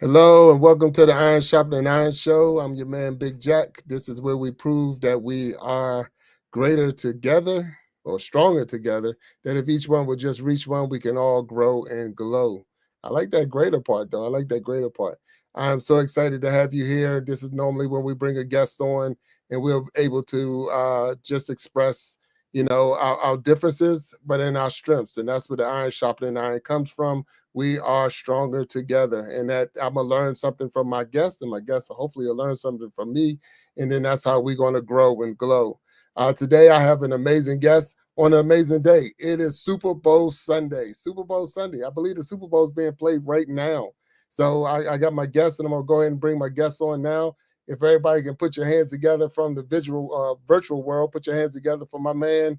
Hello and welcome to the Sharpening Iron Show. I'm your man, Big Jack. This is where we prove that we are greater together or stronger together, that if each one would just reach one, we can all grow and glow. I like that greater part, though. I like that greater part. I'm so excited to have you here. This is normally when we bring a guest on and we're able to just express, our differences, but in our strengths. And that's where the iron sharpening iron comes from. We are stronger together, and that I'm gonna learn something from my guests, and my guests hopefully will learn something from me, and then that's how we're gonna grow and glow. Today I have an amazing guest on an amazing day. It is Super Bowl Sunday. Super Bowl Sunday. I believe the Super Bowl is being played right now. So I got my guests, and I'm gonna go ahead and bring my guests on now. If everybody can put your hands together from the virtual world, put your hands together for my man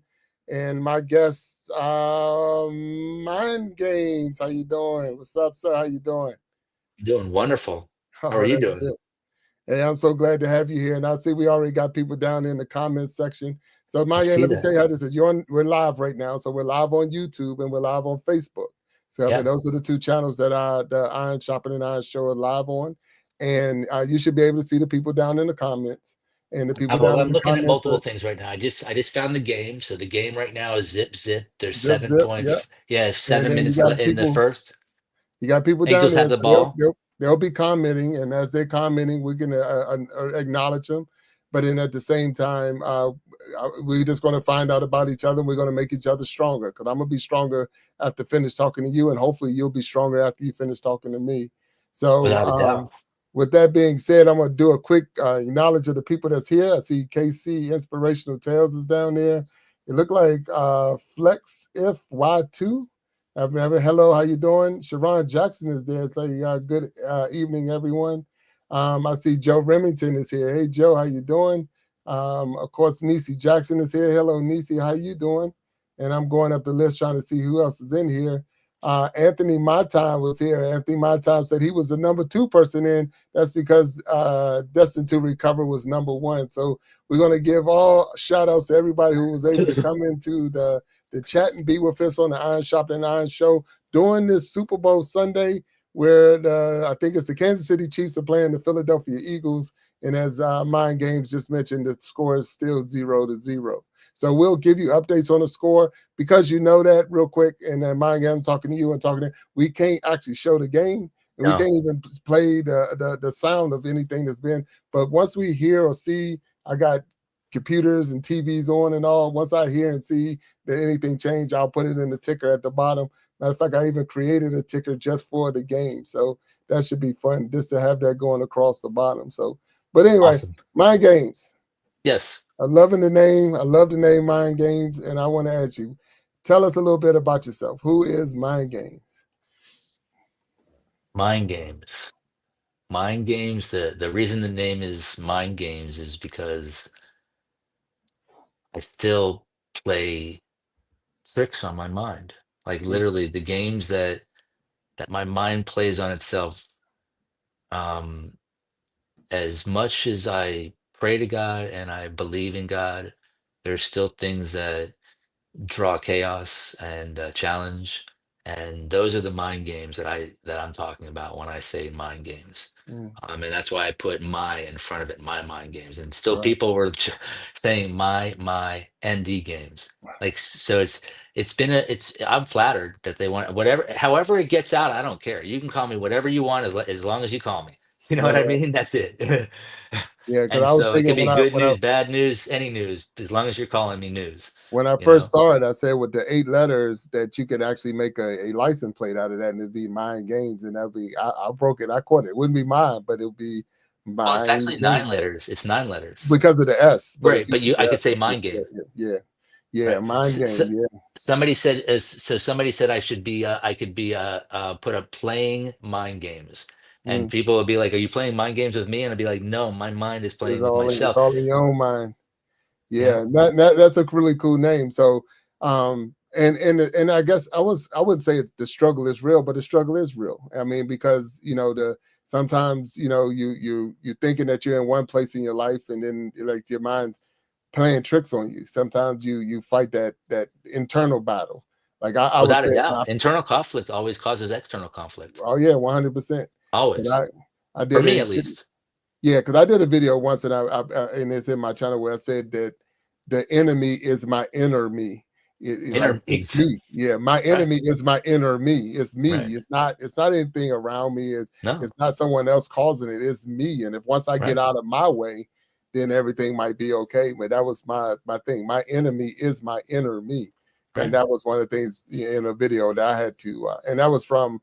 and my guest, MyNDGames. How you doing? What's up, sir? How you doing? Doing wonderful. How are Oh, you that's doing? good. Hey, I'm so glad to have you here. And I see we already got people down in the comments section. So, I Maya, see let me that. tell you how this is. We're live right now. So, we're live on YouTube and we're live on Facebook. So, I mean, Yeah. those are the two channels that the Iron Shopping and Iron Show are live on. And you should be able to see the people down in the comments. And the people Well, down in I'm the looking at comments multiple that things right now. I just found the game. So the game right now is zip zip. There's zip, zip. Yep. yeah, And seven then minutes in the first. you got people down Eagles there, have so the ball. they'll be commenting, and as they're commenting, we can acknowledge them. But then at the same time, we're just going to find out about each other. And we're going to make each other stronger because I'm going to be stronger after finish talking to you, and hopefully you'll be stronger after you finish talking to me. So, Without a doubt. with that being said, I'm going to do a quick acknowledge of the people that's here. I see KC Inspirational Tales is down there. It looked like Flex If Y2. Hello, how you doing? Sharon Jackson is there. Say good evening, everyone. I see Joe Remington is here. Hey, Joe, how you doing? Of course, Niecy Jackson is here. Hello, Niecy, how you doing? And I'm going up the list trying to see who else is in here. Anthony My Time was here. Anthony My Time said he was the number 2 person in. That's because Destined to Recover was number 1. So we're going to give all shout outs to everybody who was able to come into the chat and be with us on the Iron Shop and Iron Show during this Super Bowl Sunday, where I think it's the Kansas City Chiefs are playing the Philadelphia Eagles. And as MyNDGames just mentioned, the score is still 0-0. So we'll give you updates on the score because you know that real quick. And then MyNDGames talking to you and talking to we can't actually show the game. And we No. can't even play the sound of anything that's been. But once we hear or see, I got computers and TVs on and all. Once I hear and see that anything changed, I'll put it in the ticker at the bottom. Matter of fact, I even created a ticker just for the game. So that should be fun just to have that going across the bottom. So, but anyway, Awesome. MyNDGames. Yes. I'm loving the name. I love the name MyNDGames. And I want to ask you, tell us a little bit about yourself. Who is MyNDGames? Mind games. Mind games. The reason the name is mind games is because I still play tricks on my mind. Like literally the games that my mind plays on itself. Um, as much as I pray to God and I believe in God, there's still things that draw chaos and challenge, and those are the mind games that I'm talking about when I say mind games. Mm, And that's why I put my in front of it, my mind games. And still right. people were saying my ND games. Like so it's I'm flattered that they want whatever however it gets out, I don't care. You can call me whatever you want as long as you call me. You know what I Right. mean? That's it. Yeah, because And I was so it thinking could be good when I news, bad news, any news, as long as you're calling me news, when I you first know? saw it, I said with the 8 letters that you could actually make a license plate out of that, and it'd be Mind Games, and that'd be I broke it, I caught it. It wouldn't be mine, but it would be Well, it's Mind actually Games 9 letters. It's 9 letters. because of the S. But if Right, you but took I the could S, say yeah, mind yeah, game. yeah, yeah, Right. Mind So, Game, yeah. somebody said somebody said I should be I could be put up playing mind games. And Mm. people would be like, "Are you playing mind games with me?" And I'd be like, "No, my mind is It's playing with all in it's myself." all in your own mind. You Yeah, know? that's a really cool name. So, and I guess I wouldn't say it's, the struggle is real, but the struggle is real. I mean, because the sometimes you're thinking that you're in one place in your life, and then like your mind's playing tricks on you. Sometimes you fight that internal battle. Like I would Without say, a doubt. Internal conflict always causes external conflict. oh yeah, 100%. But Always. I For did me a at least. yeah, because I did a video once, and and it's in my channel where I said that the enemy is my inner me. Like Inner it's ex- me. Yeah, my right, enemy is my inner me. It's me. right. It's not anything around me. No, It's not someone else causing it. It's me. And if once I get right, out of my way, then everything might be okay. But that was my thing. My enemy is my inner me, and right. that was one of the things in a video that I had to. And that was from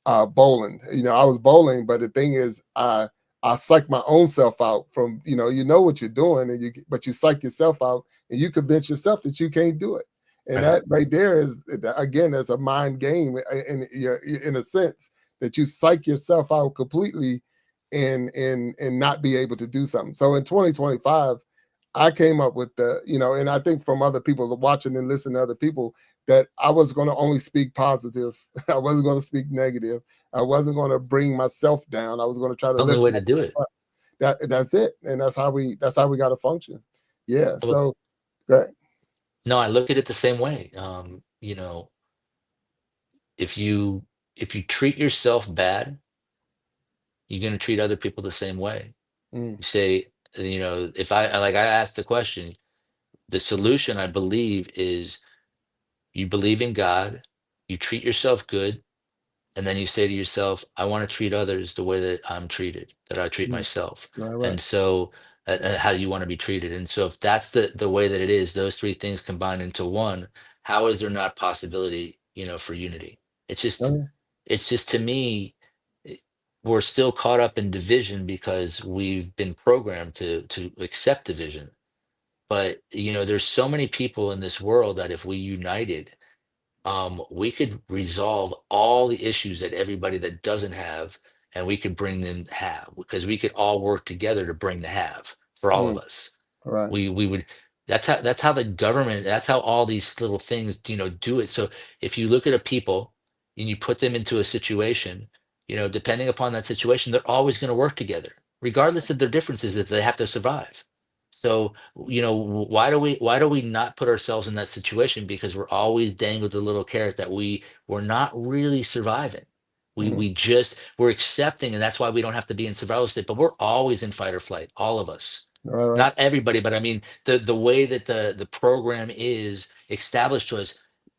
bowling. I was bowling, but the thing is, I psych my own self out from you know what you're doing, and but you psych yourself out, and you convince yourself that you can't do it. And Right. that right there is again, as a mind game in a sense that you psych yourself out completely and not be able to do something. So in 2025, I came up with and I think from other people watching and listening to other people that I was going to only speak positive. I wasn't going to speak negative. I wasn't going to bring myself down. I was going to try It's to the only lift way to do myself it. up. That's it, and that's how we got to function. Yeah. Well, So, okay. no, I look at it the same way. If you treat yourself bad, you're going to treat other people the same way. Mm, You say, if I asked the question, the solution I believe is you believe in God, you treat yourself good, and then you say to yourself, I want to treat others the way that I'm treated, that I treat mm, myself. right. And Right. so how you want to be treated. And so if that's the way that it is, those three things combined into one, how is there not possibility, for unity? It's just Okay. it's just to me, eh, we're still caught up in division because we've been programmed to accept division. But there's so many people in this world that if we united, we could resolve all the issues that everybody that doesn't have, and we could bring them have, because we could all work together to bring the have for all of Mm, us. right. We would. That's how the government. That's how all these little things do it. So if you look at a people and you put them into a situation, depending upon that situation, they're always going to work together, regardless of their differences, if they have to survive. So why do we not put ourselves in that situation? Because we're always dangled a little carrot that we're not really surviving. We Mm, we just we're accepting, and that's why we don't have to be in survival state. But we're always in fight or flight, all of us. right. Right. Not everybody, but I mean the way that the program is established to us.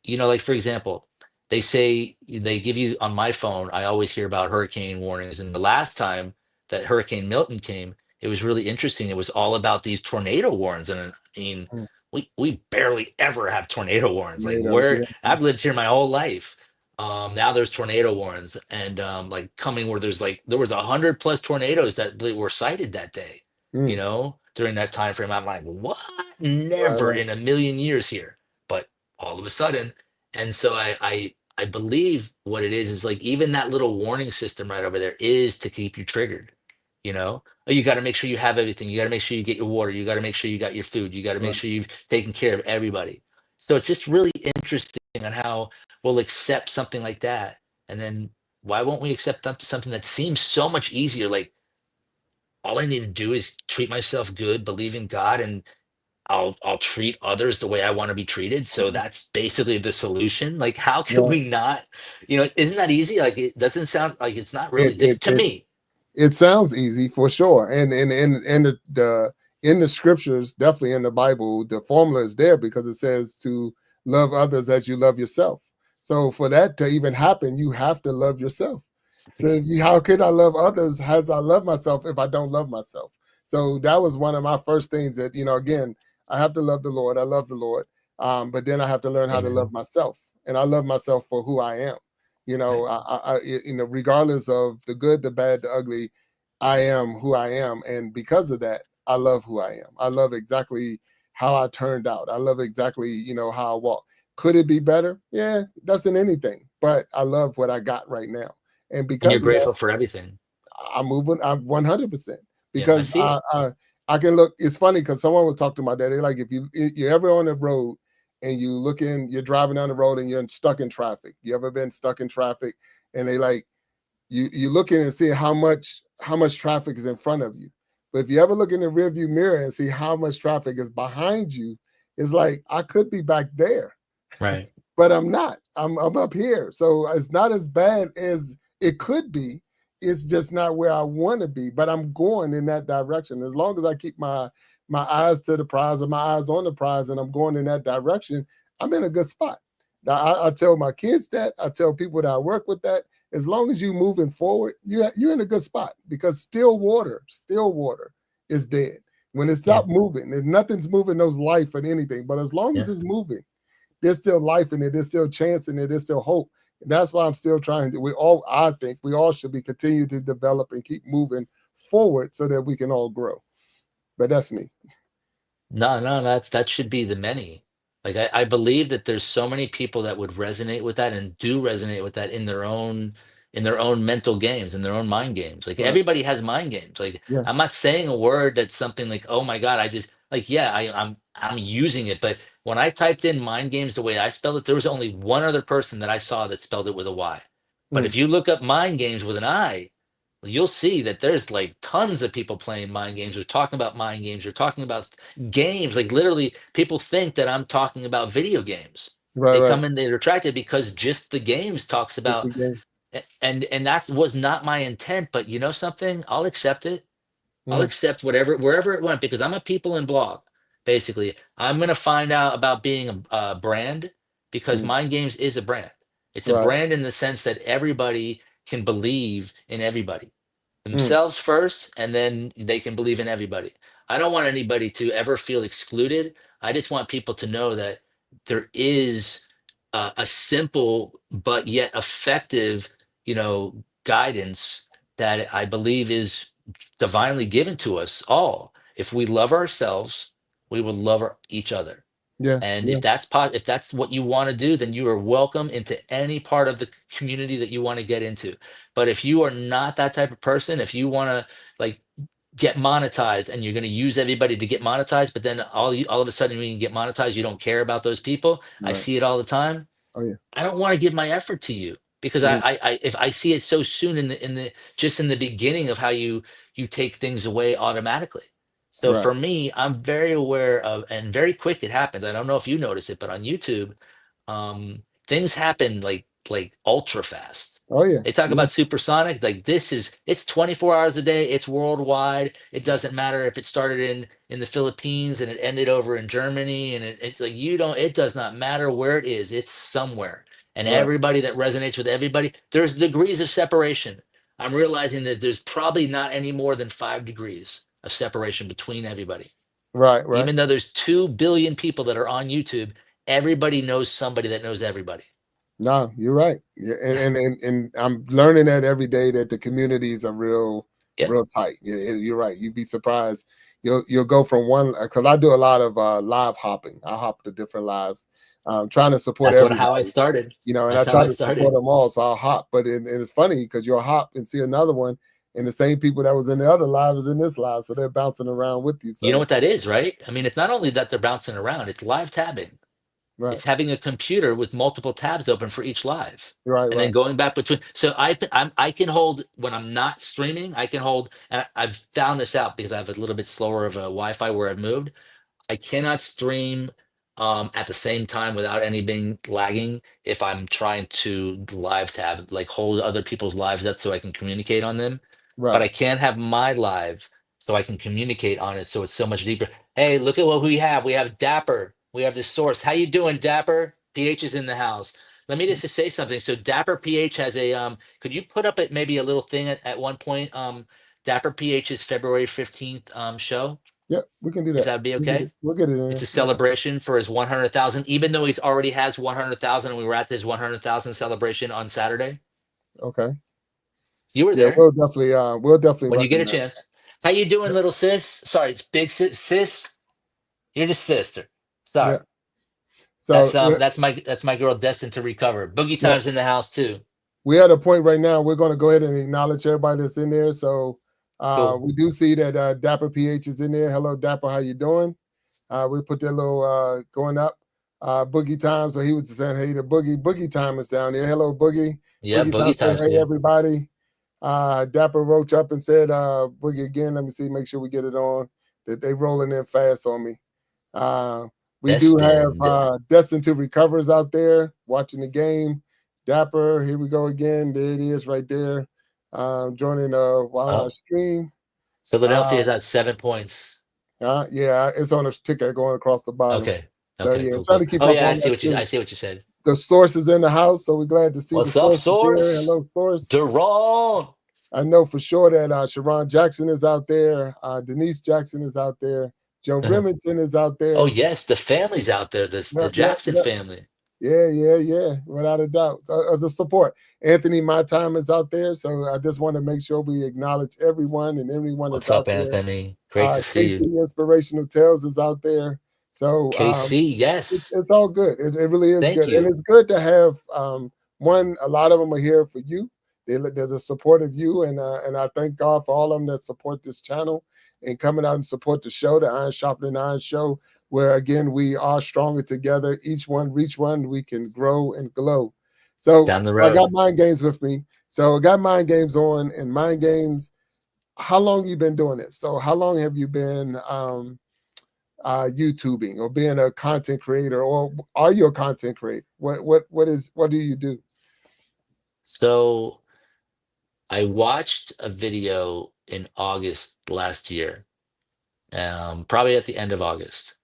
Like for example, they say they give you on my phone. I always hear about hurricane warnings, and the last time that Hurricane Milton came, it was really interesting. It was all about these tornado warnings, and I mean, Mm, we barely ever have tornado warnings. Like tomatoes. where Yeah. I've lived here my whole life. Now there's tornado warnings, and like coming where there was 100+ tornadoes that were cited that day. Mm, During that time frame, I'm like, what? right. Never Right. in a million years here. But all of a sudden, and so I believe what it is like even that little warning system right over there is to keep you triggered. Oh, you got to make sure you have everything. You got to make sure you get your water. You got to make sure you got your food. You got to make Right. sure you've taken care of everybody. So it's just really interesting on how we'll accept something like that, and then why won't we accept something that seems so much easier? Like all I need to do is treat myself good, believe in God, and I'll treat others the way I want to be treated. So Mhm. that's basically the solution. Like, how can Right. we not? Isn't that easy? Like, it doesn't sound like it's not really It just it to it me. It sounds easy for sure, and the in the scriptures, definitely in the Bible, the formula is there because it says to love others as you love yourself. So for that to even happen, you have to love yourself. How can I love others as I love myself if I don't love myself? So that was one of my first things that again, I have to love the Lord. I love the Lord, but then I have to learn how to love Amen. myself, and I love myself for who I am. Right. Regardless of the good, the bad, the ugly, I am who I am, and because of that, I love who I am. I love exactly how I turned out. I love exactly how I walk. Could it be better? Yeah, that's in anything, but I love what I got right now, and And you're because of that, grateful for everything. I'm moving. I'm 100% Yeah, I because see it. I can look. It's funny because someone was talking to my dad. They're like, if you're ever on the road and you're driving down the road and you're stuck in traffic. You ever been stuck in traffic? And they like you looking and see how much traffic is in front of you. But if you ever look in the rearview mirror and see how much traffic is behind you, it's like I could be back there, Right. but I'm not. I'm up here, so it's not as bad as it could be it's just not where I want to be, but I'm going in that direction. As long as I keep my eyes to the prize or my eyes on the prize and I'm going in that direction, I'm in a good spot. Now, I tell my kids that, I tell people that I work with that, as long as you're moving forward, you're in a good spot, because still water is dead. When it Yeah. stopped moving, if nothing's moving, there's life in anything. But as long as Yeah. it's moving, there's still life in it. There's still chance in it. There's still hope. And that's why I'm still trying to, I think we all should be continue to develop and keep moving forward so that we can all grow. But that's me. No, no, that should be the many. Like I believe that there's so many people that would resonate with that and do resonate with that in their own mental games, in their own mind games. Like Right. everybody has mind games. Like Yeah. I'm not saying a word that's something like, oh my God, I just like yeah, I'm using it. But when I typed in mind games the way I spelled it, there was only one other person that I saw that spelled it with a Y. But Mm. if you look up mind games with an I, you'll see that there's like tons of people playing mind games or talking about mind games or talking about games. Like literally, people think that I'm talking about video games. Right. They Right. come in, they're attracted because just the games talks It's about, the game. and that was not my intent. But you know something, I'll accept it. I'll Mm. accept whatever wherever it went because I'm a people and blog. Basically, I'm gonna find out about being a brand because Mm. Mind Games is a brand. It's a Right. brand in the sense that everybody can believe in everybody Mm. themselves first, and then they can believe in everybody. I don't want anybody to ever feel excluded. I just want people to know that there is a simple but yet effective, guidance that I believe is divinely given to us all. If we love ourselves, we will love each other. Yeah. And Yeah. if that's what you want to do, then you are welcome into any part of the community that you want to get into. But if you are not that type of person, if you want to like get monetized and you're going to use everybody to get monetized, but then all of a sudden when you get monetized, you don't care about those people. I Right. see it all the time. Oh yeah. I don't want to give my effort to you because Mm. if I see it so soon in the just in the beginning of how you take things away automatically. So Right. for me, I'm very aware of and very quick it happens. I don't know if you notice it, but on YouTube, things happen like ultra fast. Oh yeah. They talk Yeah. about supersonic, like it's 24 hours a day, it's worldwide. It doesn't matter if it started in the Philippines and it ended over in Germany, and it's like it does not matter where it is, it's somewhere. And Right. everybody that resonates with everybody, there's degrees of separation. I'm realizing that there's probably not any more than 5 degrees of separation between everybody. Right. Right. Even though there's 2 billion people that are on YouTube, everybody knows somebody that knows everybody. No, you're right. Yeah, and I'm learning that every day that the communities are Yeah, real tight. Yeah, you're right. You'd be surprised. You'll go from one, because I do a lot of live hopping. I hop to different lives, trying to support that's how I everybody. started. And I That's how try I to support started. them all. So I'll hop, but and it's funny because you'll hop and see another one, and the same people that was in the other live is in this live, so they're bouncing around with you. You know So what that is, right? I mean, it's not only that they're bouncing around, it's live tabbing. right, It's having a computer with multiple tabs open for each live. right, And then right, going back between. So I can hold when I'm not streaming. I can hold. And I've found this out because I have a little bit slower of a Wi-Fi where I've moved. I cannot stream at the same time without any being lagging if I'm trying to live tab, like hold other people's lives up so I can communicate on them. But right. I can't have my live so I can communicate on it. So it's so much deeper. Hey, look at what we have. We have Dapper. We have the source. How you doing, Dapper? PH is in the house. Let me just say something. So Dapper PH has a could you put up it maybe a little thing at one point? Dapper PH's February 15th show, Yeah, we can do if that. that'd be We get okay. it. We'll get it in It's a there. No problem. celebration for his 100,000, even though he's already has 100,000, and we were at this 100,000 celebration on Saturday. Okay. You were Yeah, there we'll definitely when you get a recognize. chance. How you doing, little sis? Sorry, it's big sis. Sis, you're just sister. Yeah. Sorry. So That's my girl destined to recover. Boogie yeah, time's in the house too. we're at a point right now. We're going to go ahead and acknowledge everybody that's in there. So Cool. we do see that Dapper PH is in there. Hello, Dapper. How you doing? We put that little going up. Boogie time. So he was saying, hey, the Boogie time is down there. Hello, Boogie. Yeah, Boogie time boogie said, time's hey, here. everybody. Dapper wrote up and said, Boogie again. Let me see, make sure we get it on. That they rolling in fast on me. Uh, we do have Destined. Destined to Recovers out there watching the game. Dapper, here we go again. There it is right there. joining while on our Oh, stream. Philadelphia Uh, is at 7 points. yeah, it's on a ticker going across the bottom. Okay. So Okay. yeah, Cool. try Cool. to keep Oh up yeah, on that I too. see what you said. The source is in the house, so we're glad to see the What's up, source is here. Source? Hello, source. Deron. I know for sure that Sharon Jackson is out there. Denise Jackson is out there. Joe Remington is out Oh there. yes, the family's out there. The Yep, yep, Jackson yep. family. Yeah, yeah, yeah, without a doubt. The support. Anthony, my time is out there. So I just want to make sure we acknowledge everyone and everyone that's What's out up, there. Anthony? Great to see you. KC Inspirational Tales is out there. So KC, yes. it's all good. It really is Thank good. And you. it's good to have one, a lot of them are here for you. There's a support of you. And I thank God for all of them that support this channel and coming out and support the show, the Iron Sharpening Iron show, where again we are stronger together. Each one reach one, we can grow and glow. So Down the I got road. Mind Games with me. So I got Mind Games on, and Mind Games. How long you been doing it? So how long have you been YouTubing or being a content creator, or are you a content creator? What do you do? So I watched a video in August last year, probably at the end of August.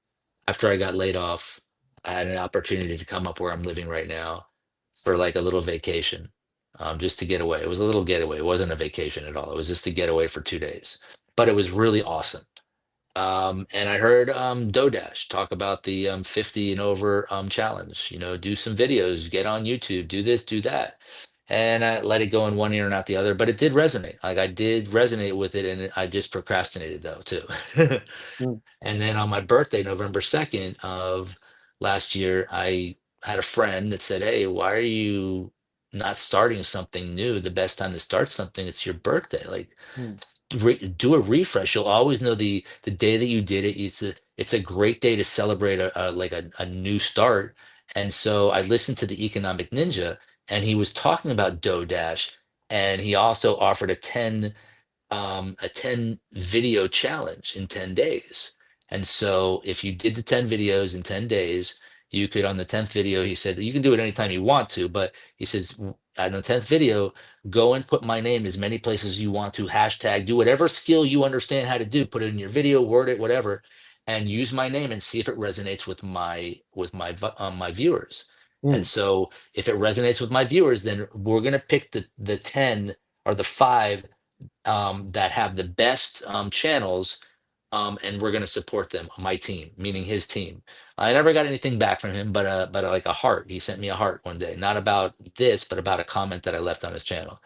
After I got laid off, I had an opportunity to come up where I'm living right now for like a little vacation, just to get away. It was a little getaway. It wasn't a vacation at all. It was just to get away for 2 days. But it was really awesome. And I heard Dodash talk about the 50 and over challenge. You know, do some videos, get on YouTube, do this, do that. And I let it go in one ear and out the other, but it did resonate. Like I did resonate with it, and I just procrastinated though too. Mm, And then on my birthday, November 2nd of last year, I had a friend that said, "Hey, why are you not starting something new? The best time to start something, it's your birthday. Like, mm, do a refresh. You'll always know the day that you did it. It's a great day to celebrate a new start." And so I listened to the Economic Ninja, and he was talking about Dodash, and he also offered a 10 video challenge in 10 days. And so if you did the 10 videos in 10 days, you could, on the 10th video, he said, you can do it anytime you want to, but he says, on the 10th video, go and put my name as many places as you want to, hashtag, do whatever skill you understand how to do, put it in your video, word it, whatever, and use my name and see if it resonates with my viewers. And mm, so if it resonates with my viewers, then we're going to pick the 10 or the 5 that have the best channels, and we're going to support them. My team, meaning his team. I never got anything back from him, but like a heart. He sent me a heart one day, not about this, but about a comment that I left on his channel.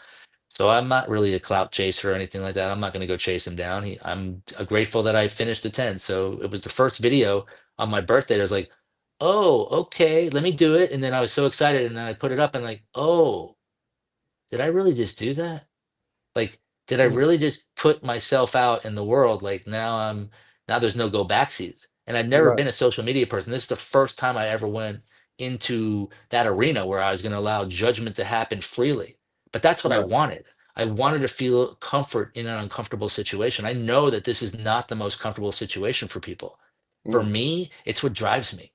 So I'm not really a clout chaser or anything like that. I'm not going to go chase him down. I'm grateful that I finished the 10. So it was the first video on my birthday. I was like, oh, okay, let me do it. And then I was so excited, and then I put it up and like, oh, did I really just do that? Like, did I mm. really just put myself out in the world? Like now there's no go back seat. And I've never Right, been a social media person. This is the first time I ever went into that arena where I was going to allow judgment to happen freely. But that's what I right. wanted. I wanted to feel comfort in an uncomfortable situation. I know that this is not the most comfortable situation for people. For Mm, me, it's what drives me.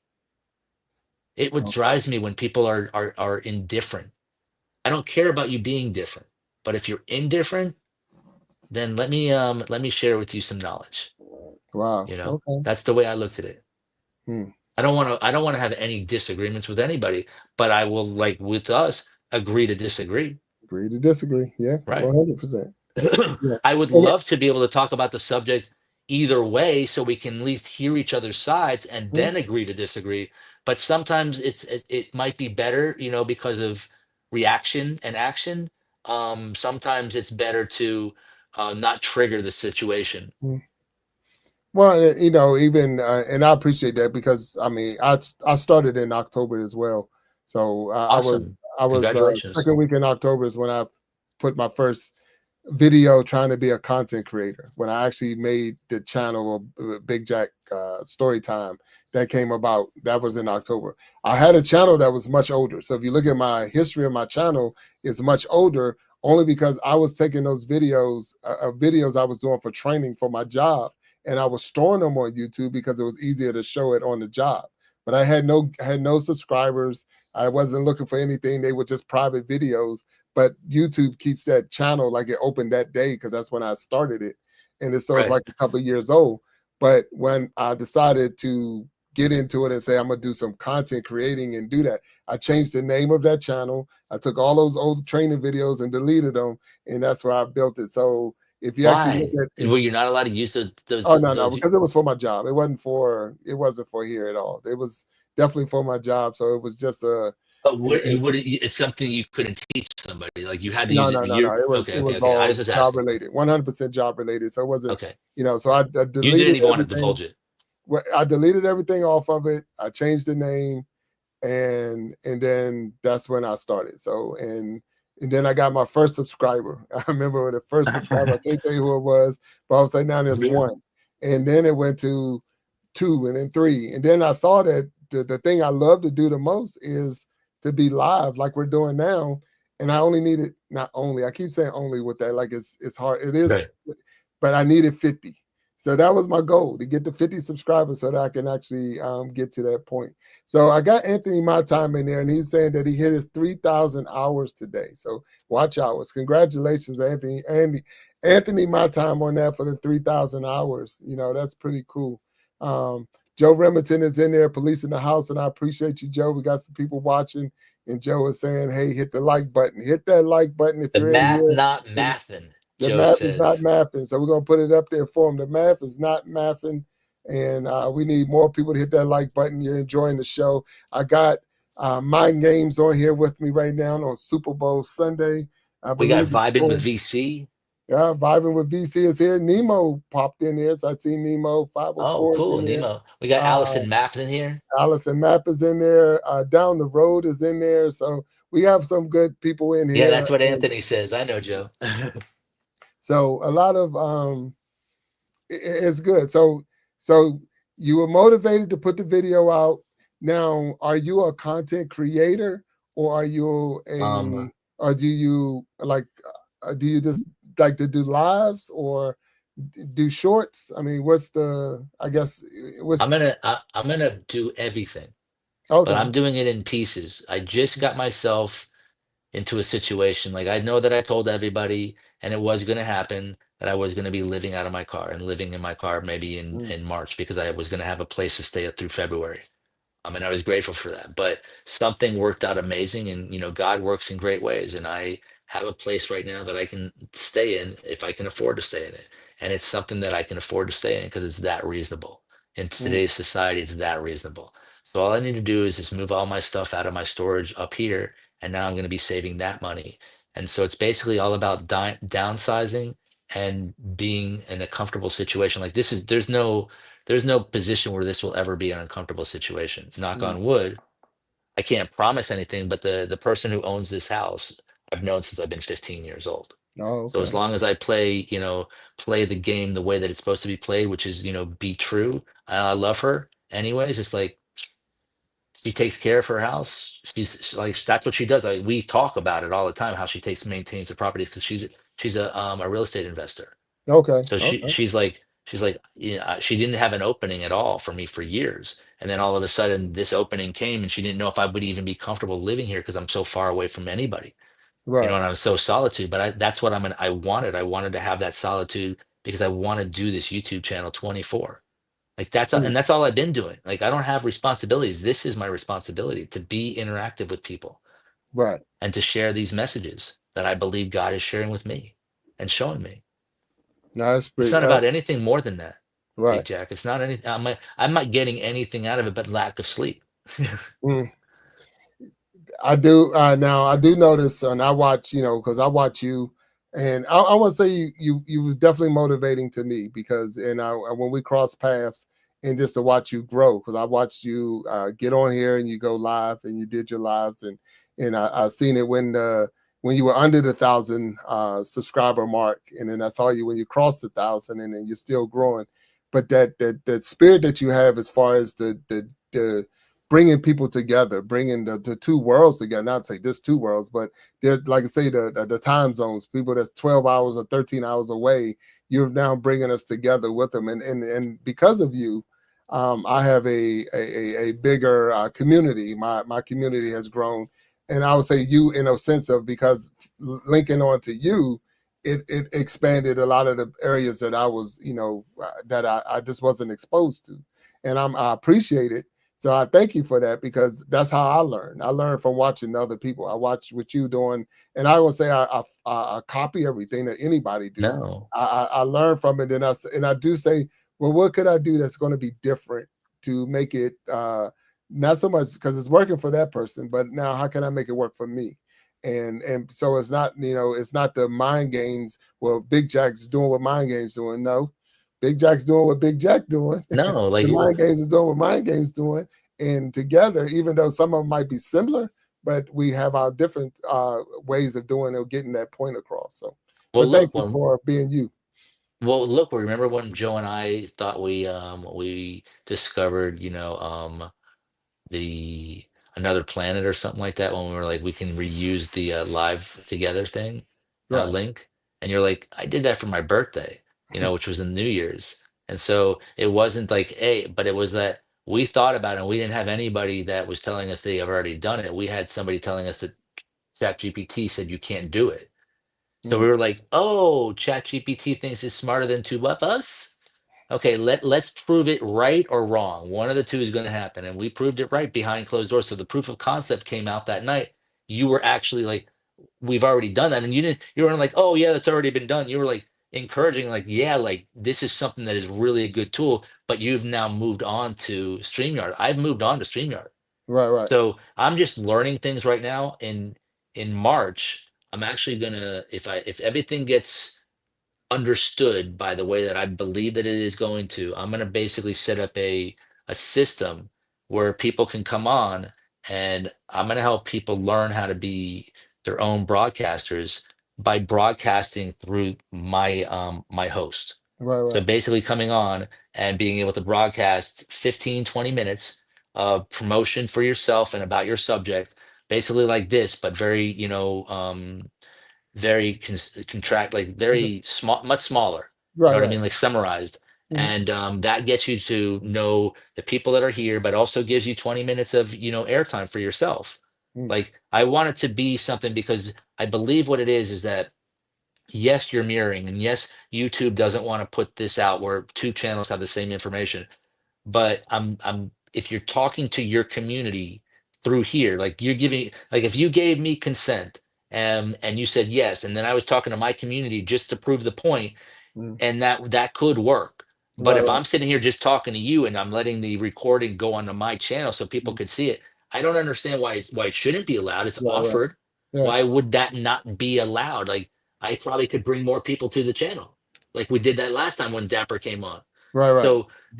It what okay. drives me when people are indifferent. I don't care about you being different. But if you're indifferent, then let me share with you some knowledge. Wow. You know, Okay. that's the way I looked at it. Mm. I don't want to have any disagreements with anybody, but I will, like with us, agree to disagree, Agree to disagree. Yeah, right? 100%. Yeah. I would And love to be able to talk about the subject either way so we can at least hear each other's sides and mm, then agree to disagree. But sometimes it might be better, because of reaction and action. Sometimes it's better to not trigger the situation. mm. Well, even and I appreciate that because I mean, I started in October as well, so Awesome. I was Congratulations. second week in October is when I put my first video trying to be a content creator. When I actually made the channel Big Jack Story Time that came about, that was in October. I had a channel that was much older, so if you look at my history of my channel, it's much older only because I was taking those videos I was doing for training for my job and I was storing them on YouTube because it was easier to show it on the job. But I had no subscribers. I wasn't looking for anything. They were just private videos. but YouTube keeps that channel like it opened that day because that's when I started it, and so it's Right. like a couple of years old. But when I decided to get into it and say I'm gonna do some content creating and do that, I changed the name of that channel. I took all those old training videos and deleted them, and that's where I built it. So if you actually look Why? at if Were you not allowed to use those oh no, those? because it was for my job. It wasn't for here at all. It was definitely for my job. So it was just a But what you wouldn't? It's something you couldn't teach somebody. Like you had to no, use it. no, no, no. You're okay. It Okay. was Okay. I was all just job asking. related, 100% job related. So it wasn't, Okay. so I You didn't deleted even want to everything. divulge it. I deleted everything off of it. I changed the name, and then that's when I started. So and then I got my first subscriber. I remember when the first subscriber. I can't tell you who it was, but I was like, now there's Really? one, and then it went to two, and then three, and then I saw that the thing I love to do the most is to be live, like we're doing now. And I only needed not only I keep saying only with that, like it's hard. It is, Right. but I needed 50. So that was my goal to get to 50 subscribers so that I can actually get to that point. So I got Anthony my time in there, and he's saying that he hit his 3,000 hours today. So watch hours. Congratulations, Anthony. Anthony my time on that for the 3,000 hours. That's pretty cool. Joe Remington is in there, police in the house, and I appreciate you, Joe. We got some people watching, and Joe is saying, hey, hit the like button. Hit that like button if The you're in math here. not mathin', The Joe math is not says. mathing. So we're going to put it up there for them. The math is not mathing. And we need more people to hit that like button. You're enjoying the show. I got MyNDGames on here with me right now on Super Bowl Sunday. I We got believe the vibing with score. VC. Yeah, vibing with VC is here. Nemo popped in here. So I see Oh, Nemo504 is cool, in there. Nemo. We got Uh, Allison Maps in here. Allison Mapp is in there. Down the road is in there. So we have some good people in Yeah, here. that's what And Anthony says. I know, Joe. so a lot of it's good. So you were motivated to put the video out. Now, are you a content creator, or are you Um, or do you just like to do lives or do shorts? I mean, I guess, what's, I'm gonna do everything, but okay. I'm doing it in pieces. I just got myself into a situation. Like I know that I told everybody, and it was going to happen, that I was going to be living out of my car and living in my car maybe Mm, in March because I was going to have a place to stay through February. And I was grateful for that. But something worked out amazing, and God works in great ways. And I have a place right now that I can stay in if I can afford to stay in it, and it's something that I can afford to stay in because it's that reasonable. In mm, today's society, it's that reasonable. So all I need to do is just move all my stuff out of my storage up here, and now I'm going to be saving that money. And so it's basically all about downsizing and being in a comfortable situation. Like this is there's no position where this will ever be an uncomfortable situation. Knock mm. on wood. I can't promise anything, but the person who owns this house, I've known since I've been 15 years old. Oh, So as okay. long as I play the game the way that it's supposed to be played, which is, be true. I love her anyways. It's like she takes care of her house. Like that's what she does. Like we talk about it all the time, how she maintains the properties because she's a real estate investor. Okay. So Okay. she's like, she didn't have an opening at all for me for years. And then all of a sudden this opening came and she didn't know if I would even be comfortable living here because I'm so far away from anybody, Right. and I'm so solitude. But that's what I wanted. I wanted to have that solitude because I want to do this YouTube channel 24. Like Mm, and that's all I've been doing. Like I don't have responsibilities. This is my responsibility to be interactive with people right. and to share these messages that I believe God is sharing with me and showing me. No, that's It's pretty. not about anything more than that, Big Right. Jack. It's not any. I'm not getting anything out of it but lack of sleep. Mm. I do now. I do notice, and I watch, because I watch you, and I want to say you was definitely motivating to me because, and when we cross paths, and just to watch you grow, because I watched you get on here and you go live and you did your lives, and I seen it when you were under the 1,000 subscriber mark, and then I saw you when you crossed the 1,000, and then you're still growing, but that spirit that you have as far as the bringing people together, bringing the two worlds together. Not to say just two worlds, but they're like I say the time zones. People that's 12 hours or 13 hours away, you're now bringing us together with them, and because of you, I have a bigger community. My community has grown. and I would say you in a sense of, because linking on to you, it expanded a lot of the areas that I was, that I just wasn't exposed to, and I appreciate it. So I thank you for that, because that's how I learn. I learn from watching other people. I watch what you doing, and I will say I copy everything that anybody do. No, I learn from it, and I do say, well, what could I do that's going to be different to make it not so much because it's working for that person, but now how can I make it work for me? And so it's not, it's not the mind games. Well, Big Jack's doing what mind games doing. No, Big Jack's doing what Big Jack doing. no, The like mind games is doing what mind games doing. And together, even though some of them might be similar, but we have our different ways of doing it, getting that point across. So, well, but thank look you when for being you. well, look, remember when Joe and I thought we discovered, the another planet or something like that, when we were like we can reuse the live together thing Right. link, and you're like, I did that for my birthday, which was in New Year's. And so it wasn't like, hey, but it was that we thought about it, and we didn't have anybody that was telling us they have already done it. We had somebody telling us that ChatGPT said you can't do it. So we Mm, were like, oh, ChatGPT thinks it's smarter than two of us. Okay, let's prove it right or wrong. One of the two is going to happen, and we proved it right behind closed doors. So the proof of concept came out that night. You were actually like, we've already done that, and you didn't. You weren't like, oh yeah, that's already been done. You were like encouraging, like, yeah, like this is something that is really a good tool. But you've now moved on to StreamYard. I've moved on to StreamYard. right. Right. So I'm just learning things right now. In March, I'm actually gonna, if everything gets understood by the way that I believe that it is going to, I'm going to basically set up a system where people can come on, and I'm going to help people learn how to be their own broadcasters by broadcasting through my host. Right. So Right. basically coming on and being able to broadcast 15, 20 minutes of promotion for yourself and about your subject, basically like this, but very, very contract, like very small, much smaller. You Right. know what I Right. mean? Like summarized. Mhm. And that gets you to know the people that are here, but also gives you 20 minutes of, airtime for yourself. Mm, Like I want it to be something, because I believe what it is that yes, you're mirroring, and yes, YouTube doesn't want to put this out where two channels have the same information. But I'm if you're talking to your community through here, like you're giving, like if you gave me consent, and you said yes, and then I was talking to my community just to prove the point, mm. and that could work. But Right. if Right. I'm sitting here just talking to you and I'm letting the recording go onto my channel so people Mm. could see it, I don't understand why it shouldn't be allowed. It's Right. Right. offered. Yeah. Why would that not be allowed? Like I probably could bring more people to the channel, like we did that last time when Dapper came on. Right. Right.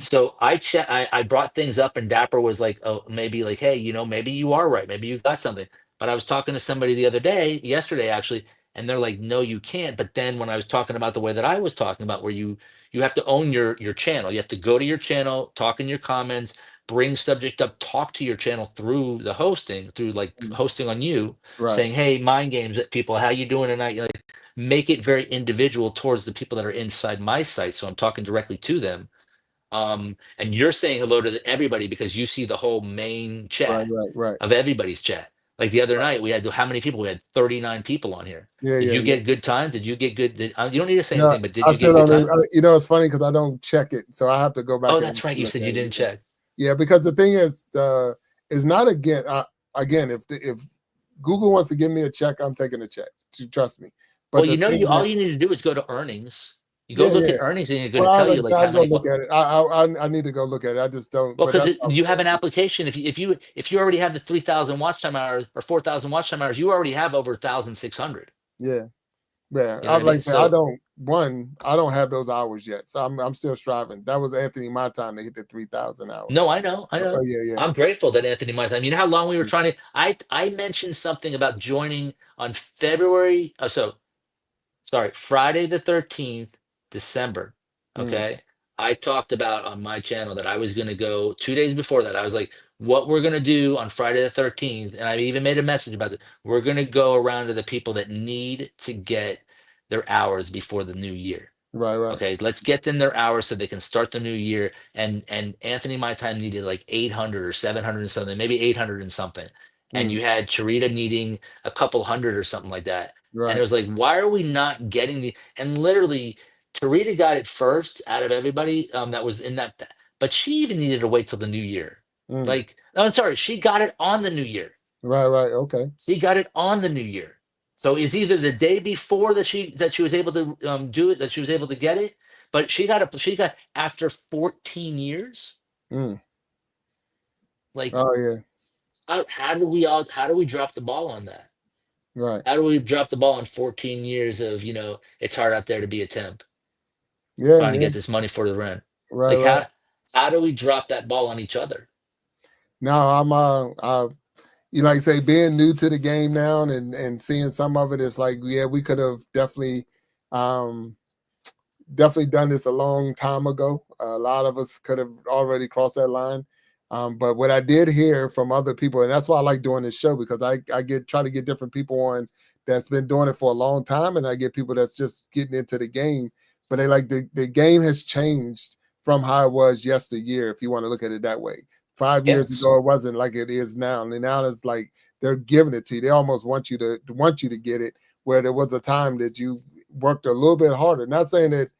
So I brought things up, and Dapper was like, oh, maybe like, hey, maybe you are right, maybe you got something. But I was talking to somebody the other day, yesterday actually, and they're like, no, you can't. But then when I was talking about the way that I was talking about, where you have to own your channel, you have to go to your channel, talk in your comments, bring subject up, talk to your channel through the hosting, through like Mm. hosting on you, Right. saying, hey, mind games, people, how you doing tonight? Like make it very individual towards the people that are inside my site, so I'm talking directly to them. And you're saying hello to everybody because you see the whole main Right. chat Right. Right. of everybody's chat. Like the other Right. night, we had how many people? We had 39 people on here. Yeah. Did Yeah. you Yeah. get good time? Did you get good? You don't need to say Yeah. anything, but did I you get said good on it. time? It's funny because I don't check it, so I have to go back Oh, and that's right. You look said at you it. didn't Yeah. check. Yeah. Because the thing is not again. Again, if Google wants to give me a check, I'm taking a check. Trust me. But Well, the thing you all that, you need to do is go to earnings. You go yeah, look at yeah. earnings, and you're going Well, to tell like you I like said, how I'll go many. look at it. I need to go look at it. I just don't. Well, But that's because what I'm you have saying. an application. If you already have the 3,000 watch time hours or 4,000 watch time hours, you already have over 1,600. Yeah. Yeah, You know I what I like I mean? said, I So don't one, I don't have those hours yet, so I'm still striving. That was Anthony my time to hit the 3,000 hours. no, I know, I Oh know. yeah, yeah, I'm grateful that Anthony might. I mean, you know how long we were trying to. I mentioned something about joining on February. Sorry, Friday the 13th, December. mm, Okay. I talked about on my channel that I was going to go 2 days before that. I was like, what we're going to do on Friday the 13th. And I even made a message about it. We're going to go around to the people that need to get their hours before the new year. right, right, Okay. Let's get them their hours so they can start the new year. And Anthony, my time needed like 800 or 700 and something, maybe 800 and something. and Mm, you had Charita needing a couple hundred or something like that. And it right. was like, why are we not getting the? And literally, Charita got it first out of everybody that was in that. But she even needed to wait till the new year. Mm, Like, oh, I'm sorry, she got it on the new year. right. Right. Okay. She got it on the new year. So it's either the day before that she was able to do it, that she was able to get it, but she got after 14 years. Mm. Like, Oh yeah. how do we drop the ball on that? Right. How do we drop the ball on 14 years of, it's hard out there to be a temp, Yeah. trying to Yeah. get this money for the rent? Right. Like, Right. how do we drop that ball on each other? Now I'm like I say, being new to the game now and seeing some of it, it's like, yeah, we could have um definitely done this a long time ago. A lot of us could have already crossed that line. But what I did hear from other people, and that's why I like doing this show, because I try to get different people on that's been doing it for a long time, and I get people that's just getting into the game. But they like the game has changed from how it was yesteryear, if you want to look at it that way. 5 years Yes. ago, it wasn't like it is now, and now it's like they're giving it to you. They almost want you to get it. Where there was a time that you worked a little bit harder. Not saying that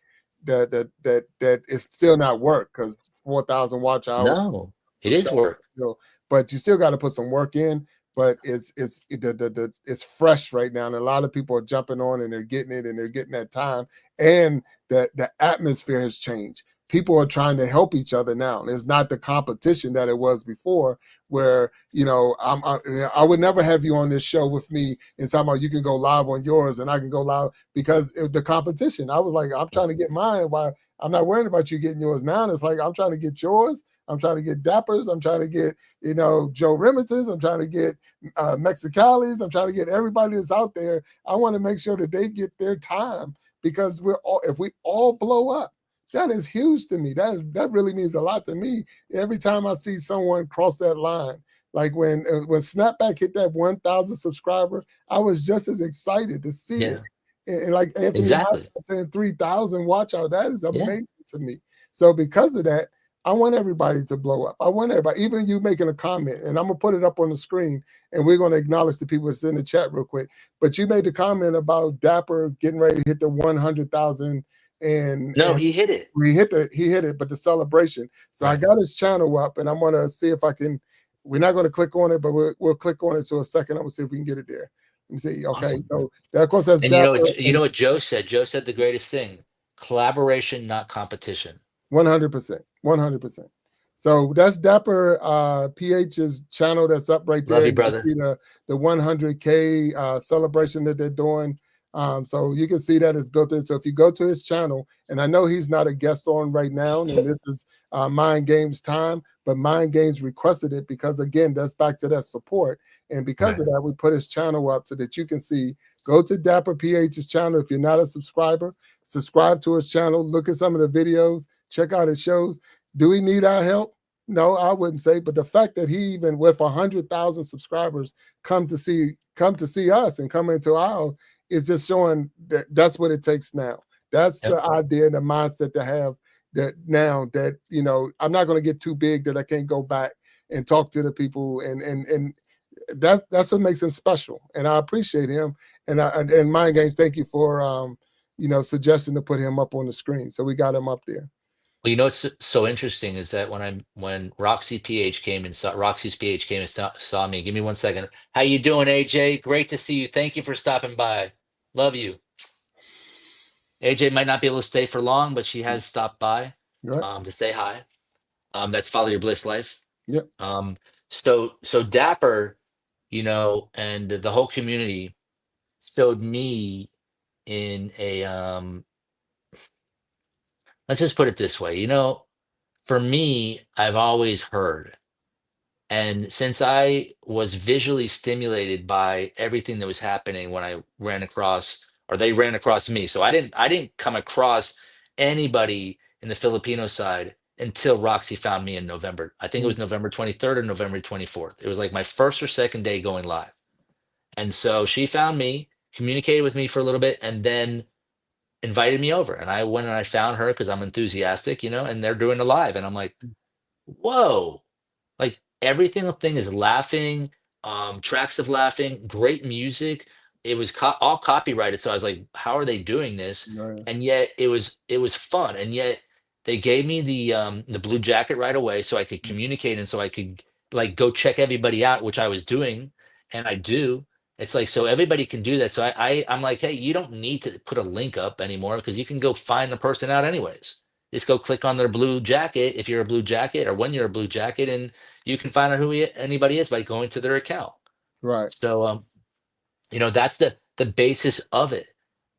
it's still not work, because 4,000 watch hours No, it is subscribers work. still, but you still got to put some work in. But it's fresh right now, and a lot of people are jumping on and they're getting it and they're getting that time, and the atmosphere has changed. People are trying to help each other now. It's not the competition that it was before, where I would never have you on this show with me and talking about you can go live on yours and I can go live, because the competition. I was like, I'm trying to get mine. Why I'm not worried about you getting yours now. And it's like I'm trying to get yours. I'm trying to get Dappers. I'm trying to get Joe Remiters. I'm trying to get Mexicalis. I'm trying to get everybody that's out there. I want to make sure that they get their time, because if we all blow up, that is huge to me. That really means a lot to me. Every time I see someone cross that line, like when Snapback hit that 1,000 subscriber, I was just as excited to see it. Yeah, And like Anthony exactly. saying 3,000 watch out, that is Yeah. amazing to me. So because of that, I want everybody to blow up. I want everybody, even you making a comment, and I'm gonna put it up on the screen, and we're gonna acknowledge the people that's in the chat real quick. But you made the comment about Dapper getting ready to hit the 100,000, No, and he hit it. he hit it, but the celebration. So I Right. got his channel up, and I'm gonna see if I can. We're not gonna click on it, but we'll click on it. So a second, I'm gonna see if we can get it there. Let me see. Okay, Awesome. so that, of course, that's And Dapper. you know what Joe said? Joe said the greatest thing: collaboration, not competition. 100%. 100%. So that's Dapper PH's channel that's up right Love there. you, You can brother. see the 100K celebration that they're doing. So you can see that it's built in. So if you go to his channel, and I know he's not a guest on right now, and this is Mind Games time, but Mind Games requested it because, again, that's back to that support. And because Right. of that, we put his channel up so that you can see. Go to Dapper PH's channel if you're not a subscriber. Subscribe to his channel. Look at some of the videos. Check out his shows. Do we need our help? No, I wouldn't say. But the fact that he, even with 100,000 subscribers, come to see us and come into our, is just showing that that's what it takes now. That's Yep. the idea, the mindset to have, that now that I'm not going to get too big that I can't go back and talk to the people, and that's what makes him special. And I appreciate him. And Mind Games, thank you for suggesting to put him up on the screen. So we got him up there. Well, you know what's so interesting is that when Roxy's PH came and saw me. Give me 1 second. How you doing, AJ? Great to see you. Thank you for stopping by. Love you. AJ might not be able to stay for long, but she has stopped by Right? to say hi. That's Follow Your Bliss Life. Yep. Um, so Dapper, and the whole community showed me in a let's just put it this way. For me, I've always heard. And since I was visually stimulated by everything that was happening when I ran across, or they ran across me. So I didn't come across anybody in the Filipino side until Roxy found me in November. I think it Mm, was November 23rd or November 24th. It was like my first or second day going live. And so she found me, communicated with me for a little bit, and then invited me over. And I went and I found her because I'm enthusiastic, and they're doing a live. And I'm like, whoa, like everything thing is laughing. tracks of laughing, great music. It was all copyrighted, so I was like, how are they doing this? Right. And yet it was fun, and yet they gave me the blue jacket right away, so I could communicate and so I could like go check everybody out, which I was doing, and I do. It's like so everybody can do that. So I'm like, hey, you don't need to put a link up anymore because you can go find the person out anyways. Just go click on their blue jacket if you're a blue jacket or when you're a blue jacket, and you can find out who anybody is by going to their account. Right. So that's the basis of it.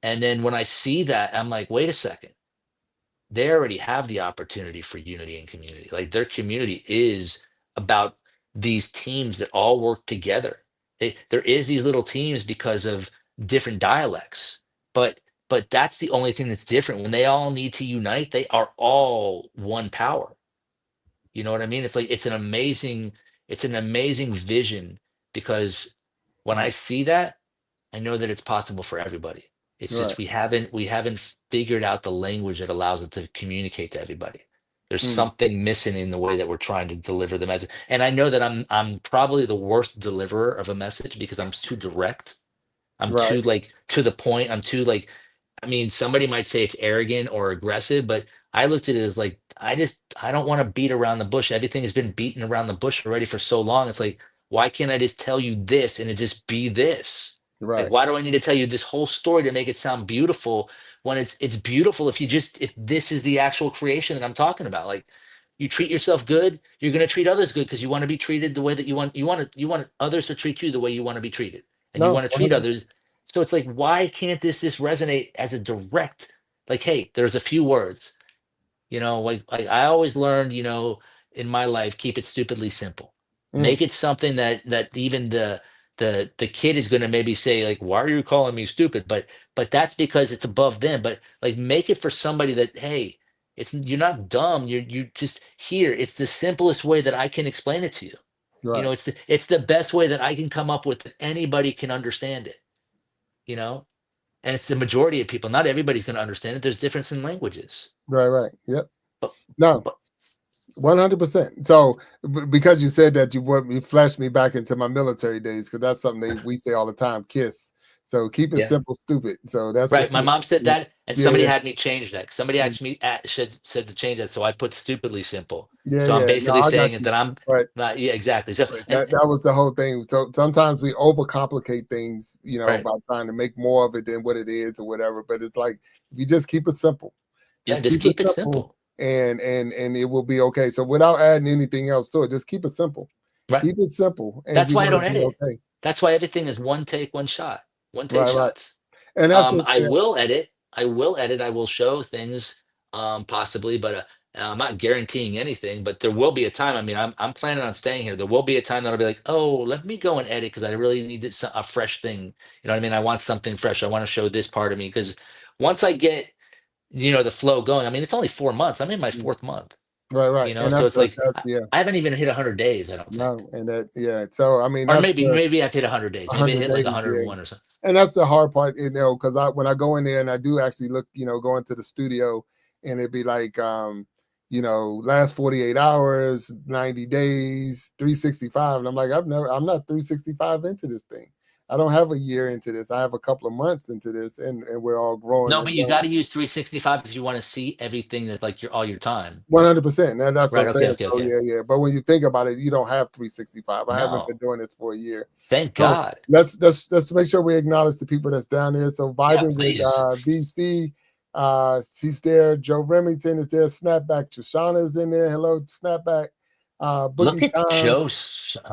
And then when I see that, I'm like, wait a second. They already have the opportunity for unity and community. Like their community is about these teams that all work together. There is these little teams because of different dialects, but that's the only thing that's different. When they all need to unite, they are all one power. You know what I mean? It's like it's an amazing vision because when I see that, I know that it's possible for everybody. It's Right. just we haven't figured out the language that allows it to communicate to everybody. There's Mm. something missing in the way that we're trying to deliver the message. And I know that I'm probably the worst deliverer of a message because I'm too direct. I'm Right. too like to the point. I'm too like, I mean, somebody might say it's arrogant or aggressive, but I looked at it as like, I don't want to beat around the bush. Everything has been beaten around the bush already for so long. It's like, why can't I just tell you this and it just be this? Like, Right. why do I need to tell you this whole story to make it sound beautiful when it's beautiful if this is the actual creation that I'm talking about? Like, you treat yourself good, you're gonna treat others good because you want to be treated the way that you want others to treat you the way you want to be treated, and you No. want to treat 100%. others. So it's like, why can't this resonate as a direct, like, hey, there's a few words, like I always learned, in my life, keep it stupidly simple. Mm. Make it something that even the kid is gonna maybe say, like, why are you calling me stupid? But that's because it's above them. But like make it for somebody that, hey, you're not dumb. You just here. It's the simplest way that I can explain it to you. Right. It's the best way that I can come up with that anybody can understand it you know and it's the majority of people. Not everybody's going to understand it. There's difference in languages, Right. Right. Yep. but No. but 100%. So, because you said that, you flashed me back into my military days because that's something we say all the time. KISS. So keep it yeah, simple, stupid. So that's right. My mom said that, and yeah, somebody yeah, had me change that. Somebody mm, actually said to change that, so I put stupidly simple. yeah, So I'm yeah. No, basically I got saying it you. that I'm But not. Yeah, exactly. So and that was the whole thing. So sometimes we overcomplicate things, right, by trying to make more of it than what it is or whatever. But it's like if you just keep it simple, yeah, just just keep it keep it simple, simple. and it will be okay. So without adding anything else to it, just keep it simple. Right. Keep it simple, and That's you're why I gonna don't be edit. okay. That's why everything is one take, one shot, one take Right, right. shots. And that's the I will edit. I will edit. I will show things, possibly, but I'm not guaranteeing anything. But there will be a time. I mean, I'm planning on staying here. There will be a time that I'll be like, oh, let me go and edit because I really need a fresh thing. You know what I mean? I want something fresh. I want to show this part of me because once I get the flow going. I mean, it's only 4 months. I'm in my fourth month. right, right. And So that's it's like yeah. I haven't even hit 100 days. I don't think, No, and that yeah. So I mean, or that's maybe the maybe I've hit 100 days. Maybe I 100 hit like days, yeah. 101 or something. And that's the hard part, because when I go in there and I do actually look, go into the studio, and it'd be like, last 48 hours, 90 days, 365. And I'm like, I'm not 365 into this thing. I don't have a year into this. I have a couple of months into this, and we're all growing No, and but you learning. got to use 365 if you want to see everything that like all your time. 100%. And that's what Right. I'm Okay. saying. Okay. So Okay. yeah, yeah. But when you think about it, you don't have 365. I haven't been No. doing this for a year. Thank So God. let's make sure we acknowledge the people that's down there. So Yeah. vibing with Please. BC, she's there. Joe Remington is there. Snapback Trishana is in there. Hello, Snapback. Look Boogie at Time. Joe.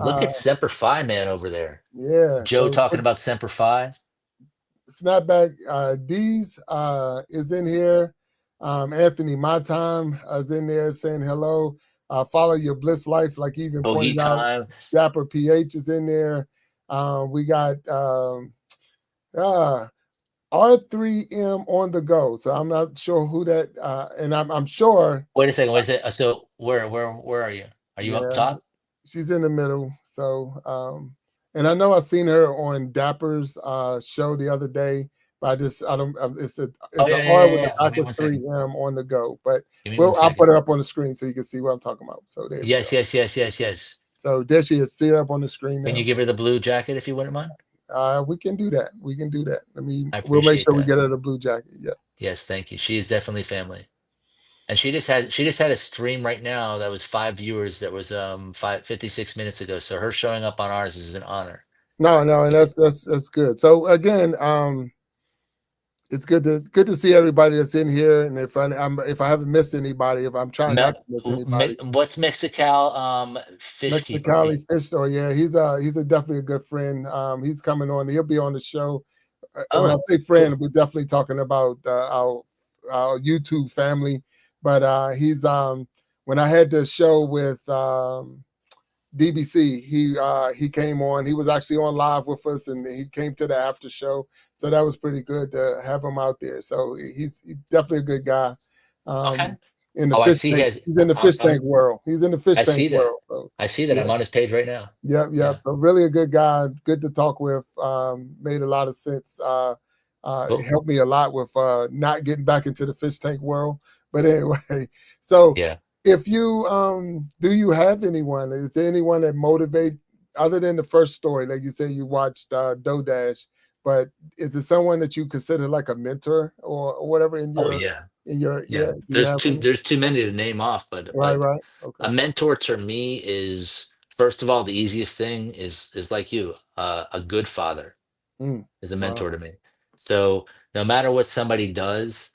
Look Uh, at Semper Fi man over there. yeah. Joe So talking about Semper Fi. Snapback D's is in here. Anthony, my time is in there saying hello. Follow your bliss life, like he even Boogie pointed out. time. Dapper PH is in there. We got uh, R3M on the go. So I'm not sure who that, and I'm sure, Wait a second. Wait a second. So where are you? Are you up yeah, top? she's in the middle. So, and I know I seen her on Dapper's show the other day, but I don't, Oh it's yeah, an yeah, R yeah, with yeah, a yeah. Give me backwards one second. 3M on the go. But Give me one I'll put second. her up on the screen so you can see what I'm talking about. So there we Yes, go. yes, yes, yes, yes. So there she is, see her up on the screen Can you now. give her the blue jacket if you wouldn't mind? We can do that. We can do that. I We'll make appreciate sure we that. get her the blue jacket. Yeah. Yes, thank you. She is definitely family. And she just had a stream right now that was 5 viewers that was 56 minutes ago. So her showing up on ours is an honor. No, no, and Because that's good. So again, it's good to see everybody that's in here. And if I haven't missed anybody, if I'm trying not to miss anybody, What's Mexical fish keeper? Mexicali Fish Store, yeah, he's a definitely a good friend. He's coming on. He'll be on the show. When I Oh, say friend, cool. we're definitely talking about our YouTube family. But he's when I had the show with DBC, he came on. He was actually on live with us, and he came to the after show. So that was pretty good to have him out there. So he's definitely a good guy. Okay. Um, in the Oh, I fish see. He tank, has. he's in the fish tank I'm. world. He's in the fish I tank see that. world. So I see that. yeah. I'm on his page right now. Yep, yep. Yeah. So really a good guy, good to talk with. Made a lot of sense. It Cool. helped me a lot with not getting back into the fish tank world. But anyway, so Yeah. if you do you have anyone? Is there anyone that motivate other than the first story? Like you say you watched Dodash, but is it someone that you consider like a mentor or whatever Oh yeah. in your Yeah. yeah? Do you have any? There's too many to name off, Right, but right. Okay. a mentor to me is, first of all, the easiest thing is like you, a good father Mm, is a wow. mentor to me. So no matter what somebody does,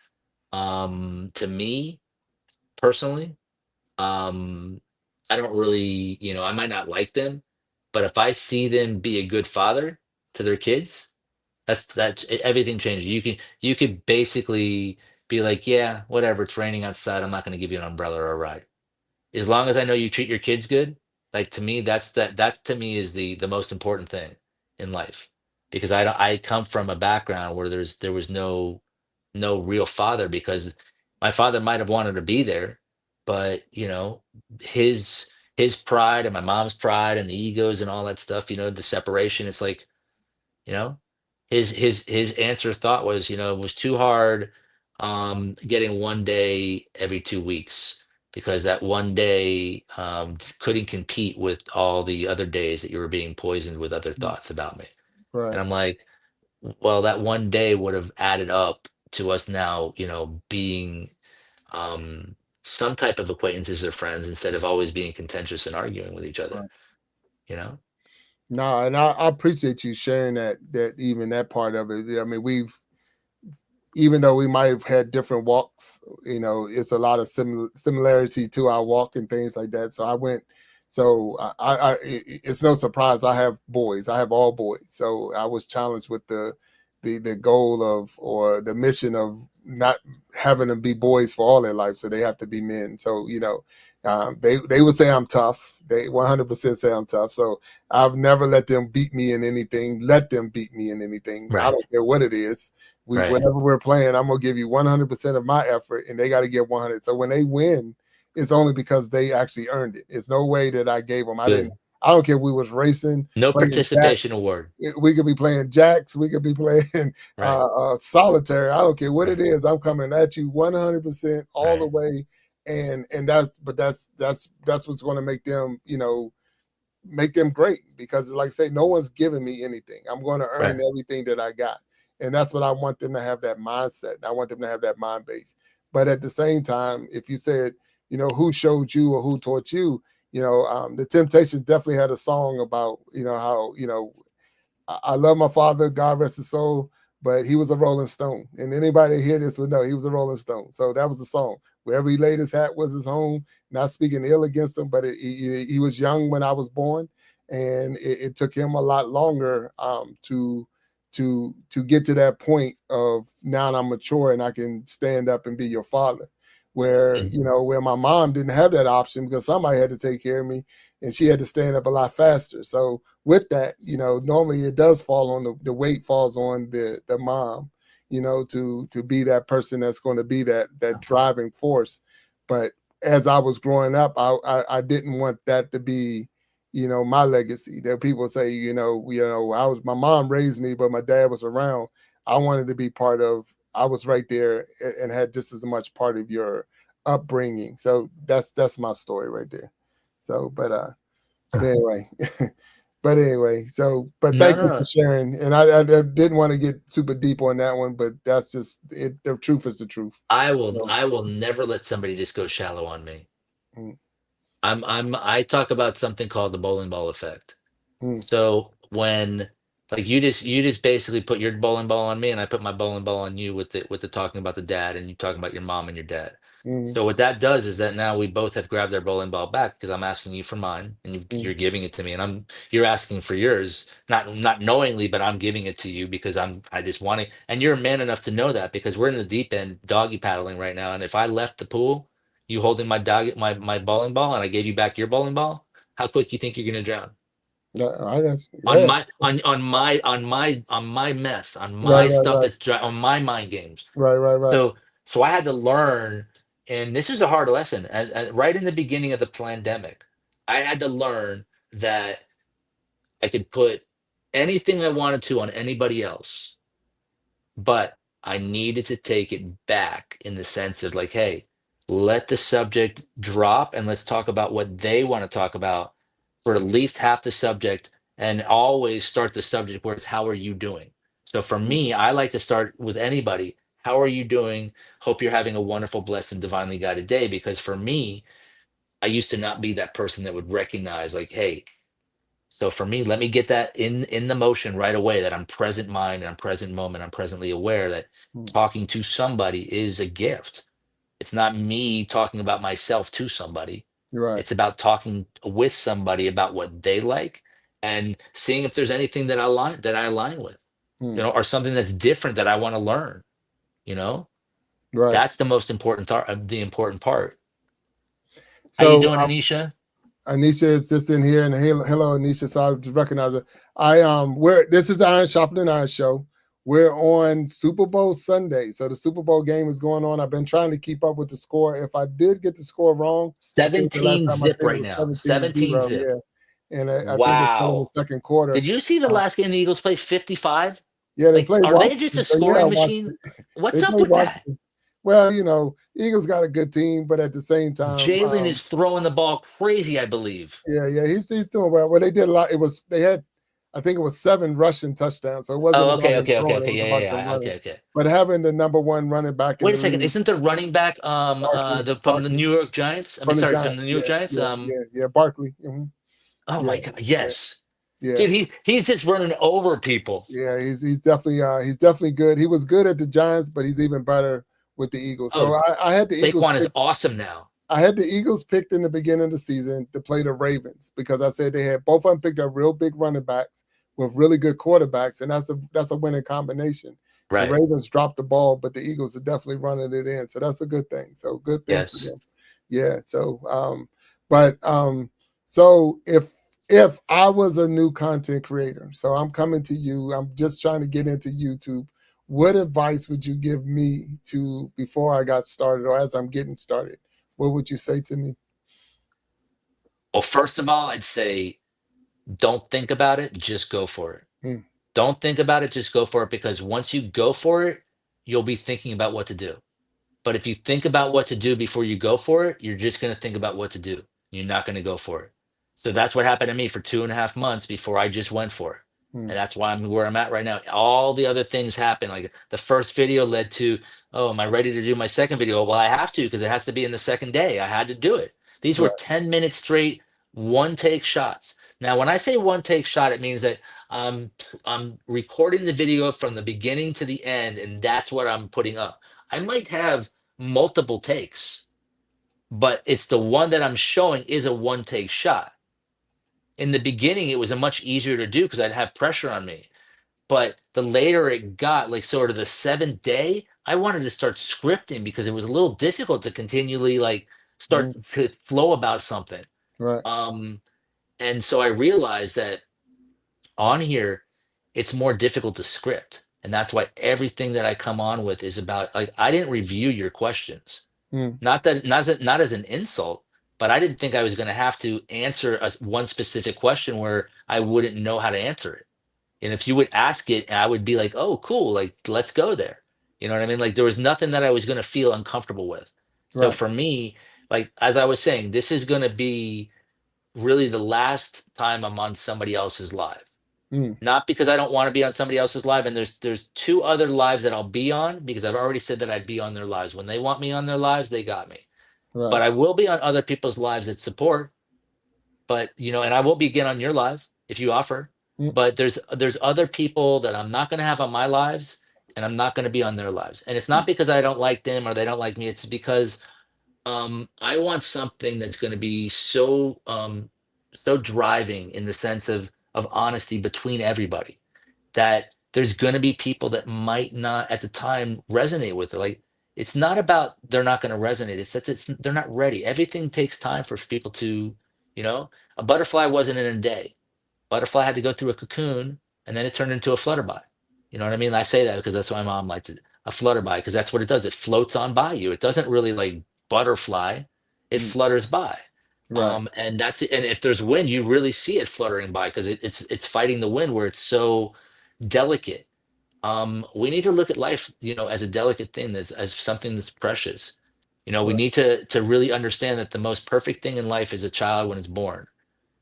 to me personally, um, I don't really, I might not like them, but if I see them be a good father to their kids, everything changes. You could basically be like, yeah, whatever, it's raining outside. I'm not going to give you an umbrella or a ride. As long as I know you treat your kids good, like to me, that to me is the most important thing in life. Because I come from a background where there was no real father, because my father might have wanted to be there, but his his pride and my mom's pride and the egos and all that stuff, the separation, it's like, you know his answer thought was, it was too hard, getting one day every 2 weeks, because that one day, couldn't compete with all the other days that you were being poisoned with other Mm, thoughts about me. And right. I'm like, well, that one day would have added up to us now, being, um some type of acquaintances or friends, instead of always being contentious and arguing with each other, Right. you know No, and I appreciate you sharing that even that part of it. I mean, we've even though we might have had different walks, it's a lot of similarity to our walk and things like that. So I went. So it's no surprise. I have boys. I have all boys. So I was challenged with the goal of or the mission of not having them be boys for all their life. So they have to be men. So they would say I'm tough. They 100% say I'm tough. So I've never let them beat me in anything. Let them beat me in anything. I right, don't care what it is. right, Whenever we're playing, I'm gonna give you 100% of my effort, and they got to get 100. So when they win, it's only because they actually earned it. It's no way that I gave them. I didn't. good. I don't care if we was racing, No playing jack. participation award. We could be playing jacks. We could be playing Right, solitaire. I don't care what it right, is. I'm coming at you 100% all the right, way, and that's what's going to make them make them great, because like I say, no one's giving me anything. I'm going to earn right. everything that I got. And that's what I want them to have, that mindset. I want them to have that mind base. But at the same time, if you said, who showed you or who taught you, the Temptations definitely had a song about, how, I love my father, God rest his soul, but he was a Rolling Stone. And anybody that hear this would know he was a Rolling Stone. So that was the song. Wherever he laid his hat was his home. Not speaking ill against him, but he was young when I was born, and it took him a lot longer to get to that point of now I'm mature and I can stand up and be your father. Where Mhm. where my mom didn't have that option because somebody had to take care of me, and she had to stand up a lot faster. So with that, normally it does fall on the weight falls on the mom, to be that person that's going to be that driving force. But as I was growing up, I didn't want that to be, my legacy. That people say, I was my mom raised me, but my dad was around. I wanted to be part of. I was right there and had just as much part of your upbringing. So that's my story right there. So, but But anyway, but anyway, so but No, thank no, you for no. sharing. And I didn't want to get super deep on that one, but that's just it. The truth is the truth. So, I will never let somebody just go shallow on me. mm, I talk about something called the bowling ball effect. mm, So when like you just basically put your bowling ball on me and I put my bowling ball on you with the talking about the dad and you talking about your mom and your dad. mm, So what that does is that now we both have grabbed our bowling ball back because I'm asking you for mine and mm, you're giving it to me and you're asking for yours, not knowingly, but I'm giving it to you because I just want it. And you're a man enough to know that because we're in the deep end doggy paddling right now. And if I left the pool, you holding my bowling ball and I gave you back your bowling ball, how quick you think you're gonna drown? yeah, I guess, On yeah, my mess, on right, my right, stuff right, on my mind games. right, right, right. So I had to learn, and this was a hard lesson. Right in the beginning of the pandemic, I had to learn that I could put anything I wanted to on anybody else, but I needed to take it back in the sense of like, hey, let the subject drop and let's talk about what they want to talk about for at least half the subject and always start the subject where it's how are you doing? So for Mm, me, I like to start with anybody. How are you doing? Hope you're having a wonderful, blessed, and divinely guided day. Because for me, I used to not be that person that would recognize, like, hey, so for me, let me get that in the motion right away that I'm present mind and I'm present moment, I'm presently aware that mm, talking to somebody is a gift. It's not me talking about myself to somebody. you're right. It's about talking with somebody about what they like and seeing if there's anything that I align with, Mm, or something that's different that I want to learn, you know? right. That's the most important the important part. How you So doing, Anisha? Anisha is just in here, and hello, Anisha. So I just recognize her. We're this is the Iron Sharpening Iron show. We're on Super Bowl Sunday, so the Super Bowl game is going on. I've been trying to keep up with the score. If I did get the score wrong, I think the last 17 time I zip said it right was now. 17-0. 17 zip. Yeah, and I think it's still in the Wow. second quarter. Did you see the Uh, last game the Eagles played 55? yeah, they Like, played are they just Washington. a So yeah, scoring machine? Washington. What's They up played with that? Washington. Well, Eagles got a good team, but at the same time, Jalen is throwing the ball crazy, I believe. yeah, yeah, he's doing well. Well, they did a lot. They had, I think it was 7 rushing touchdowns, so it wasn't Oh, about okay, him okay, okay, throwing; it okay. was Yeah, about yeah, them yeah. running. Okay, okay. But having the number one running back in Wait a the second. league, Isn't the running back Barkley, from the Barkley New York Giants? I mean, from the sorry, from the Giants, New York yeah, Giants. yeah, yeah, yeah, Barkley, Oh yeah, my God, yeah, yes. yeah, Dude, he's just running over people. yeah. He's definitely good. He was good at the Giants, but he's even better with the Eagles. So Oh, I had the Eagles Saquon is picked. awesome now. I had the Eagles picked in the beginning of the season to play the Ravens because I said they had both of them picked up real big running backs with really good quarterbacks, and that's a winning combination. The Right. Ravens dropped the ball, but the Eagles are definitely running it in, so that's a good thing. So good thing for Yes. them. Yeah. But so if I was a new content creator, so I'm coming to you, I'm just trying to get into YouTube. What advice would you give me to before I got started or as I'm getting started? What would you say to me? Well, first of all, I'd say don't think about it, just go for it. Mm, Don't think about it, just go for it because once you go for it, you'll be thinking about what to do. But if you think about what to do before you go for it, you're just going to think about what to do. You're not going to go for it. So that's what happened to me for 2.5 months before I just went for it. mm, And that's why I'm where I'm at right now. All the other things happen. Like the first video led to, oh, am I ready to do my second video? Well, I have to because it has to be in the second day. I had to do it. These were right. 10 minutes straight, one take shots. Now, when I say one take shot, it means that I'm recording the video from the beginning to the end, and that's what I'm putting up. I might have multiple takes, but it's the one that I'm showing is a one take shot. In the beginning, it was a much easier to do because I'd have pressure on me. But the later it got, like sort of the seventh day, I wanted to start scripting because it was a little difficult to continually like Mm, start to flow about something. right. Um, and so I realized that on here, it's more difficult to script. And that's why everything that I come on with is about like I didn't review your questions. Mm, Not as an insult, but I didn't think I was going to have to answer one specific question where I wouldn't know how to answer it. And if you would ask it, I would be like, "Oh, cool! Like, let's go there." You know what I mean? Like, there was nothing that I was going to feel uncomfortable with. So right. for me, like as I was saying, this is going to be really the last time I'm on somebody else's live. Mm, Not because I don't want to be on somebody else's live. And there's two other lives that I'll be on because I've already said that I'd be on their lives. When they want me on their lives, they got me. But right. I will be on other people's lives that support. But and I will be again on your live if you offer. Mm, But there's other people that I'm not going to have on my lives, and I'm not going to be on their lives. And it's not because I don't like them or they don't like me. It's because I want something that's going to be so driving in the sense of honesty between everybody, that there's going to be people that might not at the time resonate with it. Like, it's not about they're not going to resonate. It's that they're not ready. Everything takes time for people to, you know, a butterfly wasn't in a day. Butterfly had to go through a cocoon, and then it turned into a flutterby. You know what I mean? I say that because that's why my mom liked it, a flutterby, because that's what it does. It floats on by you. It doesn't really like butterfly. It mm, flutters by. right. And that's it. And if there's wind, you really see it fluttering by because it's fighting the wind where it's so delicate. We need to look at life, as a delicate thing, that's as something that's precious. We Right. need to really understand that the most perfect thing in life is a child when it's born.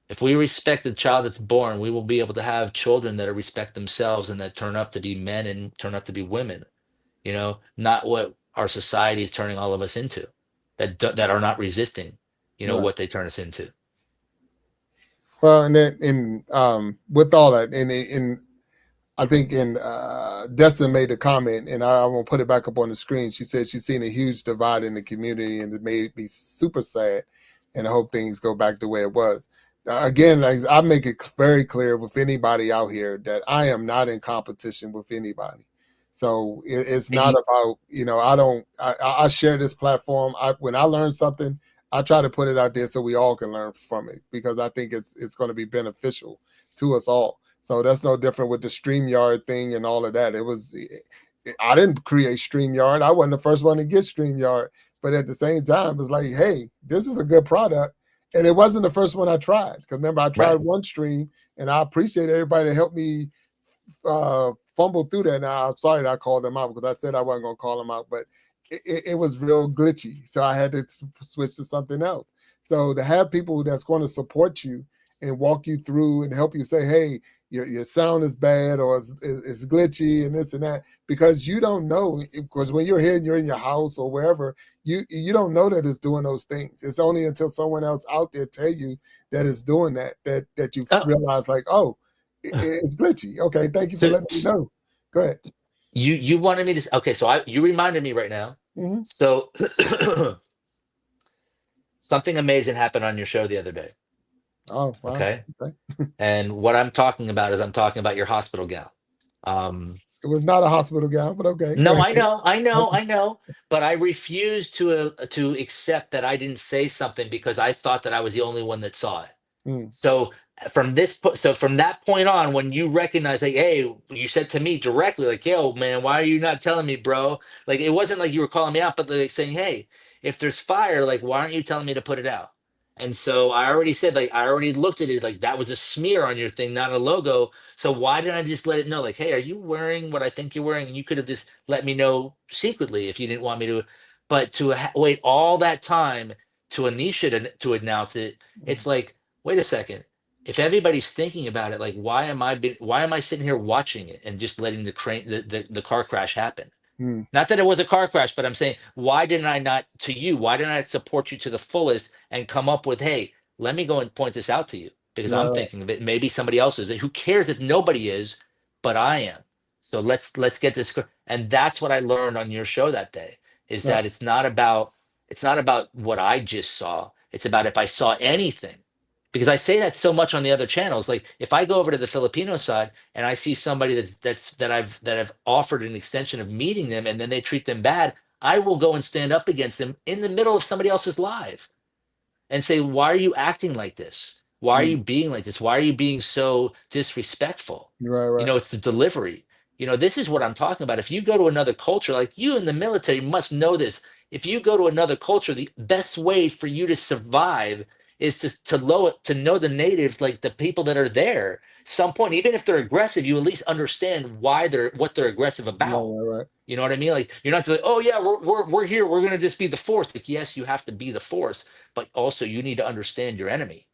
If we respect the child that's born, we will be able to have children that respect themselves and that turn up to be men and turn up to be women. Not what our society is turning all of us into, that are not resisting, Right. what they turn us into. Well, and then with all that, and I think in Destin made a comment, and I won't put it back up on the screen. She said she's seen a huge divide in the community, and it made me super sad. And I hope things go back the way it was. Again, I make it very clear with anybody out here that I am not in competition with anybody. So it's And not about I don't I share this platform. When I learn something, I try to put it out there so we all can learn from it because I think it's going to be beneficial to us all. So that's no different with the StreamYard thing and all of that. I didn't create StreamYard. I wasn't the first one to get StreamYard. But at the same time, it's like, hey, this is a good product. And it wasn't the first one I tried. Because remember, I tried right. one stream and I appreciate everybody that helped me fumble through that. Now, I'm sorry that I called them out because I said I wasn't going to call them out, but it was real glitchy. So I had to switch to something else. So to have people that's going to support you and walk you through and help you say, hey, your sound is bad or it's glitchy and this and that, because you don't know, because when you're here and you're in your house or wherever, you don't know that it's doing those things. It's only until someone else out there tell you that it's doing that you Oh, realize like, oh, it's glitchy. Okay, thank you for so letting me know. Go ahead. you wanted me to, okay, so you reminded me right now. Mm-hmm. So something amazing happened on your show the other day. Oh wow. Okay. Okay. And what I'm talking about is I'm talking about your hospital gown. Um, It was not a hospital gown, but okay, go no, I ahead. know, I know, I know, but I refuse to accept that I didn't say something because I thought that I was the only one that saw it. Mm, So from that point on, when you recognize, like, hey, you said to me directly, like, yo, man, why are you not telling me, bro? Like, it wasn't like you were calling me out, but like saying, hey, if there's fire, like, why aren't you telling me to put it out? And so I already said, like, I already looked at it, like that was a smear on your thing, not a logo. So why didn't I just let it know, like, hey, are you wearing what I think you're wearing? And you could have just let me know secretly if you didn't want me to. But to wait all that time to Anisha to announce it, mm, it's like, wait a second. If everybody's thinking about it, like, why am I sitting here watching it and just letting the car crash happen? mm. Not that it was a car crash, but I'm saying, why didn't I not, to you, why didn't I support you to the fullest and come up with, hey, let me go and point this out to you? Because I'm Right, thinking of it, maybe somebody else is. Who cares if nobody is, but I am. So let's get this. And that's what I learned on your show that day, is right, that it's not about what I just saw. It's about if I saw anything. Because I say that so much on the other channels. Like, if I go over to the Filipino side and I see somebody that I've offered an extension of meeting them and then they treat them bad, I will go and stand up against them in the middle of somebody else's live and say, why are you acting like this? Why are mm. you being like this? Why are you being so disrespectful? Right, right. It's the delivery. This is what I'm talking about. If you go to another culture, like, you in the military must know this. If you go to another culture, the best way for you to survive is to know the natives, like the people that are there. Some point, even if they're aggressive, you at least understand what they're aggressive Right, about. right, right. You know what I mean? Like, you're not like, oh yeah, we're here, we're gonna just be the force. Like, yes, you have to be the force, but also you need to understand your enemy.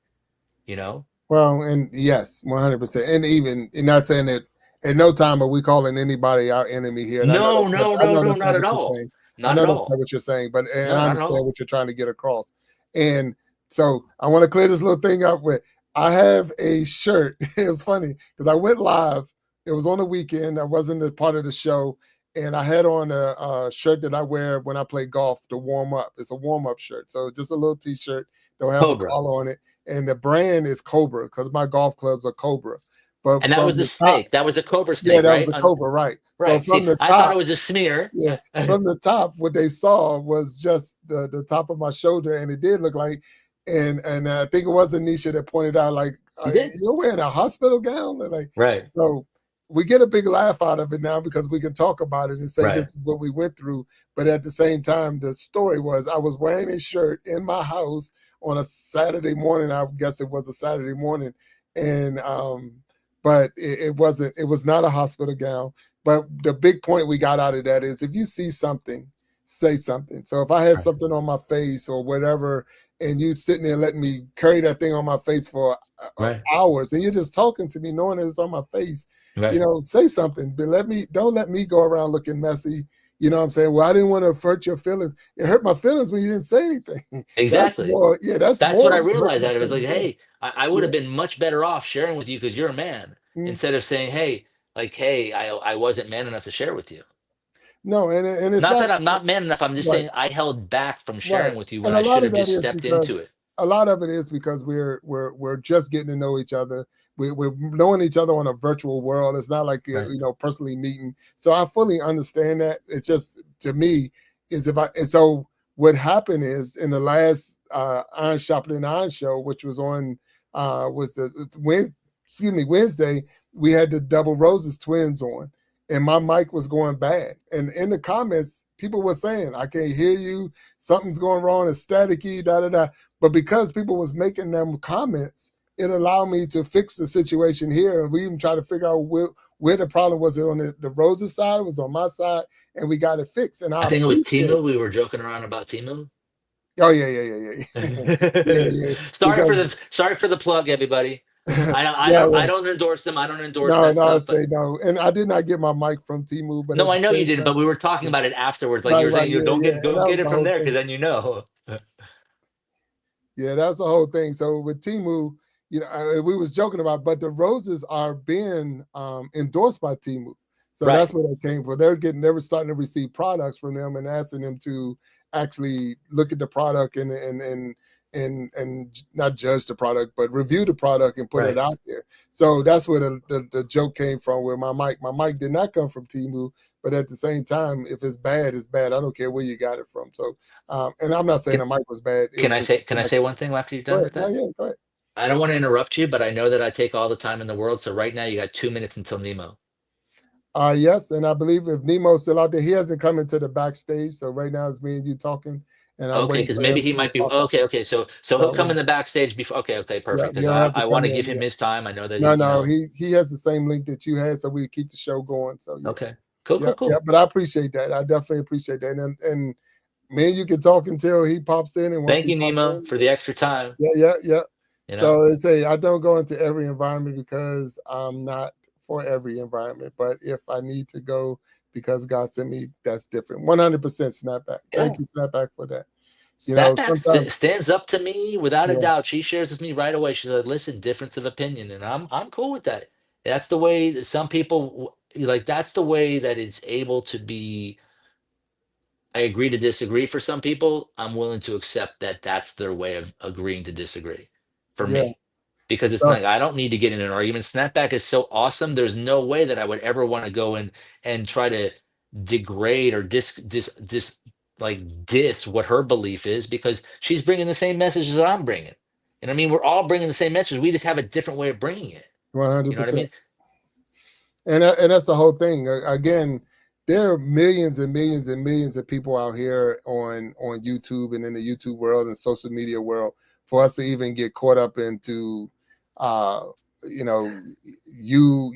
you know? Well, and yes, 100%. And even not saying that at no time are we calling anybody our enemy here. And I know No, that's not, no, I no, know no, that's not not at what you're all. saying. I Not know at that's not all. what you're saying, but and No, I not at understand all. what you're trying to get across. And so I want to clear this little thing up with I have a shirt. It was funny because I went live. It was on the weekend. I wasn't a part of the show. And I had on a shirt that I wear when I play golf to warm up. It's a warm up shirt. So just a little t-shirt. Don't have a Cobra. collar on it, and the brand is Cobra because my golf clubs are Cobra. But And that from was a the top, snake. That was a cobra yeah, snake, that was right? a Cobra, right? So Right. from See, the I thought it top, was a smear. yeah, from the top, what they saw was just the top of my shoulder, and it did look like, and I think it was Anisha that pointed out, like, She did. you're wearing a hospital gown, and like, Right. so we get a big laugh out of it now because we can talk about it and say Right. this is what we went through. But at the same time, the story was I was wearing a shirt in my house on a Saturday morning. I guess it was a Saturday morning, and but it wasn't. It was not a hospital gown. But the big point we got out of that is if you see something, say something. So if I had Right. something on my face or whatever, and you sitting there letting me carry that thing on my face for Right. hours, and you're just talking to me knowing that it's on my face, Right. say something. But don't let me go around looking messy. You know what I'm saying? Well, I didn't want to hurt your feelings. It hurt my feelings when you didn't say anything. That's Exactly. more, yeah, that's That's what I more hurt realized my out of it. It's like, feelings. Yeah. hey, I would Yeah. have been much better off sharing with you because you're a man Mm. instead of saying, hey, like, hey, I wasn't man enough to share with you. No, and it's Not not that I'm not man enough. I'm just right. saying I held back from Right. sharing with you when And a I lot should of have that just is stepped because into it. a lot of it is because we're just getting to know each other. We're knowing each other on a virtual world. It's not like Right. personally meeting. So I fully understand that. It's just to me is if I and so what happened is in the last Iron Shopping and Iron show, which was on was the Wednesday, we had the Double Roses twins on, and my mic was going bad. And in the comments, people were saying, I can't hear you, something's going wrong, it's staticky, da da da. But because people was making them comments, it allowed me to fix the situation here. And we even tried to figure out where the problem was. It on the Rose's side, it was on my side, and we got it fixed. And I I think it was appreciate Timu. We were joking around about Timu. Oh yeah. Yeah, yeah. Because Sorry for the plug, everybody. yeah, I yeah. don't endorse them. I don't endorse No, that no, I stuff. But say no. And I did not get my mic from Timu, but no, at I the know you same didn't. But time, we were talking yeah. about it afterwards. Like you Right, were right, saying, you yeah, don't yeah. And don't that get was it the from whole there because thing. then you know. Yeah, that's the whole thing. So with Timu, we was joking about, but the roses are being endorsed by Timu. So that's Right. where they came from. They were starting to receive products from them and asking them to actually look at the product and not judge the product, but review the product and put it Right. out there. So that's where the joke came from. Where my mic did not come from Timu, but at the same time, if it's bad, it's bad. I don't care where you got it from. So and I'm not saying Can the mic was bad. It can was I just say a can I say connection. one thing after you're Go done ahead. with No, that? yeah, go ahead. I don't want to interrupt you, but I know that I take all the time in the world. So right now you got 2 minutes until Nemo. Yes, and I believe if Nemo's still out there, he hasn't come into the backstage. So right now it's me and you talking, and I'm Okay, waiting because for maybe him he to might be pop up. okay. Okay, so he'll come So in the backstage before. Okay, okay, yeah, perfect. Because he'll have to I want come to in. give him Yeah. his time. I know that No, he, you no, know. he has the same link that you had, so we keep the show going. So yeah, Okay, cool, yeah, cool, yeah. cool. But I appreciate that. I definitely appreciate that. And me and you can talk until he pops in, and once Thank he you, pops Nemo, in, for the extra time. yeah. You know. So they say I don't go into every environment because I'm not for every environment. But if I need to go because God sent me, that's different. 100% snapback. Yeah. Thank you, snapback, for that. Snapback Sometimes, stands up to me without a yeah, doubt. She shares with me right away. She's like, "Listen, difference of opinion," and I'm cool with that. That's the way that some people like. That's the way that it's able to be. I agree to disagree for some people. I'm willing to accept that that's their way of agreeing to disagree for yeah. me. Because it's So like I don't need to get in an argument. Snapback is so awesome. There's no way that I would ever want to go in and try to degrade or dis like diss what her belief is because she's bringing the same messages that I'm bringing. And I mean, we're all bringing the same message. We just have a different way of bringing it. You know what I 100%. mean? And that's the whole thing. Again, there are millions and millions and millions of people out here on YouTube and in the YouTube world and social media world for us to even get caught up into uh you know you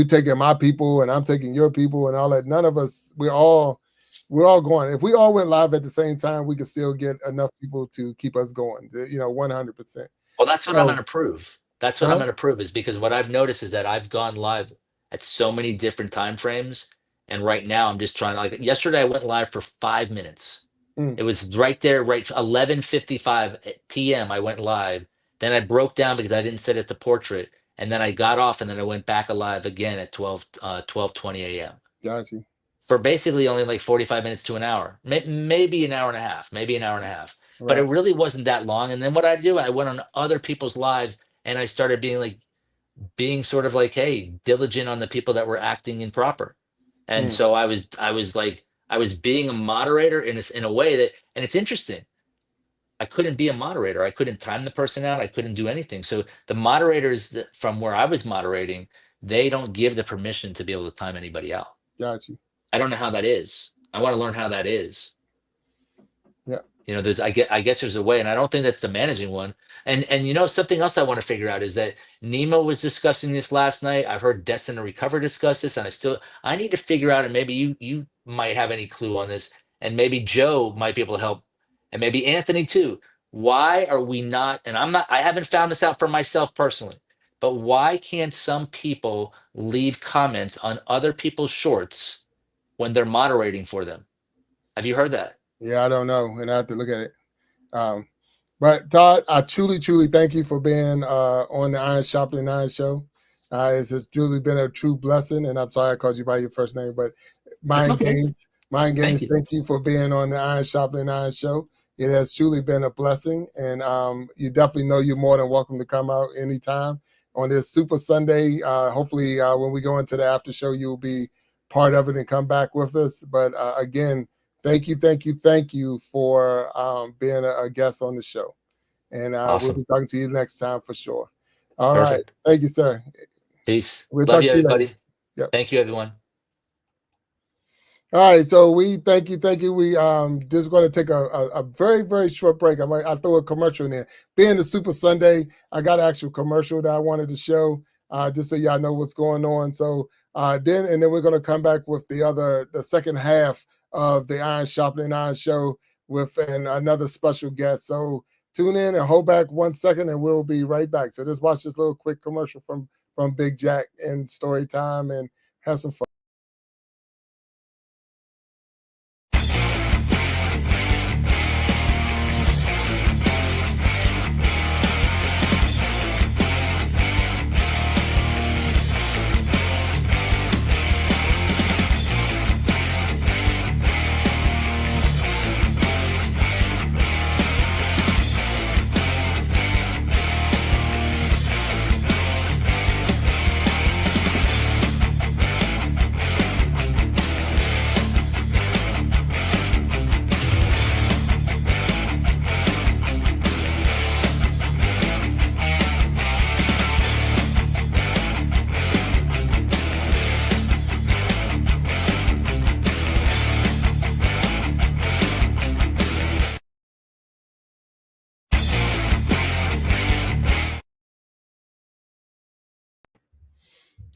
taking my people and I'm taking your people and all that. None of us, we're all going. If we all went live at the same time, we could still get enough people to keep us going. 100%. Well, that's what I'm So, gonna prove. That's what I'm huh? gonna prove is because what I've noticed is that I've gone live at so many different time frames, and right now I'm just trying to like yesterday I went live for 5 minutes. Mm, It was right there, right 11:55 p.m. I went live. Then I broke down because I didn't set it to portrait, and then I got off, and then I went back alive again at 12:20 a.m. got you. for basically only like 45 minutes to an hour, maybe an hour and a half, maybe an hour and a half. But it Right. really wasn't that long. And then what I do, I went on other people's lives and I started being sort of like, hey, diligent on the people that were acting improper. And Mm, so I was being a moderator in a way that, and it's interesting. I couldn't be a moderator. I couldn't time the person out. I couldn't do anything. So the moderators from where I was moderating, they don't give the permission to be able to time anybody out. got you. I don't know how that is. I want to learn how that is. Yeah. There's I guess there's a way, and I don't think that's the managing one. And something else I want to figure out is that Nemo was discussing this last night. I've heard Destin and Recover discuss this, and I need to figure out, and maybe you might have any clue on this, and maybe Joe might be able to help, and maybe Anthony too. Why are we not? And I haven't found this out for myself personally, but why can't some people leave comments on other people's shorts when they're moderating for them? Have you heard that? Yeah, I don't know, and I have to look at it. Um, but Todd, I truly, truly thank you for being on the Iron Sharpening Iron show. It's just truly been a true blessing, and I'm sorry I called you by your first name, but That's Mind okay. Games, Mind Thank Games, you. thank you for being on the Iron Sharpening Iron show. It has truly been a blessing, and you definitely know you're more than welcome to come out anytime on this Super Sunday. Hopefully, when we go into the after show, you will be part of it and come back with us. But again, thank you, thank you, thank you for being a guest on the show. And we'll Awesome. be talking to you next time for sure. All right. Perfect. Thank you, sir. Peace. We'll Love talk you, to you later. everybody. Yep. Thank you, everyone. All right, so we thank you. We just going to take a very very short break. I throw a commercial in there. Being the Super Sunday, I got an actual commercial that I wanted to show, just so y'all know what's going on. So then we're going to come back with the second half of the Iron Sharpening Iron show with another special guest. So tune in and hold back 1 second, and we'll be right back. So just watch this little quick commercial from Big Jack and Story Time and have some fun.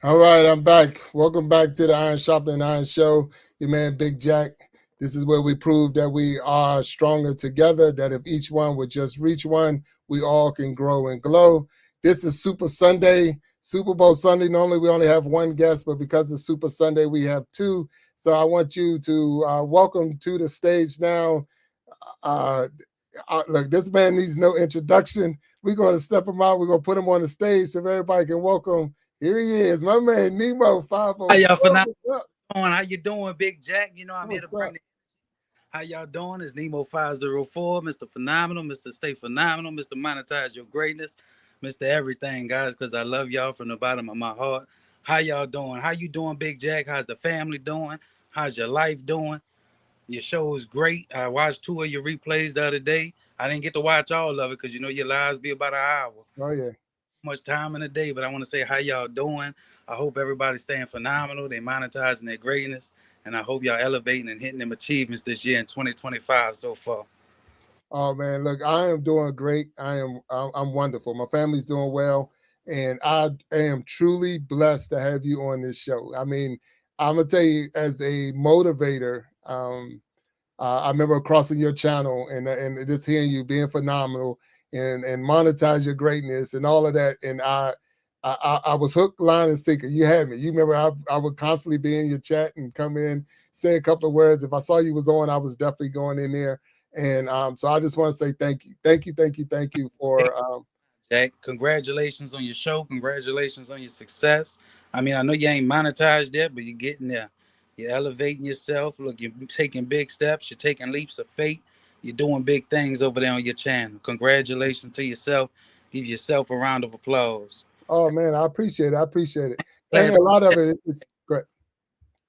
All right, I'm back. Welcome back to the Iron Sharpening Iron Show. Your man, Big Jack. This is where we prove that we are stronger together, that if each one would just reach one, we all can grow and glow. This is Super Sunday, Super Bowl Sunday. Normally we only have one guest, but because it's Super Sunday, we have two. So I want you to welcome to the stage now. Uh, Look, this man needs no introduction. We're going to step him out. We're going to put him on the stage so everybody can welcome. Here he is, my man How y'all Nemo504. phenomenal? What's up? How you doing, Big Jack? I'm here to What's up? bring it. How y'all doing? It's Nemo504, Mr. Phenomenal, Mr. Stay Phenomenal, Mr. Monetize Your Greatness, Mr. Everything, guys, because I love y'all from the bottom of my heart. How y'all doing? How you doing, Big Jack? How's the family doing? How's your life doing? Your show is great. I watched 2 of your replays the other day. I didn't get to watch all of it because your lives be about an hour. Oh, yeah. Much time in the day, but I want to say how y'all doing. I hope everybody's staying phenomenal. They monetizing their greatness, and I hope y'all elevating and hitting them achievements this year in 2025 so far. Oh man, look, I am doing great. I'm wonderful. My family's doing well, and I am truly blessed to have you on this show. I mean, I'm gonna tell you as a motivator. I remember crossing your channel and just hearing you being phenomenal. and monetize your greatness and all of that. And I was hook, line, and sinker. You had me. You remember I would constantly be in your chat and come in, say a couple of words. If I saw you was on, I was definitely going in there. And so I just want to say thank you, thank you for Jack, congratulations on your show. Congratulations on your success. I mean, I know you ain't monetized yet, but you're getting there. You're elevating yourself. Look, you're taking big steps. You're taking leaps of faith. You're doing big things over there on your channel. Congratulations to yourself. Give yourself a round of applause. Oh man, I appreciate it. I appreciate it. And Glad a lot of it, it's great.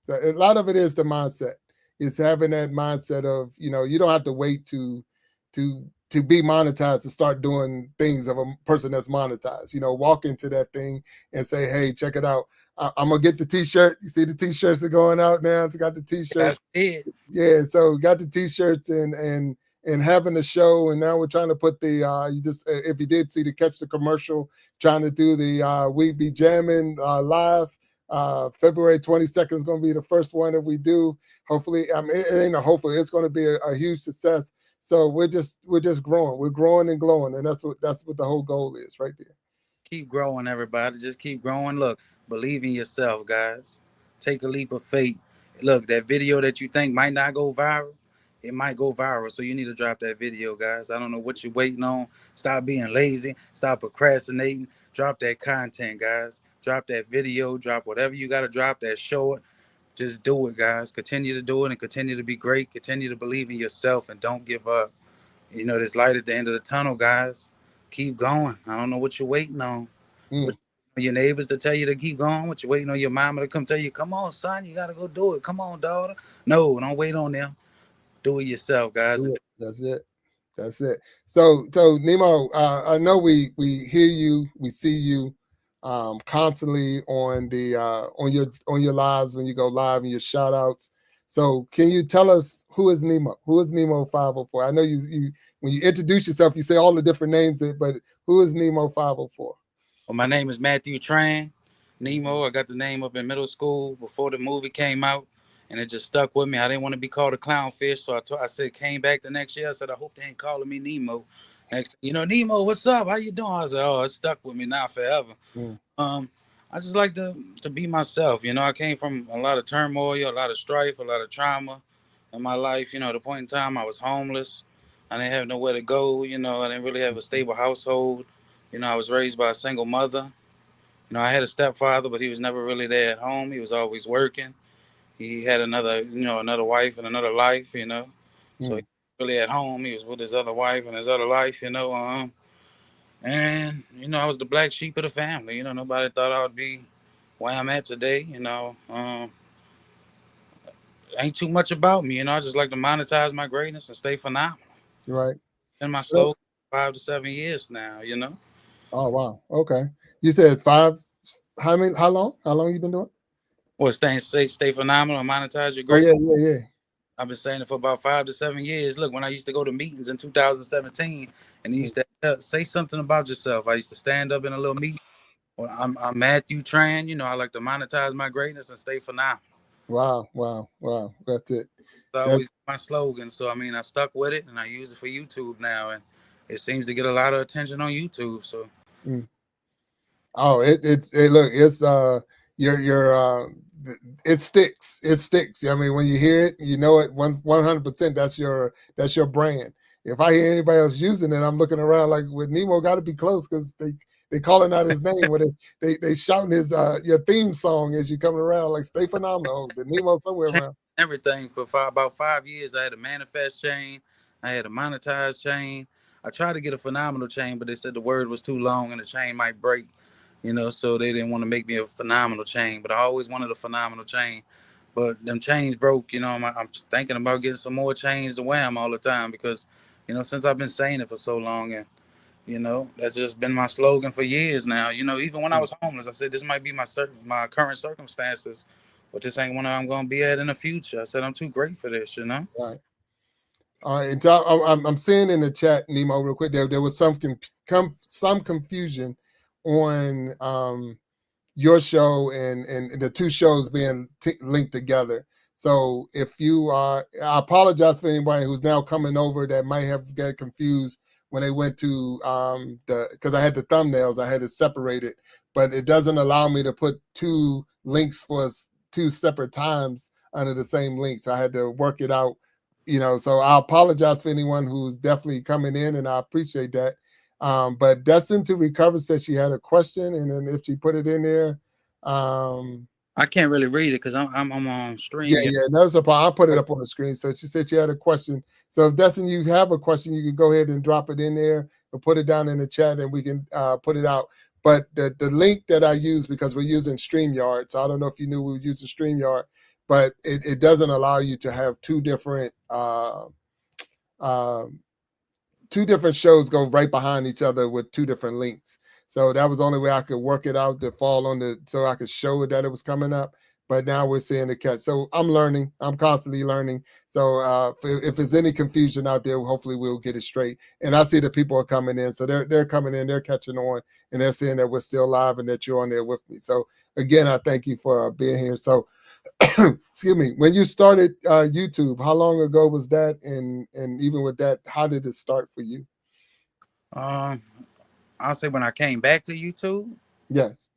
So a lot of it is the mindset. It's having that mindset of, you know, you don't have to wait to be monetized to start doing things of a person that's monetized. You know, walk into that thing and say, hey, check it out. I'm gonna get the t-shirt. You see the t-shirts are going out now. I got the t-shirts. Yeah, so got the t-shirts and having the show, and now we're trying to put the you just if you did see the catch the commercial, trying to do the We Be Jamming live. February 22nd is going to be the first one that we do. Hopefully, I mean, it ain't a hopefully, it's going to be a huge success. So we're just growing. We're growing and glowing, and that's what the whole goal is right there. Keep growing, everybody. Just keep growing. Look, believe in yourself, guys. Take a leap of faith. Look, that video that you think might not go viral, it might go viral. So you need to drop that video, guys. I don't know what you're waiting on. Stop being lazy. Stop procrastinating. Drop that content, guys. Drop that video. Drop whatever you got to drop, that short. Just do it, guys. Continue to do it and continue to be great. Continue to believe in yourself and don't give up. You know, there's light at the end of the tunnel, guys. Keep going. I don't know what you're waiting on. What, your neighbors to tell you to keep going? What you waiting on your mama to come tell you, come on, son, you got to go do it. Come on, daughter. No, don't wait on them. Do it yourself, guys. That's it. That's it. So Nemo, I know we hear you, we see you constantly on the on your lives when you go live and your shout outs. So can you tell us who is Nemo? Who is Nemo504? I know you when you introduce yourself, you say all the different names, but who is Nemo504? Well, my name is Matthew Tran. Nemo, I got the name up in middle school before the movie came out, and it just stuck with me. I didn't want to be called a clownfish, so I said, came back the next year. I said, I hope they ain't calling me Nemo. Next, Nemo, what's up? How you doing? I said, oh, it's stuck with me now forever. I just like to be myself. I came from a lot of turmoil, a lot of strife, a lot of trauma in my life. At the point in time, I was homeless. I didn't have nowhere to go. I didn't really have a stable household. I was raised by a single mother. I had a stepfather, but he was never really there at home. He was always working. He had another wife and another life, So he was really at home. He was with his other wife and his other life, And, I was the black sheep of the family. Nobody thought I would be where I'm at today. Ain't too much about me. I just like to monetize my greatness and stay phenomenal. Right. In my slogan, 5 to 7 years now, Oh, wow. Okay. You said 5. How long? How long you been doing? Well, stay phenomenal and monetize your greatness. Oh, yeah. I've been saying it for about 5 to 7 years. Look, when I used to go to meetings in 2017 and they used to say something about yourself, I used to stand up in a little meeting. Well, I'm Matthew Tran. I like to monetize my greatness and stay phenomenal. Wow. That's it. It's always my slogan. So, I stuck with it and I use it for YouTube now. And it seems to get a lot of attention on YouTube. So. Oh, it sticks. It sticks. I mean, when you hear it, you know it 100%. That's your brand. If I hear anybody else using it, I'm looking around like with Nemo got to be close because they calling out his name when they shouting his your theme song as you coming around like stay phenomenal. The Nemo somewhere around. Everything for about 5 years. I had a manifest chain. I had a monetized chain. I tried to get a phenomenal chain, but they said the word was too long and the chain might break. So they didn't want to make me a phenomenal chain, but I always wanted a phenomenal chain. But them chains broke, I'm thinking about getting some more chains to wear them all the time because, since I've been saying it for so long and, that's just been my slogan for years now. Even when I was homeless, I said, this might be my current circumstances, but this ain't one I'm going to be at in the future. I said, I'm too great for this, Right. All right. And I'm seeing in the chat, Nemo, real quick, there was some confusion on your show and the two shows being linked together. So if you are, I apologize for anybody who's now coming over that might have got confused when they went to because I had the thumbnails, I had it separated, but it doesn't allow me to put two links for two separate times under the same link. So I had to work it out, so I apologize for anyone who's definitely coming in, and I appreciate that. But Destin to Recover said she had a question, and then if she put it in there, I can't really read it because I'm on stream. yeah, that's a problem. I'll put it up on the screen. So she said she had a question. So if Destin, you have a question, you can go ahead and drop it in there or put it down in the chat, and we can put it out. But the link that I use, because we're using StreamYard, so I don't know if you knew we were using StreamYard, but it doesn't allow you to have two different shows go right behind each other with two different links. So that was the only way I could work it out to fall on so I could show it that it was coming up. But now we're seeing the catch. So I'm learning. I'm constantly learning. So if there's any confusion out there, hopefully we'll get it straight. And I see that people are coming in. So they're coming in, they're catching on, and they're saying that we're still live and that you're on there with me. So again, I thank you for being here. So excuse me, when you started YouTube, how long ago was that? And even with that, how did it start for you? I'll say when I came back to YouTube. Yes.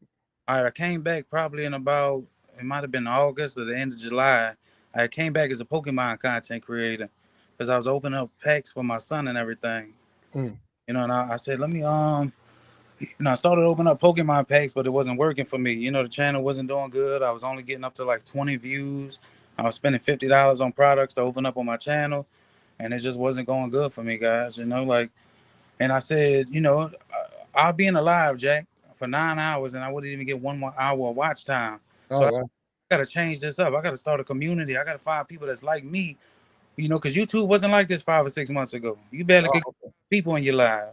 All right, I came back probably in about, it might have been August or the end of July. I came back as a Pokemon content creator because I was opening up packs for my son and everything. And I said, let me I started opening up Pokemon packs, but it wasn't working for me. The channel wasn't doing good. I was only getting up to like 20 views. I was spending $50 on products to open up on my channel, and it just wasn't going good for me, guys. And I said, I'll be in a live, Jack, for 9 hours, and I wouldn't even get 1 more hour of watch time. So I got to change this up. I got to start a community. I got to find people that's like me, because YouTube wasn't like this 5 or 6 months ago. You barely could get people in your live.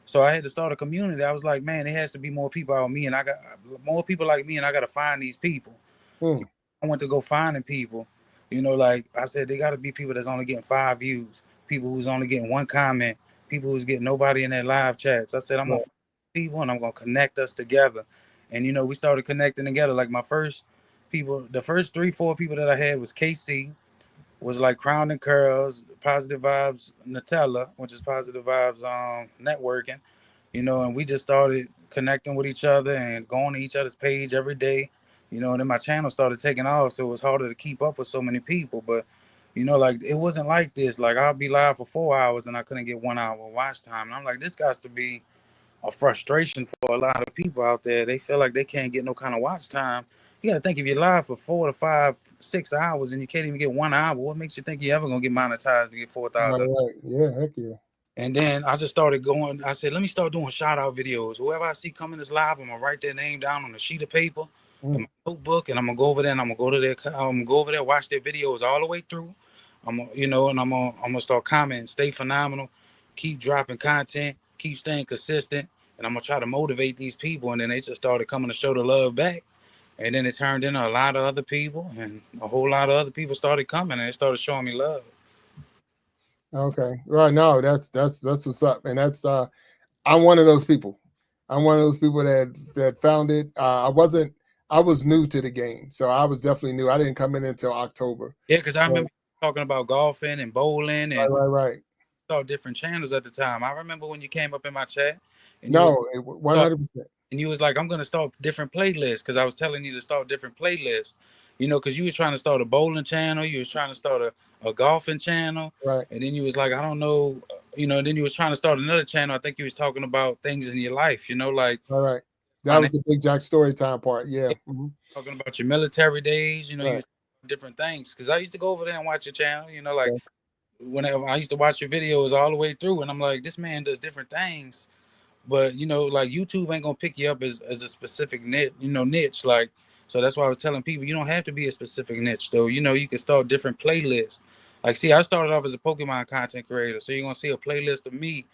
So I had to start a community. I was like, man, there has to be more people like me, and I got more people like me, and I got to find these people. I went to go finding people. Like I said, they got to be people that's only getting 5 views, people who's only getting 1 comment, people who's getting nobody in their live chats. I said, I'm going to find people, and I'm going to connect us together. And, we started connecting together. Like the first 3-4 people that I had was KC, was like Crown and Curls, Positive Vibes Nutella, which is Positive Vibes networking, and we just started connecting with each other and going to each other's page every day, and then my channel started taking off, so it was harder to keep up with so many people. But like it wasn't like this. Like I'll be live for 4 hours and I couldn't get 1 hour watch time, and I'm like, this got to be a frustration for a lot of people out there. They feel like they can't get no kind of watch time. You got to think, if you're live for 4 to 5, 6 hours and you can't even get 1 hour, what makes you think you're ever gonna get monetized to get 4,000? Right. Yeah, heck yeah. And then I just started going. I said, let me start doing shout out videos. Whoever I see coming this live, I'm gonna write their name down on a sheet of paper in my notebook, and I'm gonna go over there and I'm gonna go over there, watch their videos all the way through. And I'm gonna start commenting, stay phenomenal, keep dropping content, keep staying consistent, and I'm gonna try to motivate these people. And then they just started coming to show the love back. And then it turned into a lot of other people, and a whole lot of other people started coming, and they started showing me love. Okay. Right. No, that's what's up. And that's I'm one of those people. I'm one of those people that found it. I was new to the game. So I was definitely new. I didn't come in until October. Yeah, because I remember talking about golfing and bowling and right. Saw different channels at the time. I remember when you came up in my chat. And 100%. And you was like, I'm going to start different playlists, because I was telling you to start different playlists, because you was trying to start a bowling channel. You was trying to start a golfing channel. Right. And then you was like, I don't know, and then you was trying to start another channel. I think you was talking about things in your life, like. All right. That was the Big Jack story time part. Yeah. Talking about your military days, you was different things. Because I used to go over there and watch your channel, like whenever I used to watch your videos all the way through. And I'm like, this man does different things. But like YouTube ain't gonna pick you up as a specific niche. Like, so that's why I was telling people, you don't have to be a specific niche though. You can start different playlists. Like, see, I started off as a Pokemon content creator, so you're gonna see a playlist of me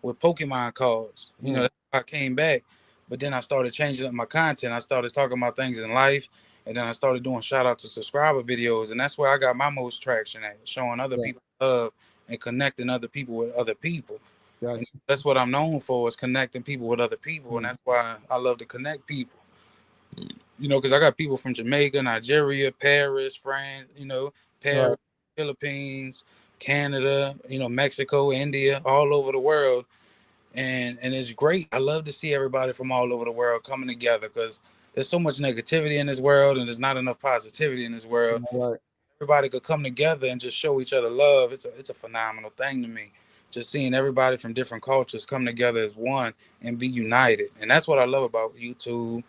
with Pokemon cards. That's why I came back. But then I started changing up my content. I started talking about things in life, and then I started doing shout out to subscriber videos, and that's where I got my most traction at, showing other people love and connecting other people with other people. Gotcha. That's what I'm known for, is connecting people with other people. And that's why I love to connect people, because I got people from Jamaica, Nigeria, Paris, France, Paris, Philippines, Canada, you know, Mexico, India, all over the world. And it's great. I love to see everybody from all over the world coming together because there's so much negativity in this world and there's not enough positivity in this world. Right. Everybody could come together and just show each other love. It's a phenomenal thing to me. Just seeing everybody from different cultures come together as one and be united. And that's what I love about YouTube.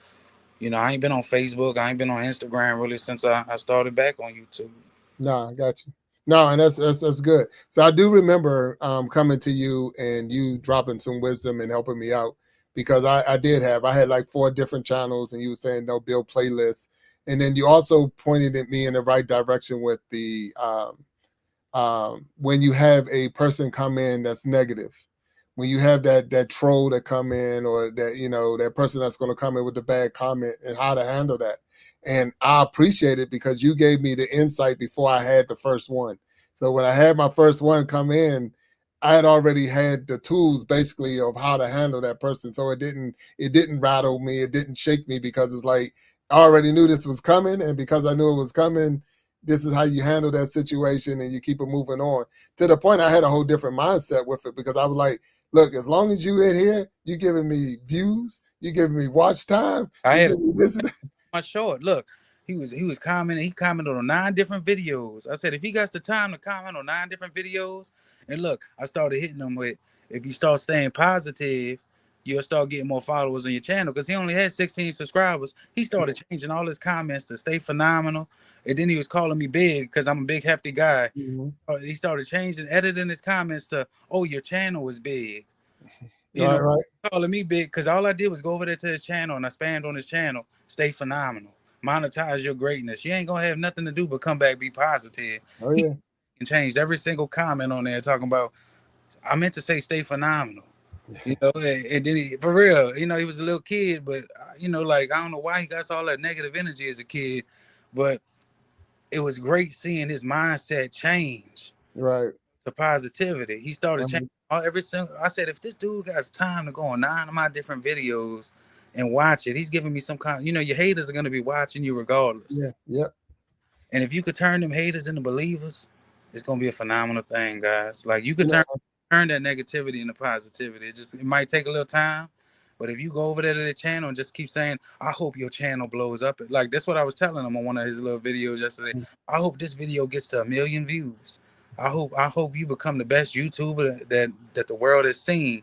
You know, I ain't been on Facebook, I ain't been on Instagram really since I started back on YouTube. No, I got you. No, and that's good. So I do remember coming to you and you dropping some wisdom and helping me out because I had like 4 different channels and you were saying no, build playlists, and then you also pointed at me in the right direction with the when you have a person come in that's negative, when you have that troll that come in, or that, you know, that person that's going to come in with the bad comment, and how to handle that. And I appreciate it because you gave me the insight before I had the first one. So when I had my first one come in, I had already had the tools basically of how to handle that person. So it didn't rattle me, it didn't shake me, because it's like I already knew this was coming, and because I knew it was coming, this is how you handle that situation and you keep it moving on. To the point I had a whole different mindset with it, because I was like, look, as long as you in here, you giving me views, you giving me watch time, I you had giving me this and that. my short. Look, he was commenting. He commented on 9 different videos. I said, if he got the time to comment on 9 different videos, and look, I started hitting him with, if you start staying positive, you'll start getting more followers on your channel. Because he only had 16 subscribers. He started changing all his comments to stay phenomenal. And then he was calling me big because I'm a big, hefty guy. He started changing, editing his comments to, oh, your channel is big. You know, Right. calling me big because all I did was go over there to his channel and I spammed on his channel. Stay phenomenal. Monetize your greatness. You ain't gonna have nothing to do but come back, be positive. Oh He yeah. changed every single comment on there talking about, I meant to say stay phenomenal. You know, and then he, for real, you know, he was a little kid, but you know, like, I don't know why he got all that negative energy as a kid, but it was great seeing his mindset change Right. to positivity. He started changing every single. I said, if this dude got time to go on 9 of my different videos and watch it, he's giving me some kind. You know, your haters are gonna be watching you regardless. Yeah. Yep. And if you could turn them haters into believers, it's gonna be a phenomenal thing, guys. Like, you could You know, turn that negativity into positivity. It might take a little time, but if you go over there to the channel and just keep saying, I hope your channel blows up. Like, that's what I was telling him on one of his little videos yesterday. I hope this video gets to 1 million views. I hope you become the best YouTuber that the world has seen.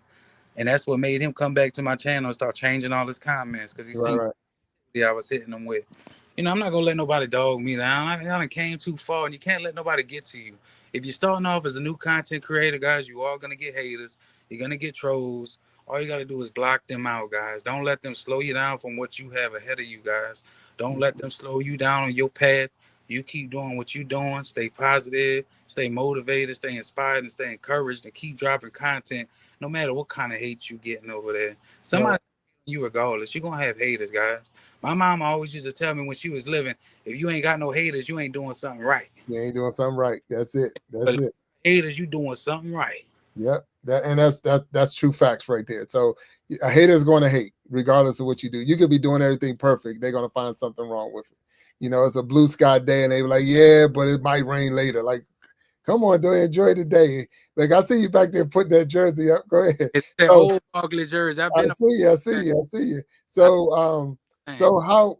And that's what made him come back to my channel and start changing all his comments, because he seen right. I was hitting him with. You know, I'm not gonna let nobody dog me down. I done came too far, and you can't let nobody get to you. If you're starting off as a new content creator, guys, you are gonna get haters. You're gonna get trolls. All you gotta do is block them out, guys. Don't let them slow you down from what you have ahead of you, guys. Don't let them slow you down on your path. You keep doing what you're doing. Stay positive. Stay motivated. Stay inspired, and stay encouraged, and keep dropping content, no matter what kind of hate you getting over there. Somebody. You regardless, you're gonna have haters, guys. My mom always used to tell me when she was living, if you ain't got no haters, you ain't doing something right. You ain't doing something right. That's it. That's But it. haters, you doing something right. Yep. That's true facts right there. So a hater's going to hate regardless of what you do. You could be doing everything perfect. They're going to find something wrong with it. You know, it's a blue sky day and they were like, yeah, but it might rain later. Like, come on, do enjoy the day. Like, I see you back there putting that jersey up. Go ahead. It's that So, old ugly jersey. I've I been. see you. I see you. I see you. So, so how?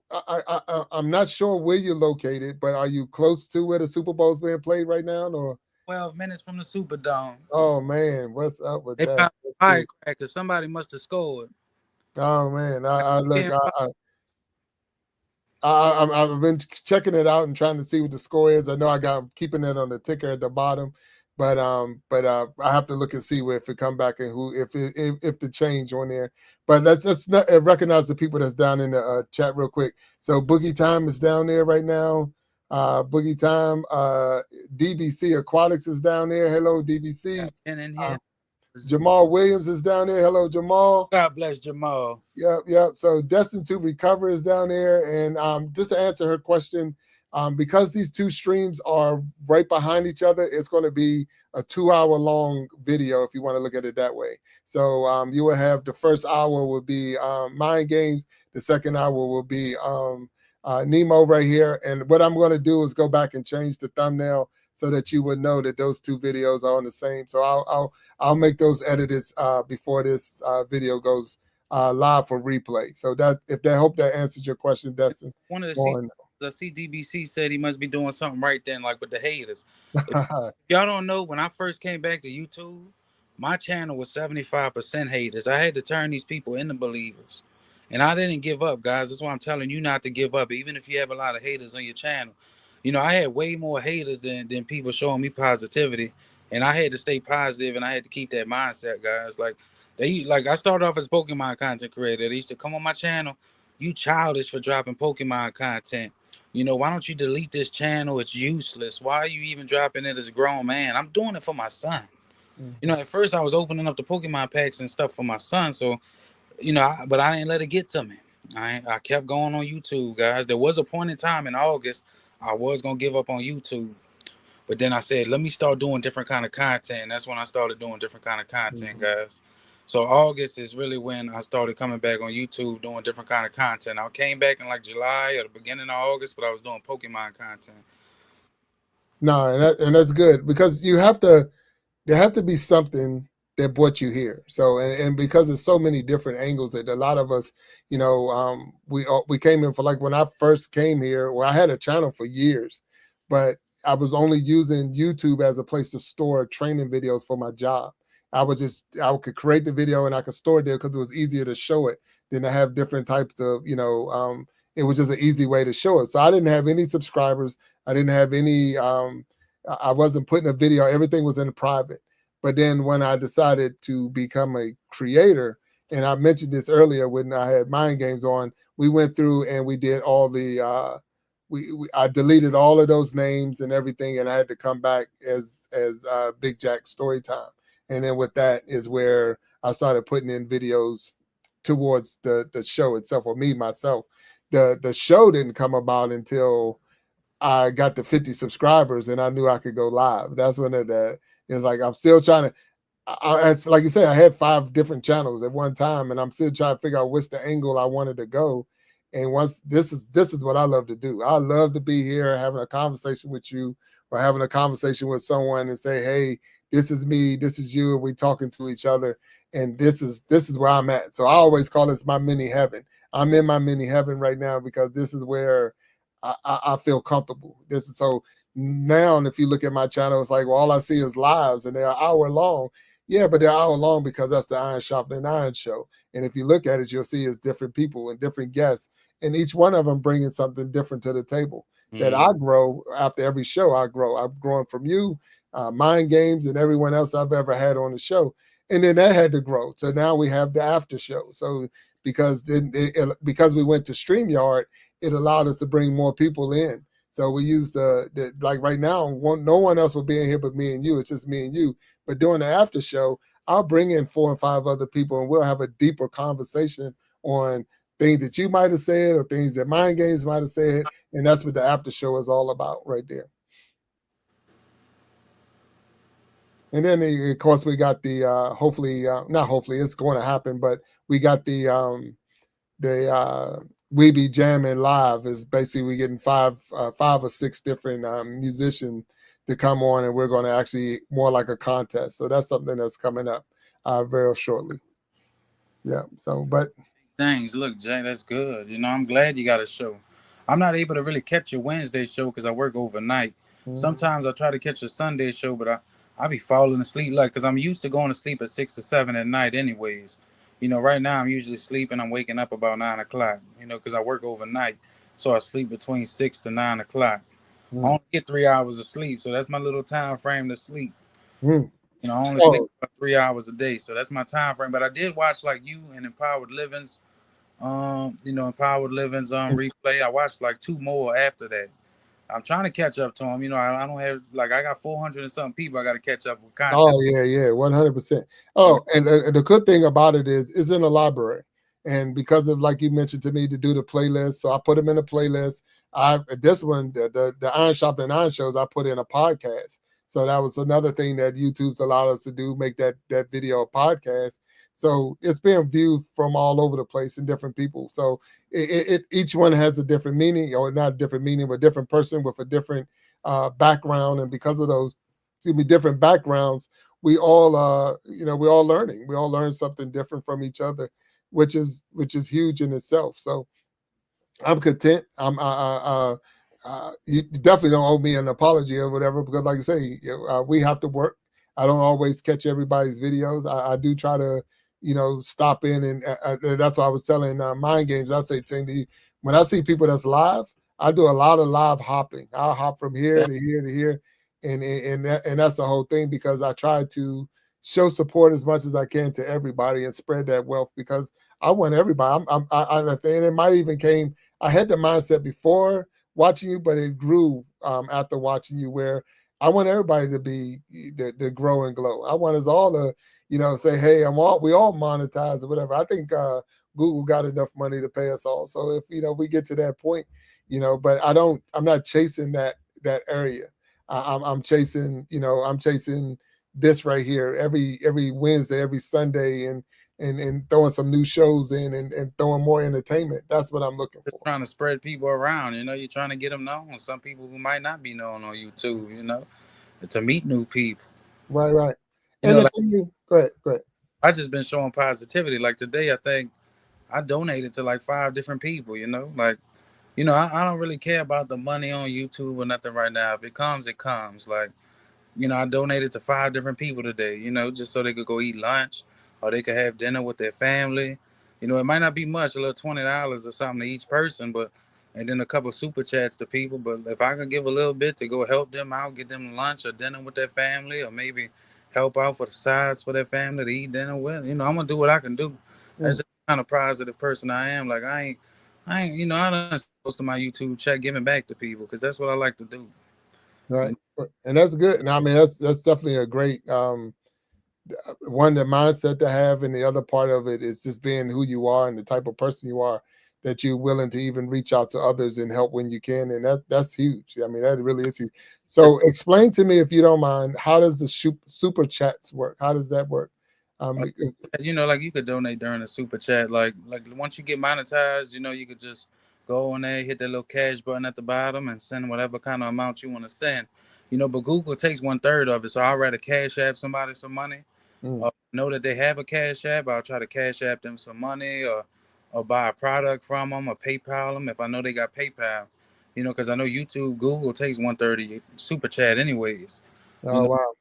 I'm not sure where you're located, but are you close to where the Super Bowl's being played right now, or? 12 minutes from the Superdome. Oh man, what's up with They that? popped firecrackers. Somebody must have scored. Oh man, I look, I've been checking it out and trying to see what the score is. I know I'm keeping it on the ticker at the bottom, but I have to look and see if it come back and if the change on there. But let's not recognize the people that's down in the chat real quick. So Boogie Time is down there right now. Boogie Time, DBC Aquatics is down there. Hello, DBC. And in here, Jamal Williams is down there. Hello, Jamal. God bless Jamal. Yep. So Destined to Recover is down there. And just to answer her question, because these 2 streams are right behind each other, it's going to be a 2-hour long video if you want to look at it that way. So you will have the first hour will be MyNDGames. The second hour will be Nemo right here. And what I'm going to do is go back and change the thumbnail so that you would know that those two videos are on the same. So I'll make those edits before this video goes live for replay. So that if that hope that answers your question, Destin. One of the CDBC said he must be doing something right then, like with the haters. If y'all don't know, when I first came back to YouTube, my channel was 75% haters. I had to turn these people into believers. And I didn't give up, guys. That's why I'm telling you not to give up, even if you have a lot of haters on your channel. You know, I had way more haters than people showing me positivity. And I had to stay positive, and I had to keep that mindset, guys. Like I started off as Pokemon content creator. They used to come on my channel. You childish for dropping Pokemon content. You know, why don't you delete this channel? It's useless. Why are you even dropping it as a grown man? I'm doing it for my son. You know, at first I was opening up the Pokemon packs and stuff for my son. So, you know, but I didn't let it get to me. I kept going on YouTube, guys. There was a point in time in August I was going to give up on YouTube. But then I said, let me start doing different kind of content. And that's when I started doing different kind of content, guys. So August is really when I started coming back on YouTube doing different kind of content. I came back in like July or the beginning of August, but I was doing Pokemon content. No, and that's good because there have to be something that brought you here. So and because there's so many different angles that a lot of us, you know, we came in for, like when I first came here. Well, I had a channel for years, but I was only using YouTube as a place to store training videos for my job. I could create the video and I could store it there because it was easier to show it than to have different types of, you know, it was just an easy way to show it. So I didn't have any subscribers. I didn't have any, I wasn't putting a video. Everything was in private. But then when I decided to become a creator, and I mentioned this earlier when I had MyNDGames on, we went through and we did all the, I deleted all of those names and everything, and I had to come back as Big Jack Storytime. And then with that is where I started putting in videos towards the show itself, or me, myself. The show didn't come about until I got to 50 subscribers and I knew I could go live. That's when it's like I'm still trying to, it's like you said, I had 5 different channels at one time, and I'm still trying to figure out what's the angle I wanted to go. And once this is what I love to do. I love to be here having a conversation with you, or having a conversation with someone and say, hey, this is me, this is you, and we talking to each other. And this is where I'm at. So I always call this my mini heaven. I'm in my mini heaven right now because this is where I feel comfortable. This is so now, if you look at my channel, it's like, well, all I see is lives and they're an hour long. Yeah, but they're an hour long because that's the Iron Sharpening Iron show. And if you look at it, you'll see it's different people and different guests, and each one of them bringing something different to the table that I grow after every show. I'm growing from you, MyNDGames, and everyone else I've ever had on the show. And then that had to grow. So now we have the after show. So because we went to StreamYard, it allowed us to bring more people in. So we used like right now, no one else will be in here but me and you. It's just me and you. But during the after show, I'll bring in 4 or 5 other people, and we'll have a deeper conversation on things that you might have said or things that MyNDGames might have said. And that's what the after show is all about right there. And then, of course, we got the not hopefully, it's going to happen, but we got the We Be Jamming Live. Is basically we getting 5 or 6 different musicians to come on, and we're going to actually more like a contest. So that's something that's coming up very shortly. Yeah. So, but Thanks. Look, Jay, that's good. You know, I'm glad you got a show. I'm not able to really catch your Wednesday show because I work overnight. Sometimes I try to catch a Sunday show, but I be falling asleep because I'm used to going to sleep at 6 or 7 at night anyways. You know, right now I'm usually sleeping. I'm waking up about 9 o'clock, you know, because I work overnight. So I sleep between 6 to 9 o'clock. I only get 3 hours of sleep. So that's my little time frame to sleep. You know, I only sleep about 3 hours a day. So that's my time frame. But I did watch like you and Empowered Living's, Empowered Living's replay. I watched like 2 more after that. I'm trying to catch up to them. You know, I don't have, like, I got 400 and something people I got to catch up with content. Oh, yeah, 100%. Oh, and the good thing about it is it's in the library. And because of, like you mentioned to me, to do the playlist, so I put them in a playlist. This one, the Iron Sharpening Iron shows, I put in a podcast. So that was another thing that YouTube's allowed us to do, make that video a podcast. So it's being viewed from all over the place and different people. So each one has a different meaning, or not a different meaning, but a different person with a different background. And because of those, excuse me, different backgrounds, we all, we're all learning. We all learn something different from each other, which is huge in itself. So I'm content. You definitely don't owe me an apology or whatever, because like I say, we have to work. I don't always catch everybody's videos. I do try to, stop in, and that's why I was telling Mind Games. I say, Tim, when I see people that's live, I do a lot of live hopping. I'll hop from here to here to here, and that's the whole thing, because I try to show support as much as I can to everybody and spread that wealth, because I want everybody. I think it might even came. I had the mindset before watching you, but it grew after watching you, where I want everybody to grow and glow. I want us all to, say, hey, we all monetize or whatever. I think Google got enough money to pay us all. So if, we get to that point, but I'm not chasing that area. I'm chasing, I'm chasing this right here every Wednesday, every Sunday, and throwing some new shows in, and throwing more entertainment. That's what I'm looking for. Trying to spread people around, you're trying to get them known. Some people who might not be known on YouTube, to meet new people. Right. And the thing is, go ahead. I just been showing positivity. Like today, I think I donated to like 5 different people, like, I don't really care about the money on YouTube or nothing right now. If it comes, it comes. Like, I donated to 5 different people today, just so they could go eat lunch or they could have dinner with their family. It might not be much, a little $20 or something to each person, and then a couple super chats to people. But if I could give a little bit to go help them out, get them lunch or dinner with their family, or maybe help out for the sides for their family to eat dinner with, I'm gonna do what I can do. That's just the kind of positive person I am. Like I ain't, I don't post to my YouTube chat giving back to people, because that's what I like to do. Right, and that's good. And I mean, that's definitely a great one, the mindset to have, and the other part of it is just being who you are and the type of person you are, that you're willing to even reach out to others and help when you can, and that's huge. I mean, that really is huge. So, explain to me, if you don't mind, how does the super chats work? How does that work? Because, like you could donate during the super chat. Like once you get monetized, you could just go on there, hit that little cash button at the bottom, and send whatever kind of amount you want to send. But Google takes 1/3 of it, so I'd rather cash app somebody some money. Know that they have a cash app, I'll try to cash app them some money, or buy a product from them, or PayPal them if I know they got PayPal. Because I know Google takes 1/3 of your super chat anyways. Oh wow.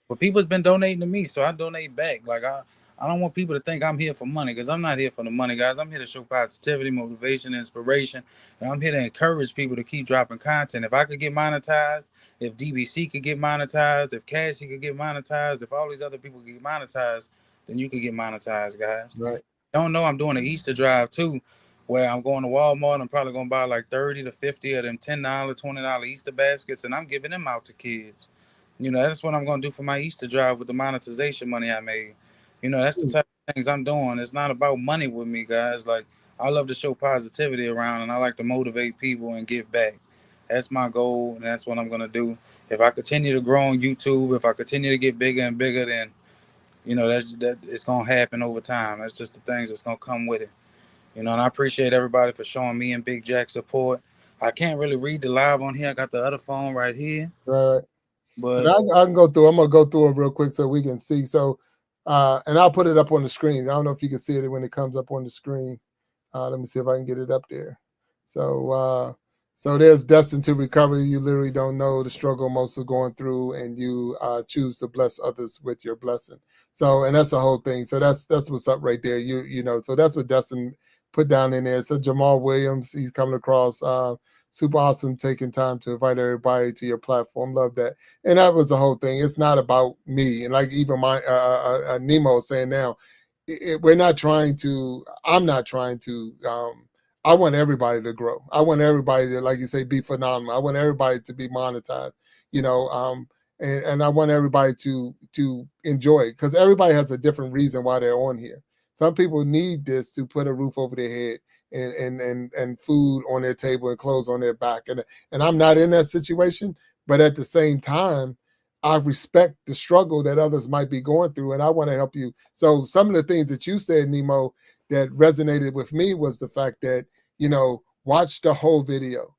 But people's been donating to me, so I donate back. Like I don't want people to think I'm here for money, because I'm not here for the money, guys. I'm here to show positivity, motivation, inspiration, and I'm here to encourage people to keep dropping content. If I could get monetized, if DBC could get monetized, if Cassie could get monetized, if all these other people could get monetized, then you could get monetized, guys. Right. Don't know I'm doing an Easter drive too, where I'm going to Walmart. I'm probably gonna buy like 30 to 50 of them $10, $20 Easter baskets, and I'm giving them out to kids. That's what I'm gonna do for my Easter drive with the monetization money I made. That's the type of things I'm doing. It's not about money with me, guys. Like I love to show positivity around, and I like to motivate people and give back. That's my goal, and that's what I'm gonna do. If I continue to grow on YouTube, if I continue to get bigger and bigger, then that it's gonna happen over time. That's just the things that's gonna come with it. And I appreciate everybody for showing me and Big Jack support. I can't really read the live on here. I got the other phone right here. Right. But I can go through. I'm gonna go through it real quick so we can see. So, and I'll put it up on the screen. I don't know if you can see it when it comes up on the screen. Let me see if I can get it up there. So, so there's destined to recover. You literally don't know the struggle most are going through, and you choose to bless others with your blessing. So, and that's the whole thing. So that's what's up right there. So that's what Destin put down in there. So Jamal Williams, he's coming across. Super awesome, taking time to invite everybody to your platform. Love that. And that was the whole thing. It's not about me. And like even my Nemo is saying now, we're not trying to. I'm not trying to. I want everybody to grow. I want everybody to, like you say, be phenomenal. I want everybody to be monetized. And I want everybody to enjoy it, because everybody has a different reason why they're on here. Some people need this to put a roof over their head and food on their table and clothes on their back. And I'm not in that situation, but at the same time, I respect the struggle that others might be going through, and I want to help you. So some of the things that you said, Nemo, that resonated with me was the fact that, watch the whole video,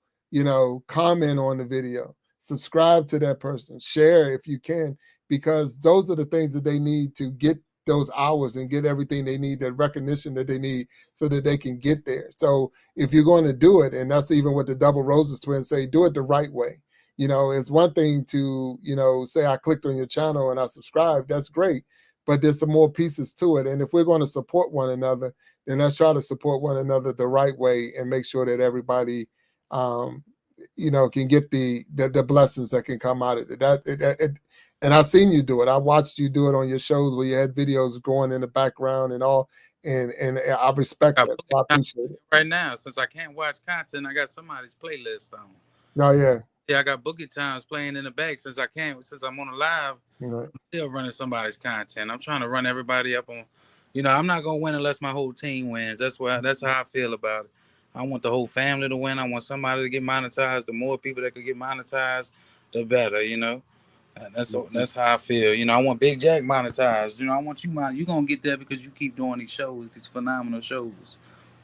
comment on the video, subscribe to that person, share if you can, because those are the things that they need to get those hours and get everything they need, that recognition that they need so that they can get there. So if you're going to do it, and that's even what the Double Roses twins say, do it the right way. It's one thing to, say I clicked on your channel and I subscribed. That's great. But there's some more pieces to it. And if we're going to support one another, then let's try to support one another the right way and make sure that everybody, can get the blessings that can come out of it. And I've seen you do it. I watched you do it on your shows where you had videos going in the background and all. And I respect that. So I appreciate it. Right now, since I can't watch content, I got somebody's playlist on. Oh, yeah. Yeah, I got Boogie Times playing in the back since I'm on a live. Right. I'm still running somebody's content. I'm trying to run everybody up on, I'm not gonna win unless my whole team wins. That's how I feel about it. I want the whole family to win. I want somebody to get monetized. The more people that could get monetized, the better. That's how I feel. I want Big Jack monetized. I want you gonna get there because you keep doing these shows, these phenomenal shows.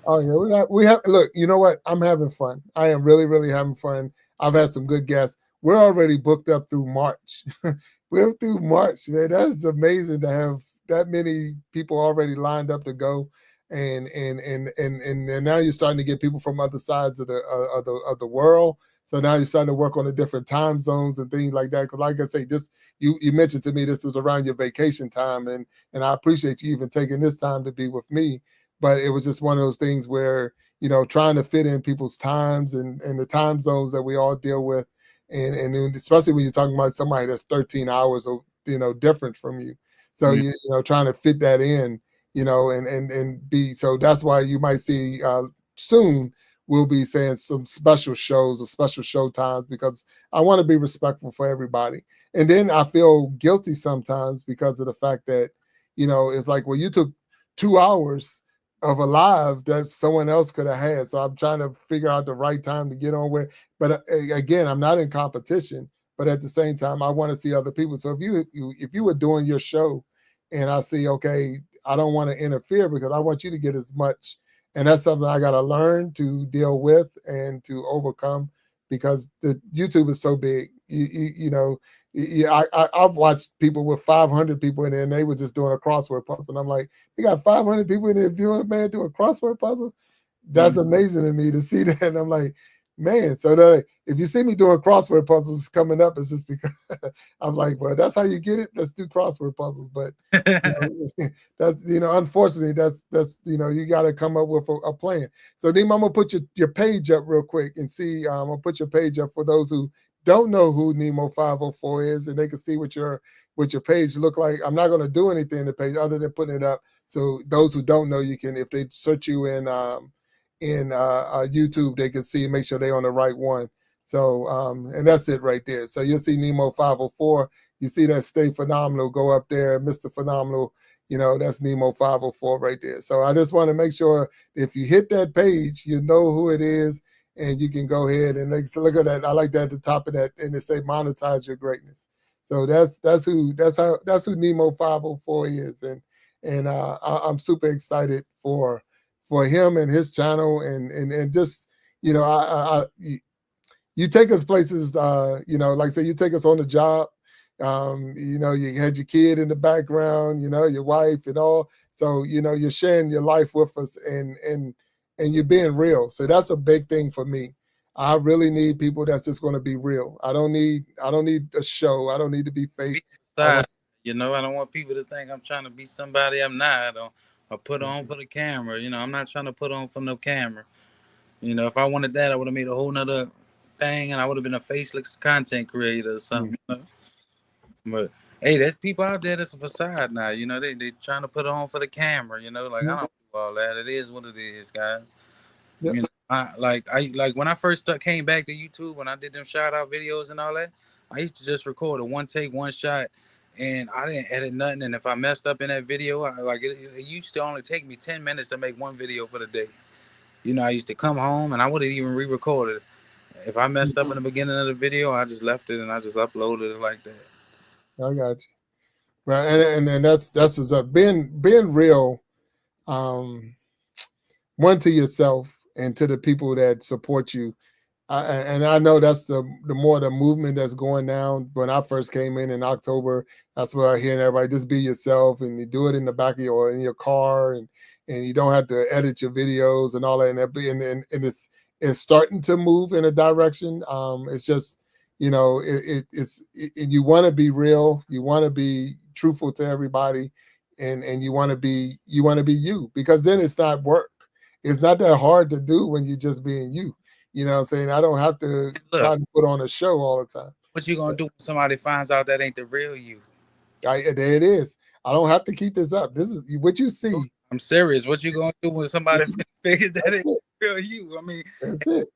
Oh yeah, we have. Look, you know what? I'm having fun. I am really, really having fun. I've had some good guests. We're already booked up through March. We're through March, man. That's amazing to have that many people already lined up to go, and now you're starting to get people from other sides of the world. So now you're starting to work on the different time zones and things like that. Because, like I say, this you mentioned to me this was around your vacation time, and I appreciate you even taking this time to be with me. But it was just one of those things where, trying to fit in people's times and the time zones that we all deal with. And especially when you're talking about somebody that's 13 hours of, different from you. So, trying to fit that in, and be, so that's why you might see soon we'll be saying some special shows or special show times, because I want to be respectful for everybody. And then I feel guilty sometimes because of the fact that, it's like, well, you took 2 hours of a live that someone else could have had. So I'm trying to figure out the right time to get on with. But again, I'm not in competition, but at the same time, I want to see other people. So if you were doing your show and I see, okay, I don't want to interfere because I want you to get as much. And that's something I got to learn to deal with and to overcome, because the YouTube is so big. I've watched people with 500 people in there, and they were just doing a crossword puzzle. And I'm like, you got 500 people in there viewing a man do a crossword puzzle? That's amazing to me to see that. And I'm like, man, so if you see me doing crossword puzzles coming up, it's just because I'm like, well, that's how you get it. Let's do crossword puzzles. But that's, unfortunately, that's you got to come up with a plan. So Nemo, I'm gonna put your page up real quick and see. I'm gonna put your page up for those who don't know who Nemo504 is, and they can see what your page look like. I'm not going to do anything in the page other than putting it up. So those who don't know, you can, if they search you in YouTube, they can see, make sure they're on the right one. So and that's it right there. So you'll see Nemo504. You see that Stay Phenomenal, go up there, Mr. Phenomenal. That's Nemo504 right there. So I just want to make sure if you hit that page, you know who it is. And you can go ahead and look at that. I like that at the top of that, and they say monetize your greatness. So that's who Nemo504 is, and I'm super excited for him and his channel, and just you take us places, like I say, you take us on the job. You had your kid in the background, your wife and all. So you're sharing your life with us, and you're being real. So that's a big thing for me. I really need people that's just going to be real. I don't need a show. I don't need to be fake. I don't want people to think I'm trying to be somebody I'm not, or put on for the camera. I'm not trying to put on for no camera. If I wanted that, I would have made a whole nother thing, and I would have been a faceless content creator or something. But hey, there's people out there that's a facade now. They trying to put on for the camera. I don't do all that. It is what it is, guys. Yep. I when I first came back to YouTube, when I did them shout out videos and all that, I used to just record a one take, one shot, and I didn't edit nothing. And if I messed up in that video, it used to only take me 10 minutes to make one video for the day. I used to come home and I wouldn't even re-record it. If I messed up in the beginning of the video, I just left it and I just uploaded it like that. I got you. Well, and that's what's up. Being real, um, one to yourself and to the people that support you. And I know that's the more the movement that's going down. When I first came in October, that's what I hear everybody just be yourself, and you do it in the back of your or in your car, and you don't have to edit your videos and all that. And it's starting to move in a direction. It's just and you want to be real, you want to be truthful to everybody, and you want to be you, because then it's not work. It's not that hard to do when you're just being you. You know what I'm saying? I don't have to try Look, to put on a show all the time. what you gonna do when somebody finds out that ain't the real you? There it is. I don't have to keep this up. This is what you see. I'm serious. What you gonna do when somebody figures that That's ain't it. the real you? I mean, That's it.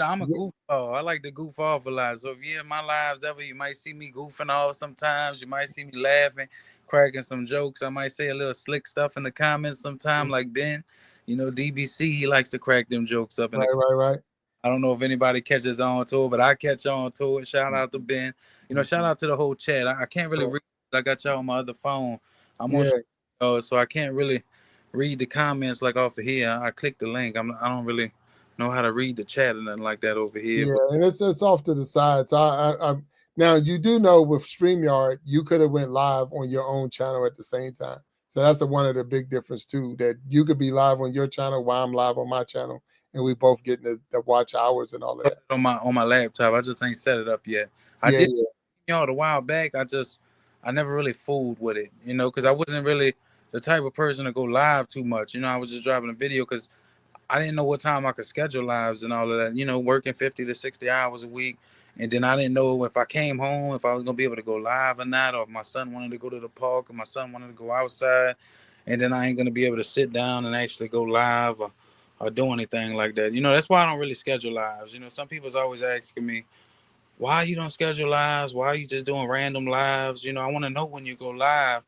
I'm a goofball. I like to goof off a lot. So if you're in my lives ever, you might see me goofing off sometimes. You might see me laughing, cracking some jokes. I might say a little slick stuff in the comments sometime, like Ben. DBC, he likes to crack them jokes up in the. Right. I don't know if anybody catches on to it, but I catch on to it. Shout out to Ben. Shout out to the whole chat. I can't really read. I got y'all on my other phone. I'm Yeah. on, so I can't really read the comments like off of here. I click the link. I don't really know how to read the chat or nothing like that over here. Yeah, But and it's off to the side. So I'm now you do know with StreamYard, you could have went live on your own channel at the same time. So that's one of the big difference too, that you could be live on your channel while I'm live on my channel, and we both getting the watch hours and all of that. on my laptop, I just ain't set it up yet. I Yeah, did a while back. I never really fooled with it, because I wasn't really the type of person to go live too much. I was just dropping a video because I didn't know what time I could schedule lives and all of that, working 50 to 60 hours a week. And then I didn't know if I came home, if I was going to be able to go live or not, or if my son wanted to go to the park or my son wanted to go outside. And then I ain't going to be able to sit down and actually go live or do anything like that. That's why I don't really schedule lives. Some people's always asking me, why you don't schedule lives? Why are you just doing random lives? I want to know when you go live.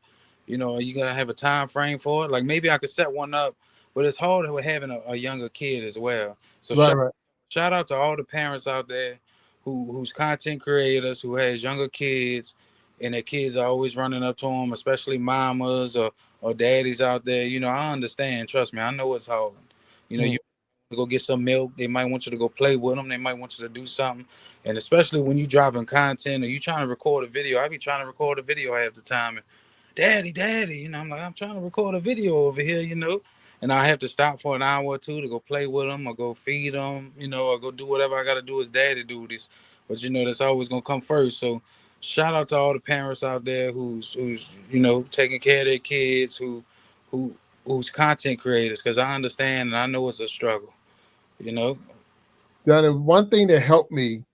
Are you gonna have a time frame for it? Like maybe I could set one up, but it's hard with having a younger kid as well. So right. shout out to all the parents out there who's content creators who has younger kids, and their kids are always running up to them, especially mamas or daddies out there. I understand. Trust me, I know it's hard. You go get some milk. They might want you to go play with them. They might want you to do something. And especially when you dropping content or you trying to record a video, I be trying to record a video half the time. And daddy, I'm like, I'm trying to record a video over here. And I have to stop for an hour or two to go play with them or go feed them, or go do whatever I got to do as daddy duties. But that's always gonna come first. So shout out to all the parents out there who's taking care of their kids, who's content creators, because I understand and I know it's a struggle. Now, the one thing that helped me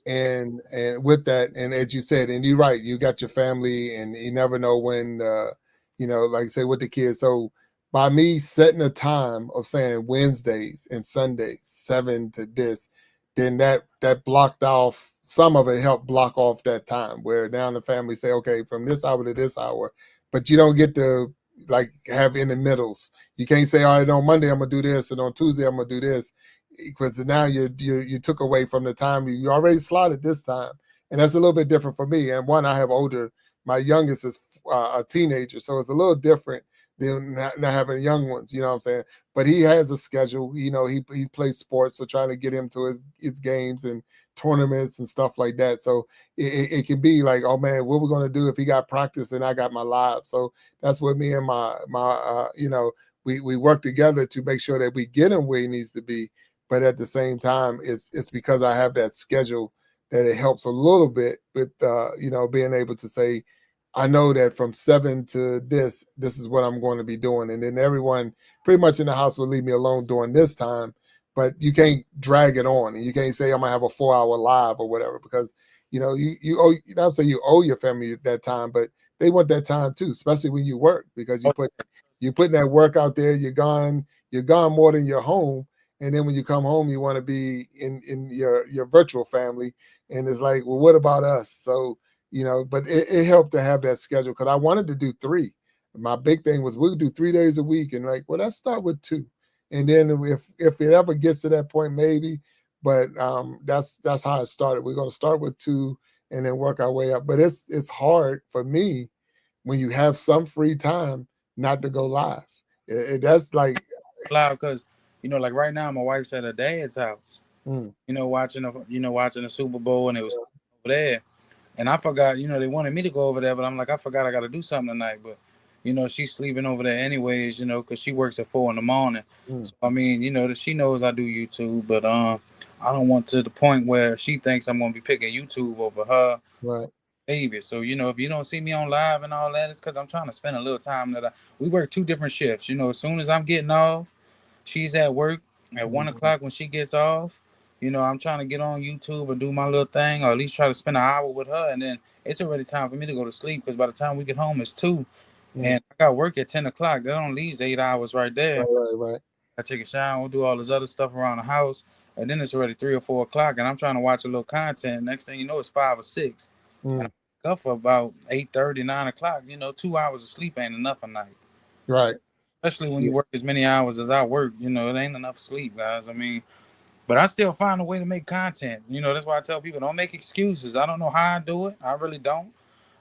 and with that, and as you said, and you're right, you got your family, and you never know when, like you say with the kids. So by me setting a time of saying Wednesdays and Sundays 7 to this, then that blocked off some of it, helped block off that time where now the family say, okay, from this hour to this hour, but you don't get to like have in the middles. You can't say, all right, on Monday I'm gonna do this, and on Tuesday I'm gonna do this, because now you took away from the time you already slotted this time, and that's a little bit different for me. And one, I have older. My youngest is a teenager, so it's a little different than not having young ones. You know what I'm saying? But he has a schedule. He plays sports, so trying to get him to his games and tournaments and stuff like that. So it can be like, oh man, what we're gonna do if he got practice and I got my live. So that's what me and my we work together to make sure that we get him where he needs to be. But at the same time, it's because I have that schedule that it helps a little bit with being able to say, I know that from 7 to this is what I'm going to be doing. And then everyone pretty much in the house will leave me alone during this time, but you can't drag it on. And you can't say I'm gonna have a 4-hour live or whatever, because you owe, I'm saying you owe your family that time, but they want that time too, especially when you work, because you're putting that work out there, you're gone more than you're home. And then when you come home, you want to be in your virtual family. And it's like, well, what about us? So, but it helped to have that schedule, because I wanted to do 3. My big thing was we'll do 3 days a week. And like, well, let's start with 2. And then if it ever gets to that point, maybe. But that's how it started. We're going to start with 2. and then work our way up. But it's hard for me when you have some free time not to go live. That's like Live because like right now, my wife's at her dad's house. mm, Watching the Super Bowl, and it was over there. And I forgot, they wanted me to go over there, but I'm like, I forgot I got to do something tonight. But, she's sleeping over there anyways, because she works at 4 in the morning. mm, So, I mean, that she knows I do YouTube, but I don't want to the point where she thinks I'm going to be picking YouTube over her right. baby. So, if you don't see me on live and all that, it's because I'm trying to spend a little time we work 2 different shifts. As soon as I'm getting off, she's at work at 1 o'clock when she gets off. I'm trying to get on YouTube and do my little thing, or at least try to spend an hour with her. And then it's already time for me to go to sleep because by the time we get home, it's 2. And I got work at 10 o'clock. That only leaves 8 hours right there. Right. I take a shower, do all this other stuff around the house. And then it's already 3 or 4 o'clock. And I'm trying to watch a little content. Next thing you know, it's 5 or 6. And I wake up for about 8:30, 9 o'clock. 2 hours of sleep ain't enough a night. Right. Especially when you work as many hours as I work. It ain't enough sleep, guys. I mean, but I still find a way to make content. That's why I tell people, don't make excuses. I don't know how I do it. I really don't.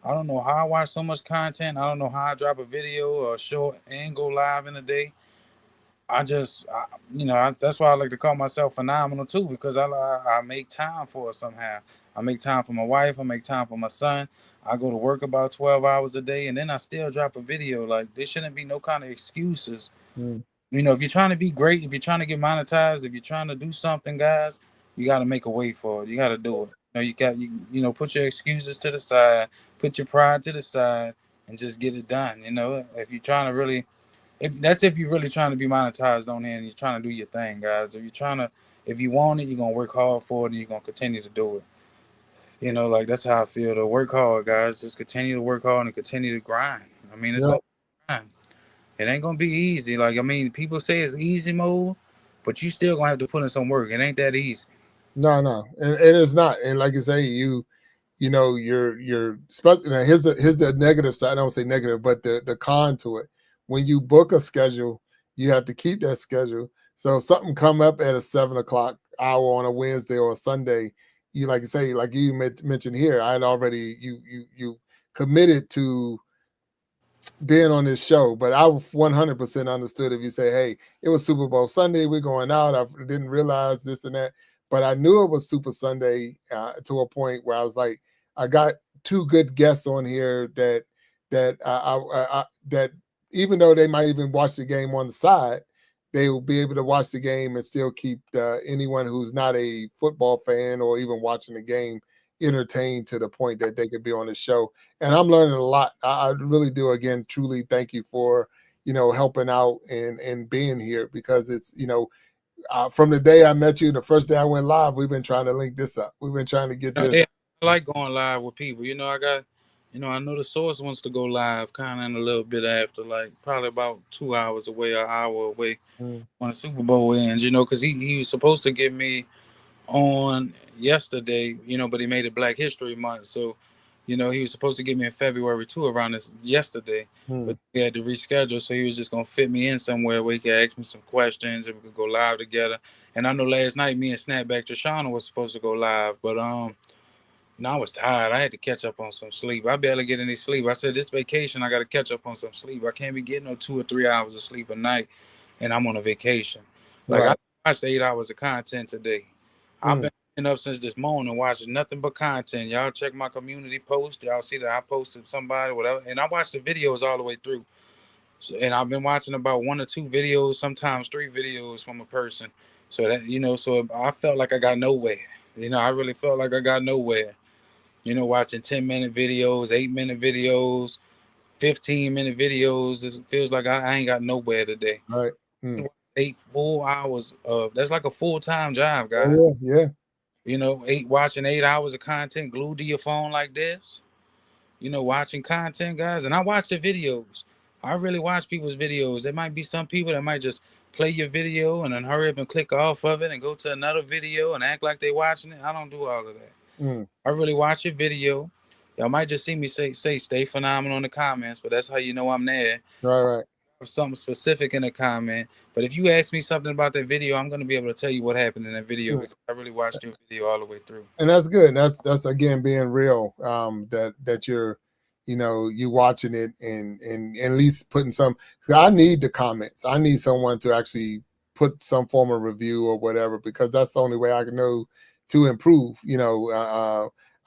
I don't know how I watch so much content. I don't know how I drop a video or a short and go live in a day. That's why I like to call myself phenomenal too, because I make time for it somehow. I make time for my wife. I make time for my son. I go to work about 12 hours a day, and then I still drop a video. Like, there shouldn't be no kind of excuses. If you're trying to be great, if you're trying to get monetized, if you're trying to do something, guys, you got to make a way for it. You got to do it. Put your excuses to the side, put your pride to the side, and just get it done. If you're trying to really, if you're really trying to be monetized on here and you're trying to do your thing, guys. If you want it, you're gonna work hard for it, and you're gonna continue to do it. Like, that's how I feel. To work hard, guys. Just continue to work hard and continue to grind. I mean, it's gonna grind. It ain't gonna be easy. Like, I mean, people say it's easy mode, but you still gonna have to put in some work. It ain't that easy. No, and it's not. And like you say, you're special. Here's the negative side. I don't say negative, but the con to it. When you book a schedule, you have to keep that schedule. So if something come up at a 7 o'clock hour on a Wednesday or a Sunday, you like you say, like you mentioned here, I had already you committed to being on this show, but I 100% understood if you say, hey, it was Super Bowl Sunday, we're going out. I didn't realize this and that, but I knew it was Super Sunday to a point where I was like, I got 2 good guests on here that even though they might even watch the game on the side, they will be able to watch the game and still keep anyone who's not a football fan or even watching the game entertained to the point that they could be on the show. And I'm learning a lot. I really do. Again, truly thank you for, helping out and being here, because it's, from the day I met you, the first day I went live, we've been trying to link this up. We've been trying to get this. I like going live with people. I know the source wants to go live kind of in a little bit after, like probably about 2 hours away, an hour away when the Super Bowl ends, because he was supposed to get me on yesterday, but he made it Black History Month. So, he was supposed to get me in February too around this yesterday, but he had to reschedule. So he was just going to fit me in somewhere where he could ask me some questions and we could go live together. And I know last night me and Snapback Trishana was supposed to go live, but I was tired. I had to catch up on some sleep. I barely get any sleep. I said, this vacation, I got to catch up on some sleep. I can't be getting no 2 or 3 hours of sleep a night, and I'm on a vacation. Like, I watched 8 hours of content today. I've been up since this morning watching nothing but content. Y'all check my community post. Y'all see that I posted somebody, whatever. And I watched the videos all the way through. So, and I've been watching about 1 or 2 videos, sometimes 3 videos from a person. So that, so I felt like I got nowhere. I really felt like I got nowhere. Watching 10-minute videos, 8-minute videos, 15-minute videos. It feels like I ain't got nowhere today. Right. 8 full hours of that's like a full-time job, guys. Oh, yeah. Watching 8 hours of content glued to your phone like this. Watching content, guys. And I watch the videos. I really watch people's videos. There might be some people that might just play your video and then hurry up and click off of it and go to another video and act like they watching it. I don't do all of that. I really watch your video. Y'all might just see me say stay phenomenal in the comments, but that's how you know I'm there. Right. something specific in a comment. But if you ask me something about that video, I'm gonna be able to tell you what happened in that video Mm. because I really watched your video all the way through. And that's good. That's again being real. That you're, you watching it and at least putting some. 'Cause I need the comments. I need someone to actually put some form of review or whatever, because that's the only way I can know to improve.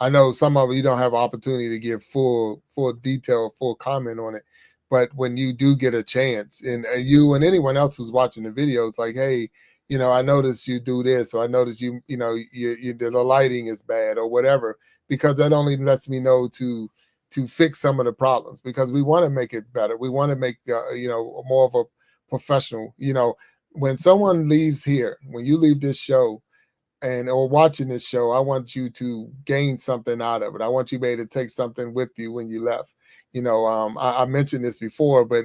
I know some of you don't have opportunity to give full detail, full comment on it, but when you do get a chance, and you and anyone else who's watching the video, it's like, hey, I noticed you do this, or I noticed the lighting is bad or whatever, because that only lets me know to fix some of the problems, because we want to make it better. We want to make, more of a professional, when someone leaves here, when you leave this show, or watching this show, I want you to gain something out of it. I want you to be able to take something with you when you left. I mentioned this before, but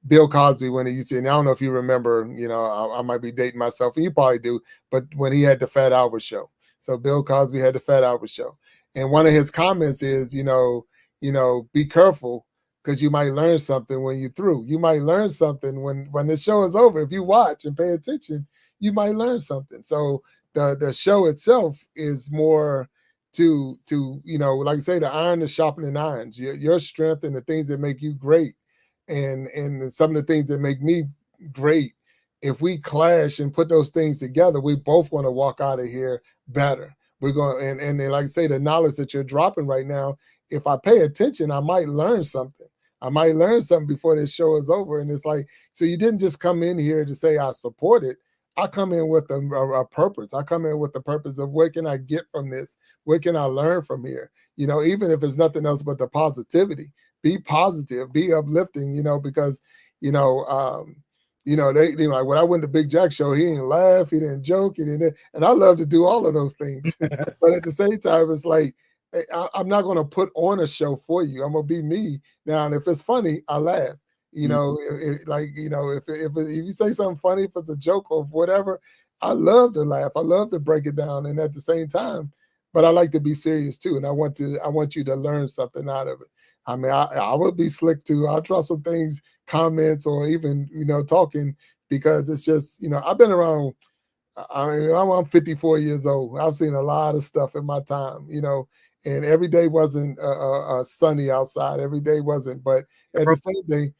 Bill Cosby, when he used to, and I don't know if you remember, I might be dating myself, and you probably do, but when he had the Fat Albert show. So Bill Cosby had the Fat Albert show. And one of his comments is, be careful, because you might learn something when you're through. You might learn something when the show is over. If you watch and pay attention, you might learn something. So the show itself is more to like I say, the iron is sharpening irons. Your strength and the things that make you great, and some of the things that make me great. If we clash and put those things together, we both want to walk out of here better. We're going, and then, like I say, the knowledge that you're dropping right now, if I pay attention, I might learn something. I might learn something before this show is over. And it's like, so you didn't just come in here to say I support it. I come in with a purpose. I come in with the purpose of, what can I get from this? What can I learn from here? Even if it's nothing else but the positivity. Be positive, be uplifting, because, they like, when I went to Big Jack show, he didn't laugh, he didn't joke, he didn't, and I love to do all of those things. But at the same time, it's like, I'm not going to put on a show for you. I'm going to be me. Now, and if it's funny, I laugh. If you say something funny, if it's a joke or whatever, I love to laugh. I love to break it down. And at the same time, but I like to be serious too. And I want you to learn something out of it. I mean, I would be slick too. I'll drop some things, comments, or even, talking, because it's just, I've been around. I mean, I'm 54 years old. I've seen a lot of stuff in my time, and every day wasn't sunny outside. Every day wasn't, but at the same day,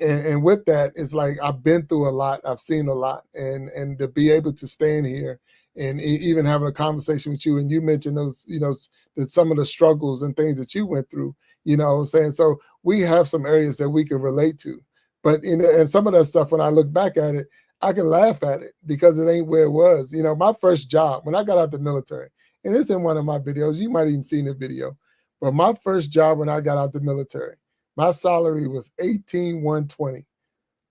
and with that, it's like, I've been through a lot. I've seen a lot, and to be able to stand here and even having a conversation with you, and you mentioned those, some of the struggles and things that you went through, what I'm saying? So we have some areas that we can relate to, but and some of that stuff, when I look back at it, I can laugh at it because it ain't where it was. My first job when I got out the military, and it's in one of my videos, you might even seen the video, but my first job when I got out the military, my salary was $18,120.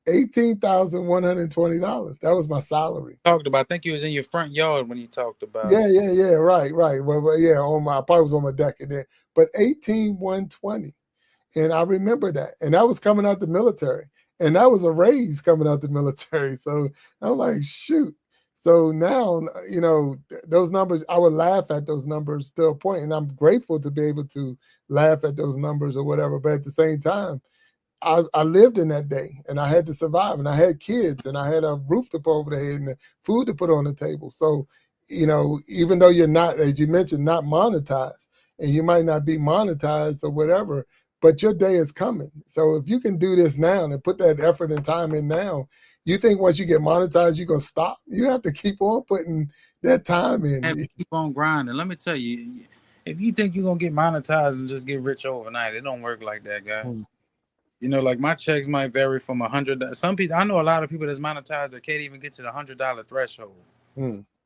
$18,120. That was my salary. Talked about. I think you was in your front yard when you talked about. Yeah. Right. Well, yeah. I probably was on my deck and then, but 18,120, and I remember that, and that was coming out the military, and that was a raise coming out the military. So I'm like, shoot. So now, those numbers, I would laugh at those numbers to a point, and I'm grateful to be able to laugh at those numbers or whatever. But at the same time, I lived in that day, and I had to survive, and I had kids, and I had a roof to put over the head and food to put on the table. So, even though you're not, as you mentioned, not monetized, and you might not be monetized or whatever, but your day is coming. So if you can do this now and put that effort and time in now, you think once you get monetized, you're going to stop? You have to keep on putting that time in. Have to keep on grinding. Let me tell you, if you think you're going to get monetized and just get rich overnight, it don't work like that, guys. Like my checks might vary from $100. Some people, I know a lot of people that's monetized that can't even get to the $100 threshold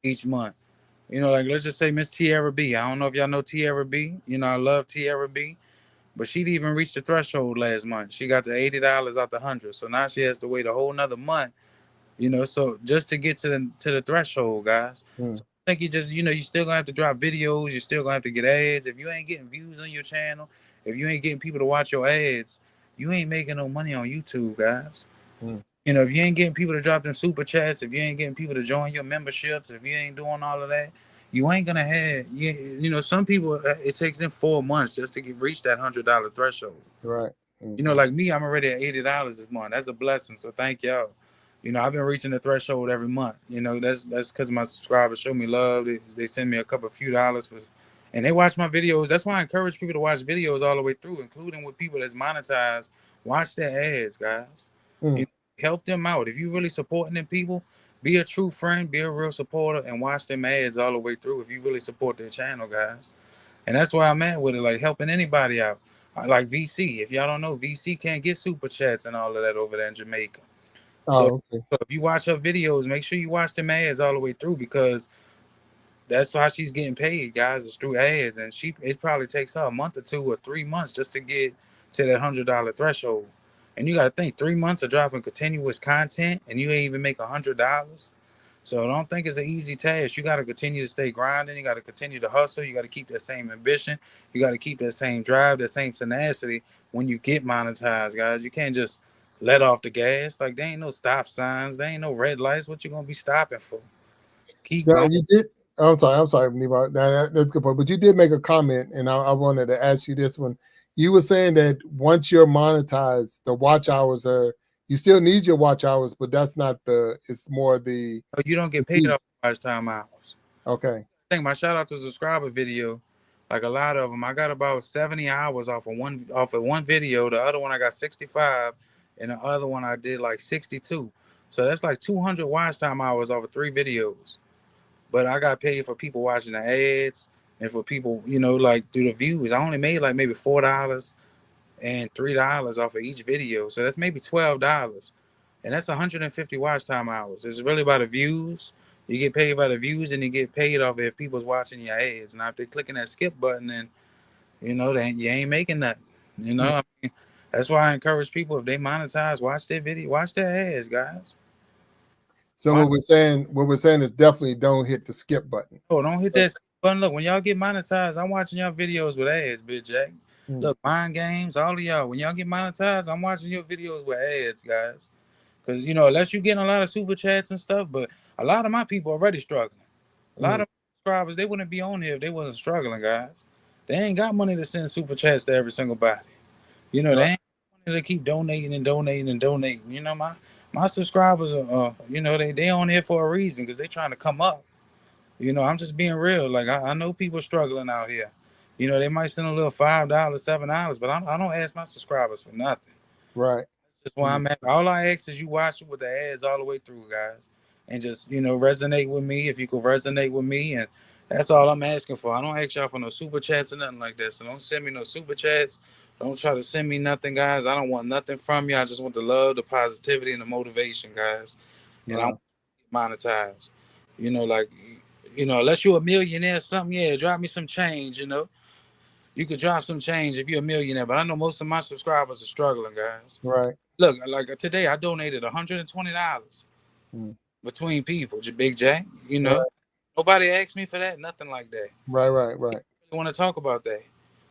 each month. Like let's just say Miss Tierra B. I don't know if y'all know Tierra B. I love Tierra B. But she'd even reached the threshold last month. She got to $80 out the 100. So now she has to wait a whole nother month. So just to get to the threshold, guys. So I think you still gonna have to drop videos. You're still gonna have to get ads. If you ain't getting views on your channel, if you ain't getting people to watch your ads, you ain't making no money on YouTube, guys. If you ain't getting people to drop them super chats, if you ain't getting people to join your memberships, if you ain't doing all of that, you ain't gonna have. Some people, it takes them 4 months just to reach that $100 threshold. Right. You know, like me, I'm already at $80 this month. That's a blessing. So thank y'all. You know, I've been reaching the threshold every month. You know, that's because my subscribers show me love. They send me a couple few dollars for, and they watch my videos. That's why I encourage people to watch videos all the way through, including with people that's monetized. Watch their ads, guys. You know, help them out. If you really supporting them people, be a true friend, be a real supporter, and watch them ads all the way through. If you really support their channel, guys. And that's why I'm at with it, like helping anybody out. Like VC. If y'all don't know, VC can't get super chats and all of that over there in Jamaica. So, Oh, okay. so if you watch her videos, make sure you watch them ads all the way through, because that's how she's getting paid, guys, is through ads. And it probably takes her a month or 2 or 3 months just to get to that $100 threshold. And you got to think, 3 months of dropping continuous content and you ain't even make $100. So don't think it's an easy task. You got to continue to stay grinding. You got to continue to hustle. You got to keep that same ambition. You got to keep that same drive, that same tenacity when you get monetized, guys. You can't just let off the gas. Like, there ain't no stop signs. There ain't no red lights. What you going to be stopping for? Keep Now going. you did. I'm sorry, Nemo. That's a good point. But you did make a comment, and I wanted to ask you this one. You were saying that once you're monetized, the watch hours are. You still need your watch hours, but that's not the. It's more the. No, you don't get paid off watch time hours. Okay. I think my shout out to subscriber video, like a lot of them, I got about 70 hours off of one video. The other one I got 65, and the other one I did like 62. So that's like 200 watch time hours off of 3 videos. But I got paid for people watching the ads and for people, you know, like through the views. I only made like maybe $4 and $3 off of each video. So that's maybe $12. And that's 150 watch time hours. It's really about the views. You get paid by the views, and you get paid off if people's watching your ads. Now, if they're clicking that skip button, then you know you ain't making nothing. You know, I mean, that's why I encourage people, if they monetize, watch their video, watch their ads, guys. So Watch. what we're saying is definitely don't hit the skip button. Oh, don't hit that skip button. Look, when y'all get monetized, I'm watching y'all videos with ads, bitch Jack. Look, MyNDGames, all of y'all, when y'all get monetized, I'm watching your videos with ads, guys. Because, you know, unless you're getting a lot of super chats and stuff, but a lot of my people already struggling. A lot of subscribers, they wouldn't be on here if they wasn't struggling, guys. They ain't got money to send super chats to every single body. You know, they ain't got money to keep donating and donating and donating. You know, my subscribers are, you know, they on here for a reason, because they trying to come up. You know, I'm just being real. Like, I know people struggling out here. You know, they might send a little $5, $7, but I don't ask my subscribers for nothing. Right. That's why I'm at. All I ask is you watch it with the ads all the way through, guys, and just, you know, resonate with me if you can resonate with me, and that's all I'm asking for. I don't ask y'all for no super chats or nothing like that. So don't send me no super chats. Don't try to send me nothing, guys. I don't want nothing from you. I just want the love, the positivity, and the motivation, guys. And I want to get monetized. You know, like, you know, unless you're a millionaire or something, yeah, drop me some change. You know, you could drop some change if you're a millionaire. But I know most of my subscribers are struggling, guys. Right. Look, like today, I donated $120 between people. Big J, you know, nobody asked me for that, nothing like that. Right. I want to talk about that,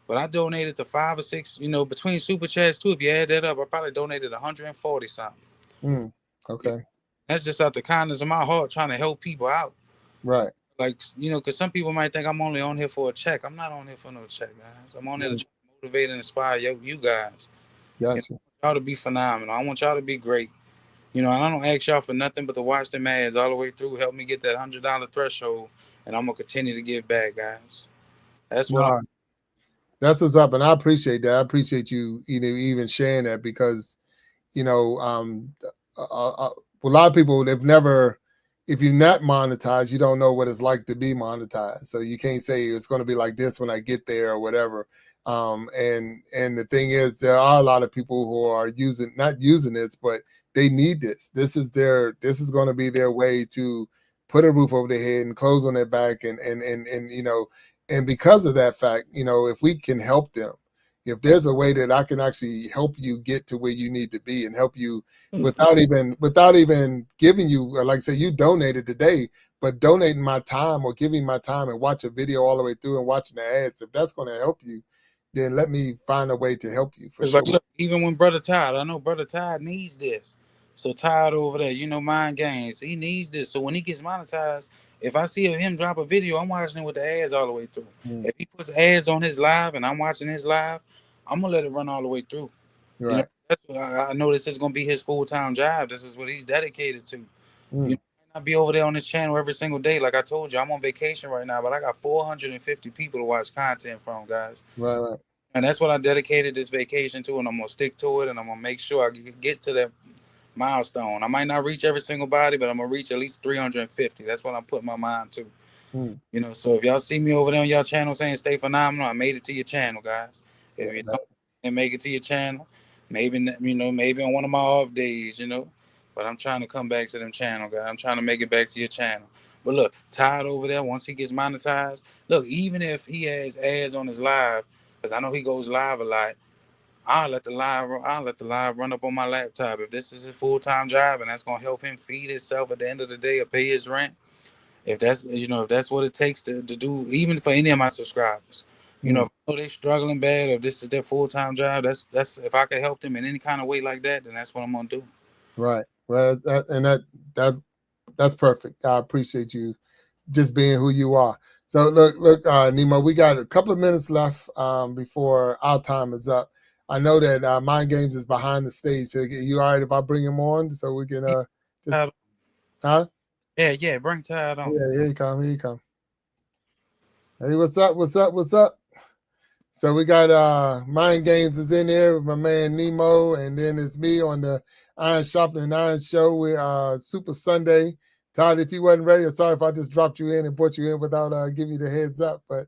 but I donated to 5 or 6. You know, between super chats too. If you add that up, I probably donated 140 something. Okay. That's just out the kindness of my heart, trying to help people out. Right. Like, you know, because some people might think I'm only on here for a check. I'm not on here for no check, guys. I'm on here to motivate and inspire you guys. Gotcha. You know, y'all to be phenomenal. I want y'all to be great. You know, and I don't ask y'all for nothing but to watch them ads all the way through. Help me get that $100 threshold, and I'm gonna continue to give back, guys. That's what that's what's up, and I appreciate that. I appreciate you, even sharing that, because, you know, a lot of people, they've never, if you're not monetized, you don't know what it's like to be monetized. So you can't say it's going to be like this when I get there or whatever. And the thing is, there are a lot of people who are not using this, but they need this. This is going to be their way to put a roof over their head and clothes on their back, and you know, and because of that fact, you know, if we can help them, if there's a way that I can actually help you get to where you need to be and help you without even giving you, like I say, you donated today, but donating my time or giving my time and watch a video all the way through and watching the ads, if that's going to help you, then let me find a way to help you for sure. Like, look, even when Brother Todd, I know Brother Todd needs this. So Todd over there, you know, MyNDGames, he needs this. So when he gets monetized, if I see him drop a video, I'm watching it with the ads all the way through. If he puts ads on his live and I'm watching his live, I'm gonna let it run all the way through. You know, Right. that's what I know this is gonna be his full-time job. This is what he's dedicated to. You know, Mm. I might not be over there on this channel every single day. Like I told you, I'm on vacation right now, but I got 450 people to watch content from, guys. Right. Right. And that's what I dedicated this vacation to, and I'm gonna stick to it, and I'm gonna make sure I get to that milestone. I might not reach every single body, but I'm gonna reach at least 350. That's what I'm putting my mind to. Mm. You know, so if y'all see me over there on y'all channel saying stay phenomenal, I made it to your channel, guys. If you Yeah. don't and make it to your channel, maybe maybe on one of my off days, But I'm trying to come back to them channel, guys. I'm trying to make it back to your channel. But look, Todd over there, once he gets monetized, look, even if he has ads on his live, because I know he goes live a lot, I'll let the live run up on my laptop. If this is a full-time job and that's gonna help him feed himself at the end of the day or pay his rent, if that's what it takes to do, even for any of my subscribers, Mm. if I know they struggling bad, or if this is their full-time job, that's if I can help them in any kind of way like that, then that's what I'm gonna do. Right. Well, that that's perfect. I appreciate you just being who you are. So look, Nemo, we got a couple of minutes left before our time is up. I know that Mind Games is behind the stage. So you all right if I bring him on so we can just huh? Yeah, bring Todd on. Yeah, here you come, here you come. Hey, what's up? What's up? What's up? So we got Mind Games is in there with my man Nemo, and then it's me on the Iron Sharpening Iron Show with Super Sunday. Todd, if you wasn't ready, I'm sorry if I just dropped you in and brought you in without giving you the heads up. But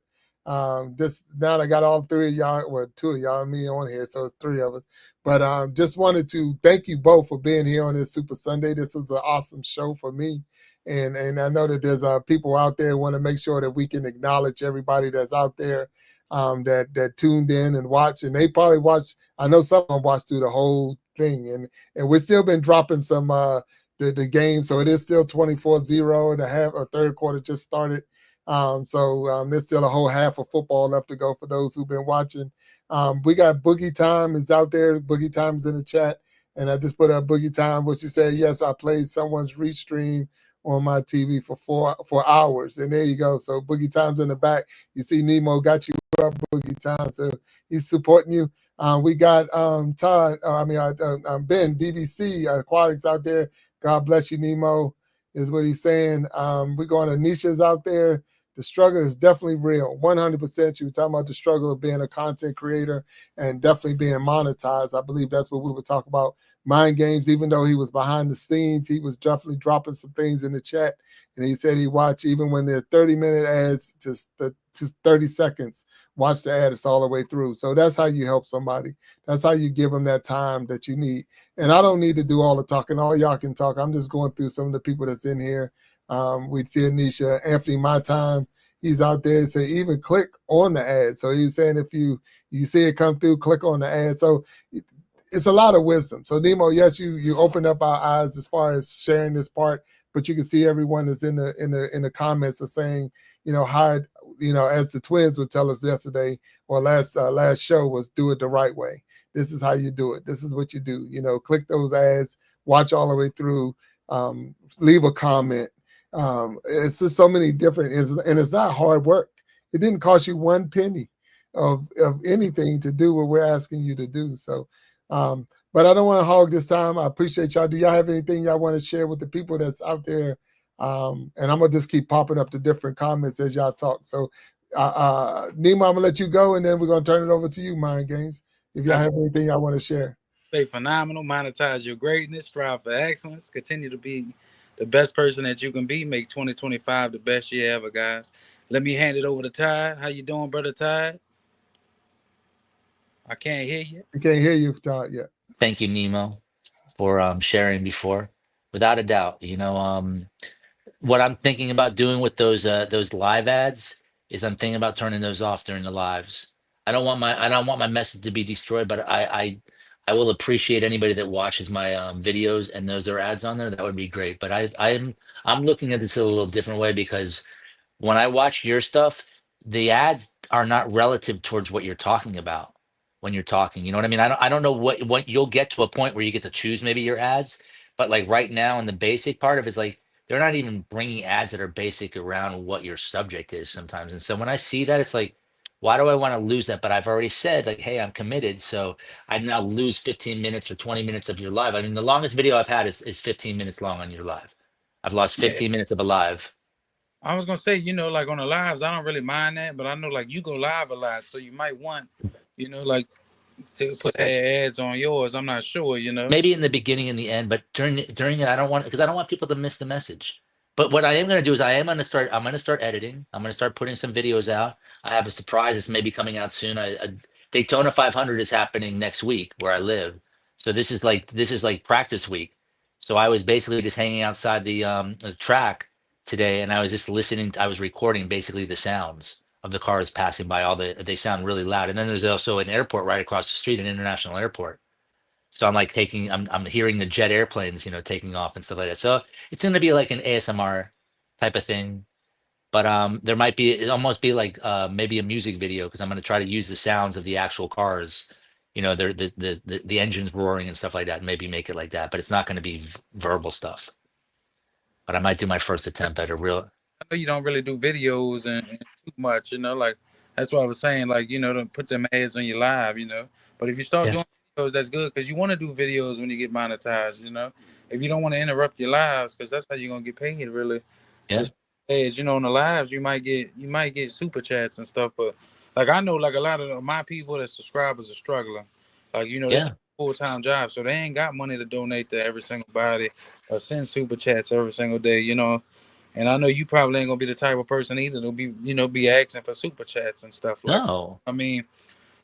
just now I got all three of y'all, well, two of y'all and me on here, so it's three of us. But just wanted to thank you both for being here on this Super Sunday. This was an awesome show for me. And I know that there's people out there who want to make sure that we can acknowledge everybody that's out there that tuned in and watched, and they probably watched. I know some of them watched through the whole thing, and we've still been dropping some the game, so it is still 24-0, and a half a third quarter just started. So there's still a whole half of football left to go for those who've been watching. We got Boogie Time is out there. Boogie Time is in the chat, and I just put up Boogie Time. What she said, yes, I played someone's restream on my TV for 4 hours, and there you go. So Boogie Time's in the back. You see Nemo got you up, Boogie Time, so he's supporting you. We got Todd, Ben, DBC, Aquatics out there. God bless you, Nemo, is what he's saying. We're going to Nisha's out there. The struggle is definitely real, 100%. You were talking about the struggle of being a content creator and definitely being monetized. I believe that's what we were talking about. Mind Games, even though he was behind the scenes, he was definitely dropping some things in the chat. And he said he watched even when they're 30-minute ads to 30 seconds, watch the ad, it's all the way through. So that's how you help somebody. That's how you give them that time that you need. And I don't need to do all the talking. All y'all can talk. I'm just going through some of the people that's in here. We see Anisha, Anthony, my time. He's out there. Say even click on the ad. So he's saying if you see it come through, click on the ad. So it's a lot of wisdom. So Nemo, yes, you opened up our eyes as far as sharing this part, but you can see everyone is in the comments are saying, how, as the twins would tell us yesterday or last show, was do it the right way. This is how you do it. This is what you do. Click those ads, watch all the way through, leave a comment. It's just so many different, and it's not hard work. It didn't cost you one penny of anything to do what we're asking you to do. So, but I don't want to hog this time. I appreciate y'all. Do y'all have anything y'all want to share with the people that's out there? And I'm gonna just keep popping up the different comments as y'all talk. So, Nemo, I'm gonna let you go, and then we're gonna turn it over to you, Mind Games. If y'all have anything y'all want to share. Stay phenomenal, monetize your greatness, strive for excellence, continue to be the best person that you can be. Make 2025 the best year ever, guys. Let me hand it over to Todd. How you doing, brother Todd? I can't hear you. We can't hear you, Todd, yet. Thank you, Nemo, for sharing before. Without a doubt, what I'm thinking about doing with those live ads is I'm thinking about turning those off during the lives. I don't want my message to be destroyed, but I will appreciate anybody that watches my videos and knows there are ads on there. That would be great. But I'm looking at this a little different way because when I watch your stuff, the ads are not relative towards what you're talking about when you're talking. You know what I mean? I don't know what you'll get to a point where you get to choose maybe your ads, but like right now in the basic part of it's like they're not even bringing ads that are basic around what your subject is sometimes. And so when I see that, it's like Why do I want to lose that? But I've already said, like, hey, I'm committed. So I now lose 15 minutes or 20 minutes of your live. I mean, the longest video I've had is 15 minutes long on your live. I've lost Yeah. 15 minutes of a live. I was gonna say, you know, like on the lives, I don't really mind that, but I know like you go live a lot, so you might want, you know, like to put ads on yours. I'm not sure, you know. Maybe in the beginning and the end, but during it, I don't want, because I don't want people to miss the message. But what I am going to do is I'm going to start editing. I'm going to start putting some videos out. I have a surprise that's maybe coming out soon. Daytona 500 is happening next week where I live. So this is like practice week. So I was basically just hanging outside the track today, and I was just listening. I was recording basically the sounds of the cars passing by. They sound really loud. And then there's also an airport right across the street, an international airport. So I'm like I'm hearing the jet airplanes, taking off and stuff like that. So it's going to be like an ASMR type of thing, but there might be it almost be like maybe a music video, because I'm going to try to use the sounds of the actual cars, they're the engines roaring and stuff like that, and maybe make it like that. But it's not going to be verbal stuff. But I might do my first attempt at a real. I know you don't really do videos and too much, you know, like that's what I was saying, like, you know, to put them ads on your live, you know. But if you start Yeah, doing videos, that's good because you want to do videos when you get monetized, you know. If you don't want to interrupt your lives, because that's how you're gonna get paid, really. yeah, With ads, you know, on the lives, you might get super chats and stuff, but like I know, like a lot of my people that subscribers are struggling, like you know, this is yeah. a full-time job, so they ain't got money to donate to every single body or send super chats every single day, you know. And I know you probably ain't gonna be the type of person either to be, you know, be asking for super chats and stuff like. No. I mean,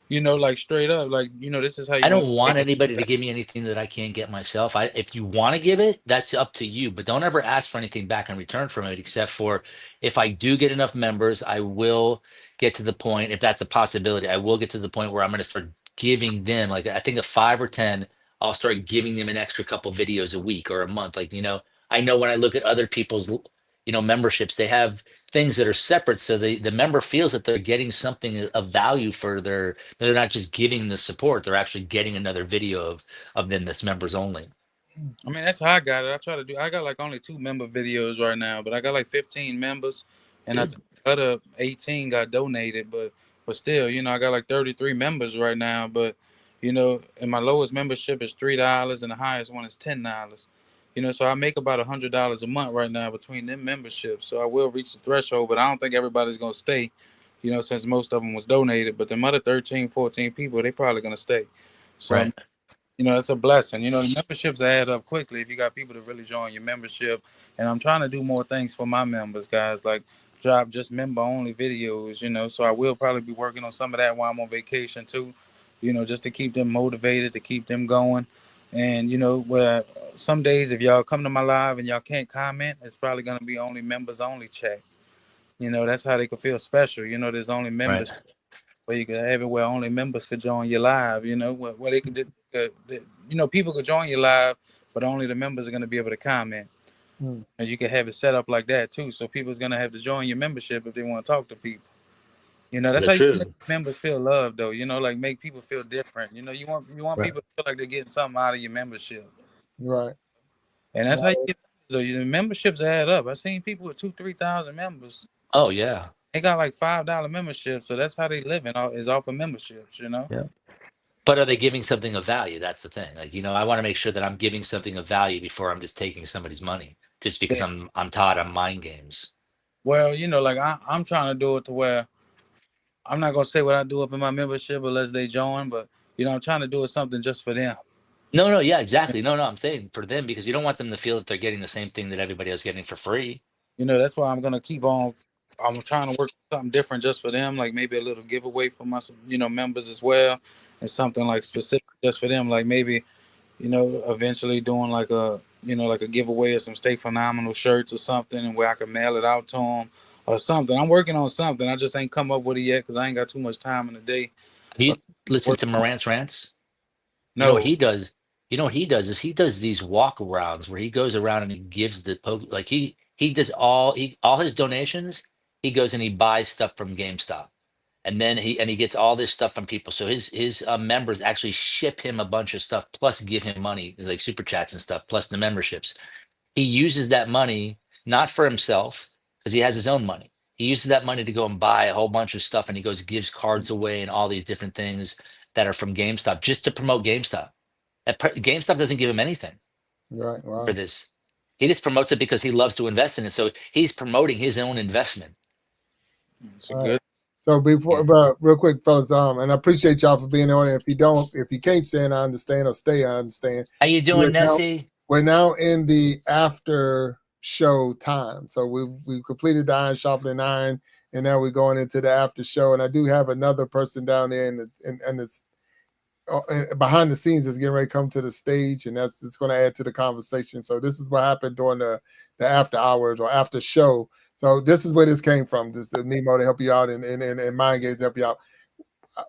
you know, like straight up, like you know, this is how I you gonna don't want make anybody to it. give me anything that I can't get myself. If you want to give it, that's up to you, but don't ever ask for anything back in return from it, except for if I do get enough members, I will get to the point, if that's a possibility, I will get to the point where I'm going to start giving them, like, I think of 5 or 10, I'll start giving them an extra couple videos a week or a month. Like, I know when I look at other people's, memberships, they have things that are separate. So the member feels that they're getting something of value for they're not just giving the support, they're actually getting another video of them that's members only. I mean, that's how I got it. I try to do. I got like only 2 member videos right now, but I got like 15 members, and I Dude, think the other 18 got donated. But still, you know, I got like 33 members right now. But you know, and my lowest membership is $3, and the highest one is $10. You know, so I make about $100 a month right now between them memberships. So I will reach the threshold, but I don't think everybody's gonna stay. You know, since most of them was donated, but the other 13, 14 people, they probably gonna stay. So right. I'm you know, it's a blessing. You know, the memberships add up quickly if you got people to really join your membership. And I'm trying to do more things for my members, guys, like drop just member only videos, you know. So I will probably be working on some of that while I'm on vacation too, you know, just to keep them motivated, to keep them going. And, you know, where some days if y'all come to my live and y'all can't comment, it's probably going to be only members only chat. You know, that's how they can feel special. You know, there's only Right. members where you could have it where only members could join your live, you know, where they you know, people could join your live, but only the members are going to be able to comment. Hmm. And you can have it set up like that too. So people's going to have to join your membership if they want to talk to people. You know, that's how That's you make true. members feel loved though, you know, like make people feel different. You know, you want Right. people to feel like they're getting something out of your membership. Right. And that's how you No, get though. The memberships add up. I've seen people with 2,000, 3,000 members. Oh yeah. They got like $5 memberships, so that's how they living is off of memberships, you know. Yeah. But are they giving something of value? That's the thing. Like, I want to make sure that I'm giving something of value before I'm just taking somebody's money just because I'm taught on mind games. Well, you know, like I'm trying to do it to where I'm not gonna say what I do up in my membership unless they join, but you know, I'm trying to do it something just for them. No, no, yeah, exactly. No, no, I'm saying for them, because you don't want them to feel that they're getting the same thing that everybody else getting for free. You know, that's why I'm gonna keep on. I'm trying to work something different just for them, like maybe a little giveaway for my, you know, members as well, and something like specific just for them, like maybe you know, eventually doing like a, you know, like a giveaway of some Stay Phenomenal shirts or something, and where I can mail it out to them or something. I'm working on something. I just ain't come up with it yet because I ain't got too much time in the day. Have you But listened work to on Morant's rants? You know what no, he does? You know what he does is he does these walk arounds where he goes around and he gives like he does all his donations, he goes and he buys stuff from GameStop. And then he gets all this stuff from people. So his members actually ship him a bunch of stuff plus give him money, like super chats and stuff, plus the memberships. He uses that money not for himself because he has his own money. He uses that money to go and buy a whole bunch of stuff, and he goes gives cards away and all these different things that are from GameStop just to promote GameStop. GameStop doesn't give him anything Right. for Wow. this. He just promotes it because he loves to invest in it. So he's promoting his own investment. It's a All right. good. So before, Yeah. but real quick, fellas, and I appreciate y'all for being on. If you can't stand, I understand, or stay, I understand. How you doing, Nessie? We're now in the after show time. So we completed the Iron Sharpening Iron, and now we're going into the after show. And I do have another person down there and it's behind the scenes is getting ready to come to the stage, and that's it's going to add to the conversation. So this is what happened during the after hours or after show. So this is where this came from. This is Nemo to help you out and MyNDGames to help you out.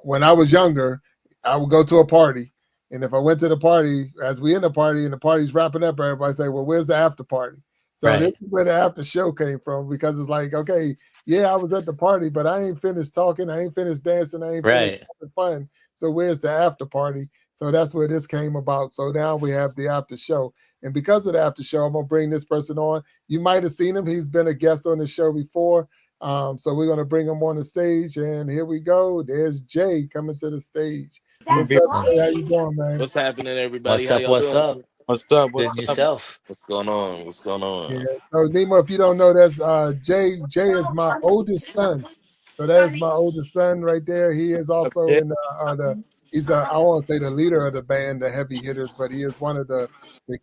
When I was younger, I would go to a party, and if I went to the party, as we in the party and the party's wrapping up, everybody say, "Well, where's the after party?" So Right. this is where the after show came from, because it's like, okay, yeah, I was at the party, but I ain't finished talking, I ain't finished dancing, I ain't finished Right. having fun. So where's the after party? So that's where this came about. So now we have the after show. And because of the after show, I'm gonna bring this person on. You might have seen him. He's been a guest on the show before. So we're gonna bring him on the stage, and here we go. There's Jay coming to the stage. What's up, Jay? How you doing, man? What's happening, everybody? What's How up? y'all What's doing? up? What's up? Good What's in up? yourself. What's going on? What's going Yeah. on? So Nemo, if you don't know, that's Jay. Jay is my oldest son. So that is my oldest son right there. He is also Yeah. in he's I won't say the leader of the band, the Heavy Hitters, but he is one of the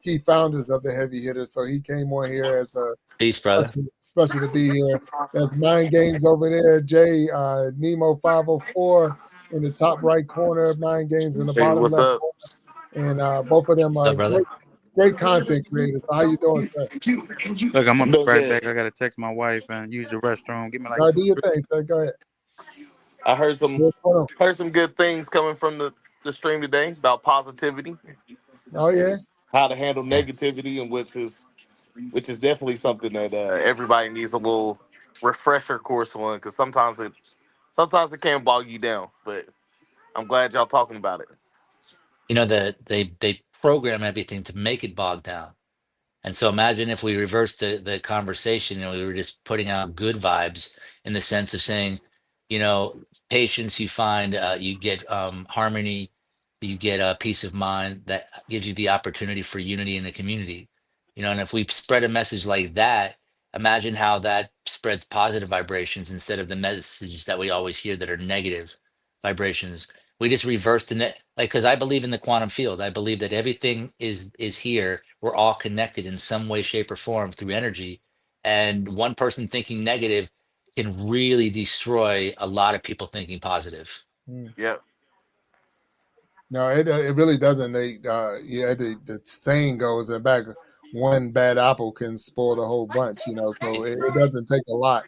key founders of the Heavy Hitters. So he came on here as a Peace, brother. special to be here. That's MyNDGames over there. Jay, Nemo504 in the top right corner, MyNDGames in the Hey, bottom what's left up? corner. And both of them What's are up, brother? great content creators. So how you doing, sir? Look, I'm gonna be Doing right good. back. I gotta text my wife and use the restroom. Give me like Do your thing, sir. Go ahead. I heard So what's going on? some good things coming from the stream today about positivity, Oh yeah. how to handle Yeah. negativity, and which is definitely something that everybody needs a little refresher course on, because sometimes it can bog you down. But I'm glad y'all talking about it. You know that they program everything to make it bog down. And so imagine if we reversed the conversation and we were just putting out good vibes in the sense of saying, patience, you find, you get harmony, you get a peace of mind that gives you the opportunity for unity in the community. And if we spread a message like that, imagine how that spreads positive vibrations instead of the messages that we always hear that are negative vibrations. We just reverse the net, like, because I believe in the quantum field. I believe that everything is here. We're all connected in some way, shape, or form through energy. And one person thinking negative can really destroy a lot of people thinking positive. Yeah. No, it really doesn't. The saying goes in back, one bad apple can spoil the whole bunch. So Right. it doesn't take a lot,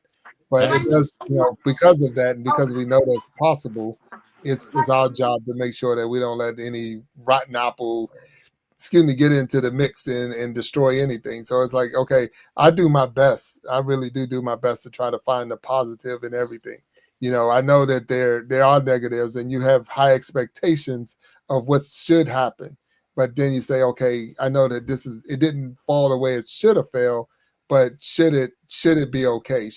but Yeah. it does. Because of that, and because we know that's possible, it's our job to make sure that we don't let any rotten apple, get into the mix and destroy anything. So it's like, okay, I do my best. I really do my best to try to find the positive in everything. I know that there are negatives, and you have high expectations of what should happen. But then you say, okay, I know that it didn't fall the way it should have fell, but should it be okay?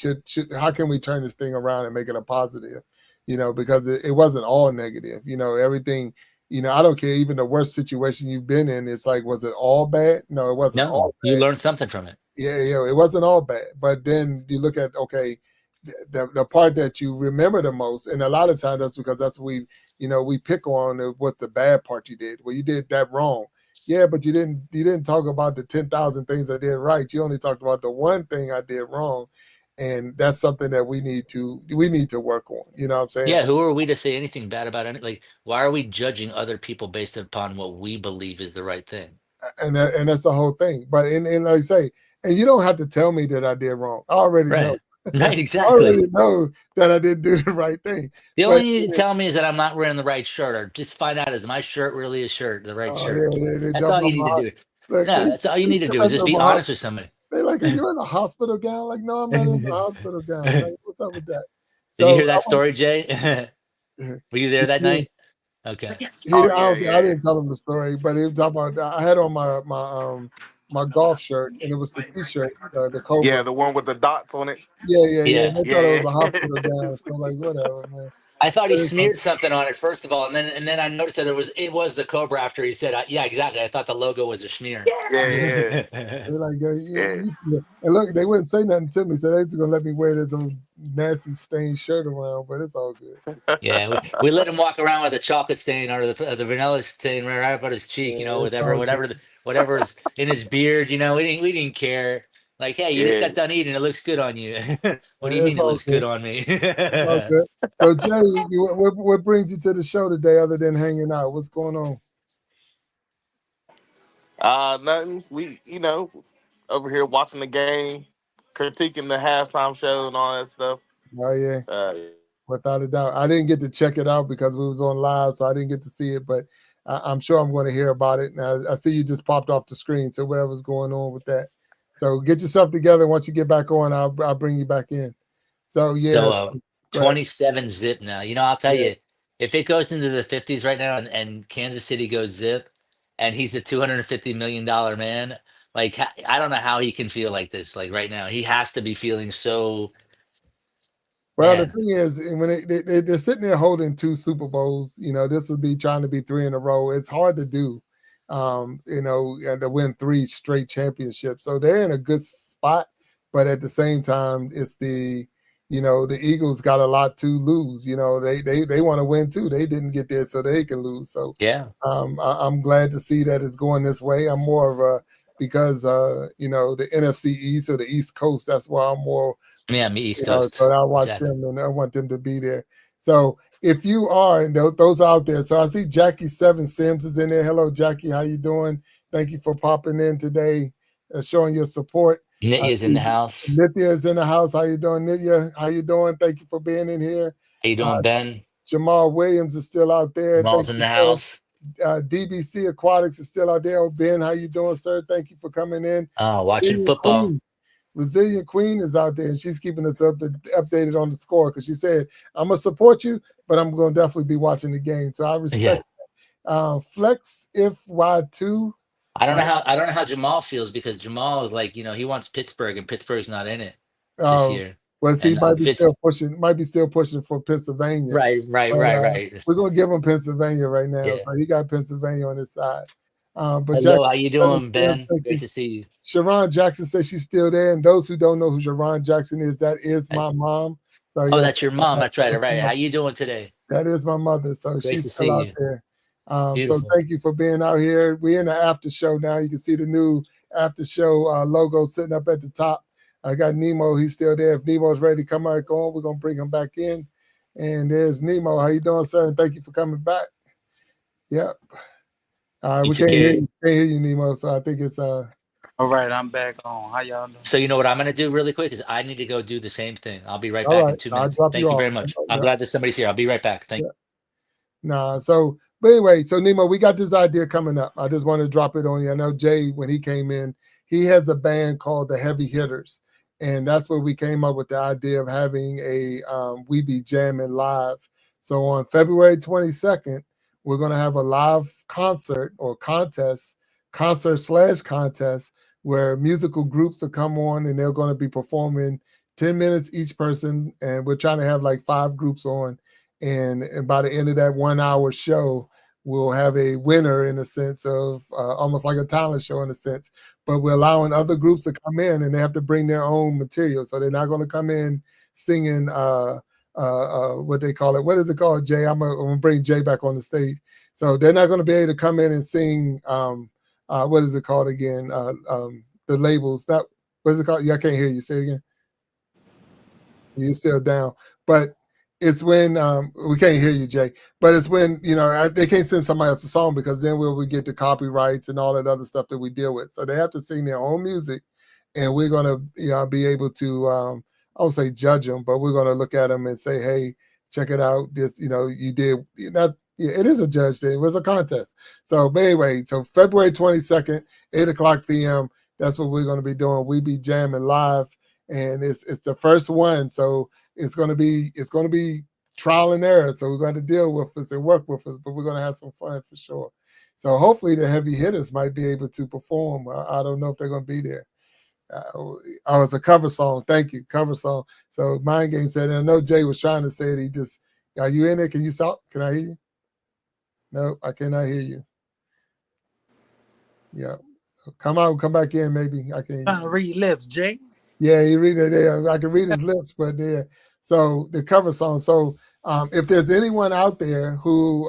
How can we turn this thing around and make it a positive? Because it wasn't all negative. Everything, I don't care. Even the worst situation you've been in, it's like, was it all bad? No, it wasn't No, all you bad. learn something from it. Yeah, it wasn't all bad. But then you look at, okay, the part that you remember the most, and a lot of times that's because that's we pick on what the bad part you did. Well, you did that wrong. Yeah, but you didn't talk about the 10,000 things I did right. You only talked about the one thing I did wrong, and that's something that we need to work on. You know what I'm saying? Yeah, who are we to say anything bad about it? Like, why are we judging other people based upon what we believe is the right thing? And that's the whole thing. But and like I say, and you don't have to tell me that I did wrong. I already know. Right. Right, I exactly. already know that I didn't do the right thing. The But only thing you need to tell me is that I'm not wearing the right shirt, or just find out, is my shirt really a shirt, the right oh shirt? yeah, they That's jump all you on need to my do. look. No, that's all you need to do is just be honest with somebody. They like, are you in a hospital gown? Like, no, I'm not in the hospital gown. Like, what's up with that? Did you So hear that story, Jay? Were you there that yeah, night? Okay. Oh I yeah, don't think I yeah. didn't tell him the story, but he was talking about. I had on my my golf shirt, and it was the T-shirt, the Cobra. Yeah, the one with the dots on it. Yeah. Yeah. And they thought it Yeah, was a yeah. hospital gown. So like, whatever, man. I thought he But it's like, smeared something on it first of all, and then I noticed that it was the Cobra after he said, "Yeah, exactly." I thought the logo was a smear. Yeah, they're like, yeah. yeah. And look, they wouldn't say nothing to me, so they're just gonna let me wear this old nasty stained shirt around. But it's all good. Yeah, we let him walk around with a chocolate stain or the vanilla stain right up on his cheek, Yeah, it's whatever all good. whatever's in his beard, we didn't care. Like, hey, you just Yeah. got done eating, it looks good on you. What do you It's mean it all looks good. good on me? It's all good. So Jay, what brings you to the show today other than hanging out? What's going on? Nothing. We, over here watching the game, critiquing the halftime show and all that stuff. Oh yeah. Yeah. Without a doubt. I didn't get to check it out because we was on live, so I didn't get to see it, but I'm sure I'm going to hear about it. Now, I see you just popped off the screen, so whatever's going on with that. So get yourself together. Once you get back on, I'll bring you back in. So, yeah. So So, go ahead. 27 zip now. I'll tell Yeah. you, if it goes into the 50s right now and Kansas City goes zip and he's a $250 million man, like I don't know how he can feel like this, like right now. He has to be feeling so, Well, the man. thing is, when they're sitting there holding 2 Super Bowls, this would be trying to be 3 in a row. It's hard to do, and to win 3 straight championships. So they're in a good spot, but at the same time, it's the Eagles got a lot to lose. They want to win too. They didn't get there, so they can lose. So Yeah. I'm glad to see that it's going this way. I'm more of a because the NFC East or the East Coast. That's why I'm more. Yeah, me East Coast. So I watch Exactly. them and I want them to be there. So if you are, and those out there, so I see Jackie Seven Sims is in there. Hello, Jackie. How you doing? Thank you for popping in today, showing your support. I Nitya's in see the house. Nithya is in the house. How you doing, Nithya? How you doing? Thank you for being in here. How you doing, Ben? Jamal Williams is still out there. Thank Jamal's in you, the sir. house. DBC Aquatics is still out there. Oh, Ben, how you doing, sir? Thank you for coming in. Oh, watching Resilient football. Resilient Queen is out there, and she's keeping us updated on the score because she said, "I'm gonna support you, but I'm gonna definitely be watching the game." So I Yeah. respect. Flex if Y2. I don't know how Jamal feels because Jamal is like, he wants Pittsburgh and Pittsburgh's not in it this year. Was he And might be Fitz, still pushing for Pennsylvania. right, right, But right, right. we're gonna give him Pennsylvania right now. Yeah. So he got Pennsylvania on his side. But Jack, Hello, how you doing, Ben? thank Great you. to see you. Sharon Jackson says she's still there. And those who don't know who Sharon Jackson is, that is Uh, my mom. So Oh, yes, that's your mom. That's right. All right. How you doing today? that is my mother. So Great she's to see still out you. there. So Beautiful. thank you for being out here. We're in the after show now. You can see the new after show logo sitting up at the top. I got Nemo. He's still there. If Nemo's ready to come back on, we're gonna bring him back in. And there's Nemo. How you doing, sir? And thank you for coming back. Yep. You We took can't hear care. you. Can't hear you, Nemo. So I think it's All right, I'm back on. How y'all doing? So you know what I'm gonna do really quick is I need to go do the same thing. I'll be right all back right. in 2 I'll minutes. drop you Thank you off. very much. I'm Yeah. glad that somebody's here. I'll be right back. Thank you. Nah, but anyway, so Nemo, we got this idea coming up. I just want to drop it on you. I know Jay, when he came in, he has a band called the Heavy Hitters. And that's where we came up with the idea of having a We Be Jamming live. So on February 22nd, we're going to have a live concert or concert/contest, where musical groups will come on and they're going to be performing 10 minutes each person. And we're trying to have like 5 groups on. And by the end of that 1 hour show, we'll have a winner in a sense of almost like a talent show in a sense. But we're allowing other groups to come in and they have to bring their own material. So they're not going to come in singing what they call it. What is it called, Jay? I'm gonna bring Jay back on the stage. So they're not going to be able to come in and sing. What is it called again? The labels. That what is it called? Yeah, I can't hear you. Say it again. You're still down, but it's when we can't hear you, Jay. But it's when they can't send somebody else a song because then we get the copyrights and all that other stuff that we deal with. So they have to sing their own music, and we're gonna be able to I won't say judge them, but we're gonna look at them and say, hey, check it out. This you did not. Yeah, it is a judge thing. It was a contest. So, but anyway, so February 22nd, 8:00 p.m. That's what we're gonna be doing. We be jamming live, and it's the first one. So it's going to be trial and error. So we're going to deal with us and work with us, but we're going to have some fun for sure. So hopefully the heavy hitters might be able to perform. I don't know if they're going to be there. Oh, it's a cover song. Thank you, cover song. So MyNDGames said, and I know Jay was trying to say it. He just, are you in there? Can you stop? Can I hear you? No, I cannot hear you. Yeah. So come out, come back in. Maybe I can. Trying to read lips, Jay. Yeah, he read it there. I can read his lips, but there. So the cover song. So if there's anyone out there who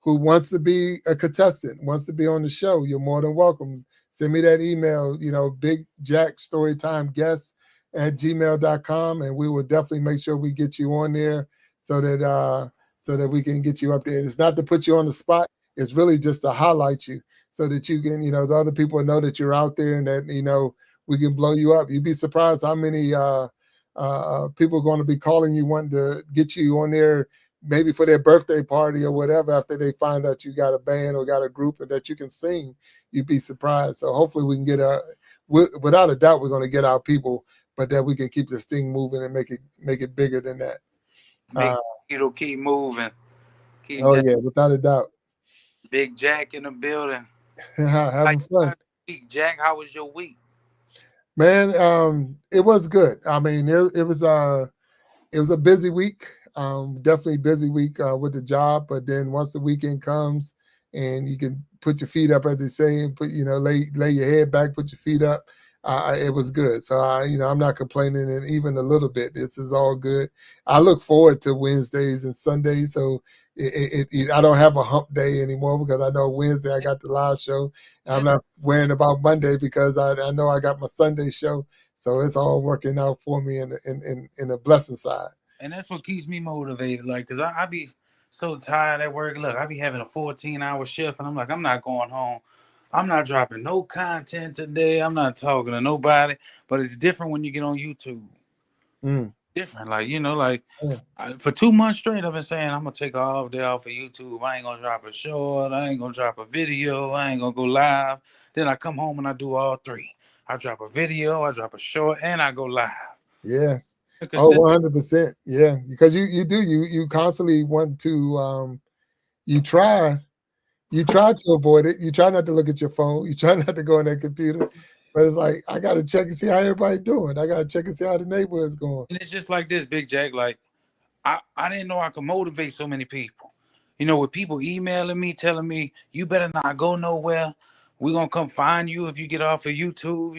wants to be a contestant, wants to be on the show, you're more than welcome. Send me that email, Big Jack Storytime Guest at gmail.com, and we will definitely make sure we get you on there so that we can get you up there. It's not to put you on the spot. It's really just to highlight you so that you can, the other people know that you're out there and that, we can blow you up. You'd be surprised how many people are going to be calling you wanting to get you on there, maybe for their birthday party or whatever, after they find out you got a band or got a group and that you can sing. You'd be surprised. So hopefully we can get without a doubt, we're going to get our people, but that we can keep this thing moving and make it bigger than that. It'll keep moving. Yeah, without a doubt. Big Jack in the building. Having fun. Jack, how was your week? Man, it was good. I mean, it was a busy week. Definitely busy week with the job, but then once the weekend comes and you can put your feet up, as they say, and put lay your head back, put your feet up, it was good. So I'm not complaining even a little bit. This is all good. I look forward to Wednesdays and Sundays, so I don't have a hump day anymore because I know Wednesday I got the live show. I'm not worrying about Monday because I know I got my Sunday show. So it's all working out for me in a blessing side. And that's what keeps me motivated. Like, because I be so tired at work. Look, I be having a 14-hour shift, and I'm like, I'm not going home. I'm not dropping no content today. I'm not talking to nobody. But it's different when you get on YouTube. Different. Like, for 2 months straight, I've been saying I'm going to take all day off of YouTube. I ain't going to drop a short. I ain't going to drop a video. I ain't going to go live. Then I come home and I do all three. I drop a video, I drop a short, and I go live. Yeah. Oh, 100%. Yeah. Because you constantly want to, you try to avoid it. You try not to look at your phone. You try not to go on that computer. But it's like, I got to check and see how everybody's doing. I got to check and see how the neighborhood's going. And it's just like this, Big Jack. Like, I didn't know I could motivate so many people. With people emailing me, telling me, you better not go nowhere. We're going to come find you if you get off of YouTube.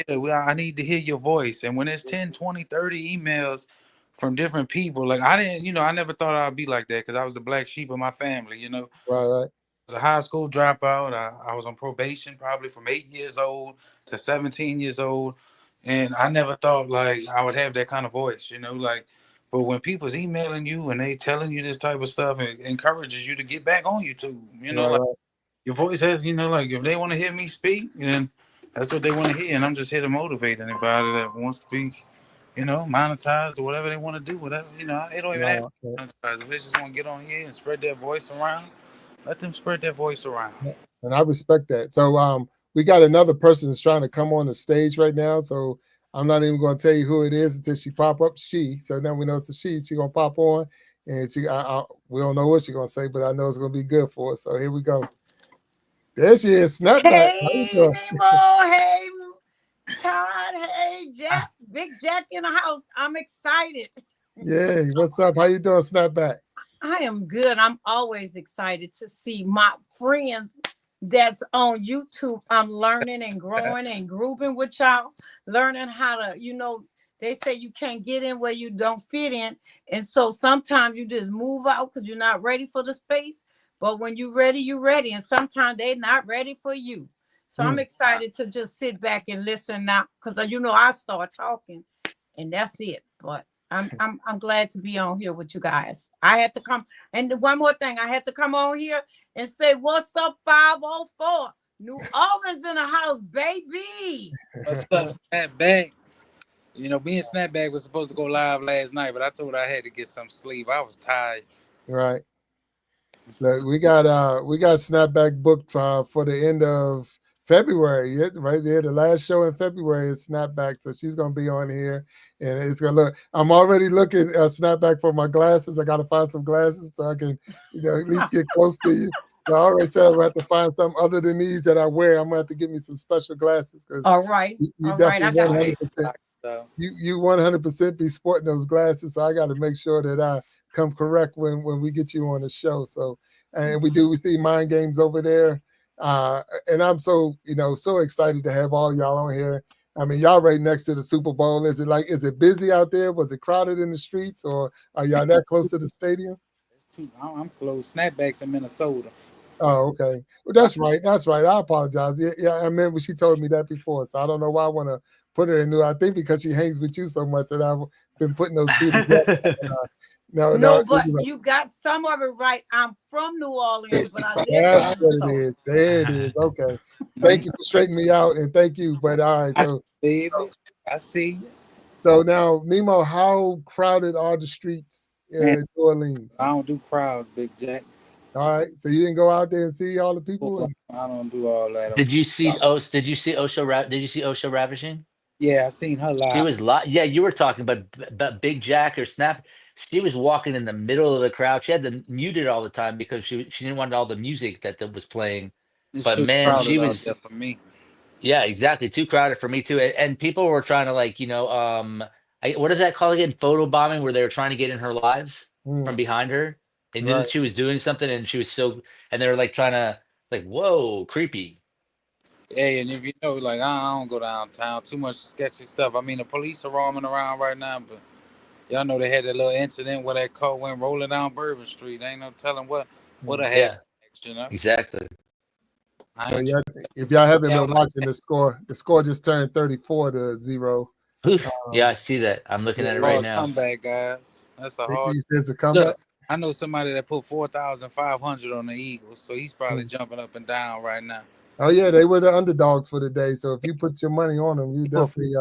I need to hear your voice. And when it's 10, 20, 30 emails from different people, like I never thought I'd be like that because I was the black sheep of my family, Right. I was a high school dropout. I was on probation probably from 8 years old to 17 years old. And I never thought like I would have that kind of voice, but when people's emailing you and they telling you this type of stuff, it encourages you to get back on YouTube, Right. Your voice has, like if they want to hear me speak, then that's what they want to hear. And I'm just here to motivate anybody that wants to be, monetized or whatever they want to do, whatever, they don't even have to monetize. If they just want to get on here and spread their voice around, let them spread their voice around. And I respect that. So we got another person that's trying to come on the stage right now. So I'm not even going to tell you who it is until she pop up. So now we know it's a she. She's going to pop on. And we don't know what she's going to say, but I know it's going to be good for us. So here we go. There she is. Snapback. Hey, Nemo. Hey, Todd. Hey, Jack. Big Jack in the house. I'm excited. Yeah. What's up? How you doing, Snapback? I am good. I'm always excited to see my friends that's on YouTube. I'm learning and growing and grouping with y'all, learning how to, they say you can't get in where you don't fit in. And so sometimes you just move out because you're not ready for the space. But when you're ready, you're ready. And sometimes they're not ready for you. So I'm excited to just sit back and listen now because, I start talking and that's it. But I'm glad to be on here with you guys. I had to come. And one more thing, I had to come on here and say, what's up, 504? New Orleans in the house, baby. What's up, Snapback? Me and Snapback was supposed to go live last night, but I told her I had to get some sleep. I was tired. Right. Look, we got Snapback booked for the end of February, yeah, right there. The last show in February is Snapback, so she's gonna be on here, and it's gonna look. I'm already looking at Snapback for my glasses. I gotta find some glasses so I can, at least get close to you. So I already said I'm gonna have to find something other than these that I wear. I'm gonna have to get me some special glasses because All right. you All right. I definitely got 100%. You 100% be sporting those glasses, so I got to make sure that I come correct when we get you on the show. So, and we see Mind Games over there, and I'm so so excited to have all y'all on here. I mean, y'all right next to the Super Bowl. Is it busy out there? Was it crowded in the streets, or are y'all that close to the stadium? I'm close. Snapbacks in Minnesota. Oh, okay. Well, that's right. That's right. I apologize. Yeah, yeah. I remember she told me that before, so I don't know why I want to put her in new. I think because she hangs with you so much that I've been putting those two together. No, no, no. but you got some of it right. I'm from New Orleans, but I live That's in what it Minnesota. is. There it is. Okay. Thank you for straightening me out, and thank you. But all right, Baby, I see you. so now Nemo, how crowded are the streets Man, in New Orleans? I don't do crowds, Big Jack. All right, so you didn't go out there and see all the people. I don't do all that. Did you see Did you see Did you see Osha ravishing? Yeah, I seen her She live. was Yeah, you were talking about Big Jack or Snap. She was walking in the middle of the crowd. She had them muted all the time because she didn't want all the music that was playing. It's But too man, she crowded out was there for me. yeah, exactly too crowded for me too. And people were trying to what is that called again? Photo bombing, where they were trying to get in her lives from Mm, behind her. They knew right. that she was doing something, and she was and they were like trying to whoa, creepy. Hey, and if you know, like I don't go downtown. Too much sketchy stuff. I mean, the police are roaming around right now, but y'all know they had that little incident where that car went rolling down Bourbon Street. Ain't no telling what Mm. have happened Yeah, next, you know. exactly. I But ain't. yeah, if y'all haven't Yeah, been watching the score just turned 34-0. Yeah, I Um, see that. I'm looking at it right hard now. comeback, guys. That's a hard. he says a comeback. Look, I know somebody that put 4,500 on the Eagles, so he's probably Mm. jumping up and down right now. Oh yeah, they were the underdogs for the day. So if you put your money on them, you He put definitely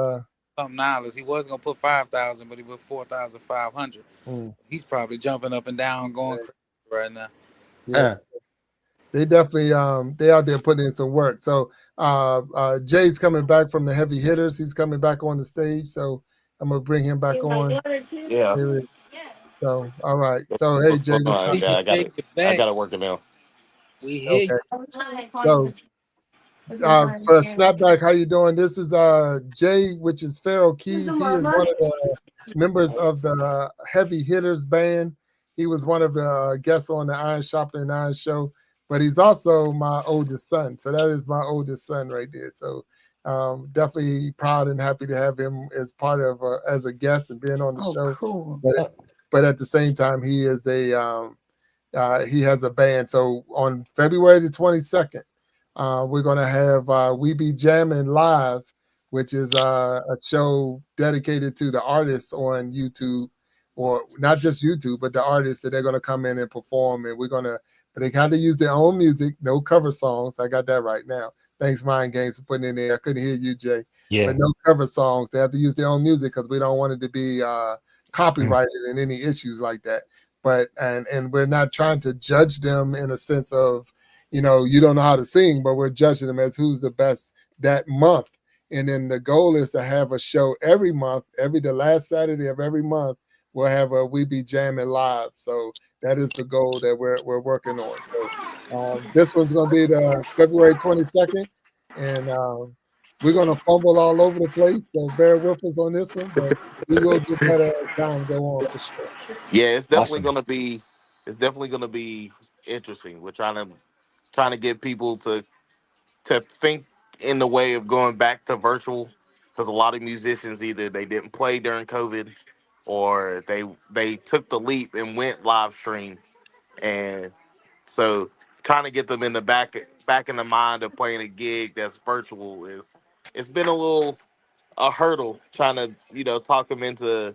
something dollars. He was gonna put 5,000, but he put 4,500. mm, He's probably jumping up and down, going crazy right now. yeah. They definitely they out there putting in some work. So Jay's coming back from the heavy hitters. He's coming back on the stage. So I'm gonna bring him back on. Yeah. So all right. So hey What's Jay, going what's on? up? See you, Yeah, Jake, you're I back. got it working now. We hear you. Okay. So for Snapback, how you doing? This is Jay, which is Pharaoh Keys. He is one of the members of the Heavy Hitters band. He was one of the guests on the Iron Sharpening Iron show, but he's also my oldest son. So that is my oldest son right there. So definitely proud and happy to have him as part of as a guest and being on the Oh, show. cool. But at the same time, he is he has a band. So on February the 22nd. We're going to have We Be Jamming Live, which is a show dedicated to the artists on YouTube, or not just YouTube, but the artists that they're going to come in and perform. And but they kind of use their own music, no cover songs. I got that right now. Thanks, Mind Games, for putting in there. I couldn't hear you, Jay. Yeah. But no cover songs. They have to use their own music because we don't want it to be copyrighted and any issues like that. But and we're not trying to judge them in a sense of you don't know how to sing, but we're judging them as who's the best that month. And then the goal is to have a show every month, the last Saturday of every month, we'll have a We Be Jamming Live. So that is the goal that we're working on. So this one's going to be the February 22nd, and we're going to fumble all over the place. So bear with us on this one, but we will get better as time go on for sure. Yeah, it's definitely Awesome. gonna be. It's definitely gonna be interesting. We're trying to get people to think in the way of going back to virtual, because a lot of musicians either they didn't play during COVID, or they took the leap and went live stream, and so trying to get them in the back in the mind of playing a gig that's virtual is it's been a hurdle trying to talk them into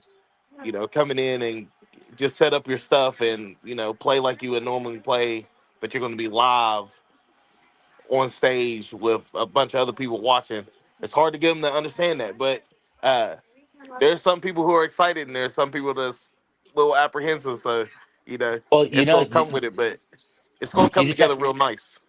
coming in and just set up your stuff and play like you would normally play, but you're going to be live on stage with a bunch of other people watching. It's hard to get them to understand that, but uh, there's some people who are excited and there's some people that's a little apprehensive. So Well, it's gonna come with it, but it's gonna you come just have together real nice.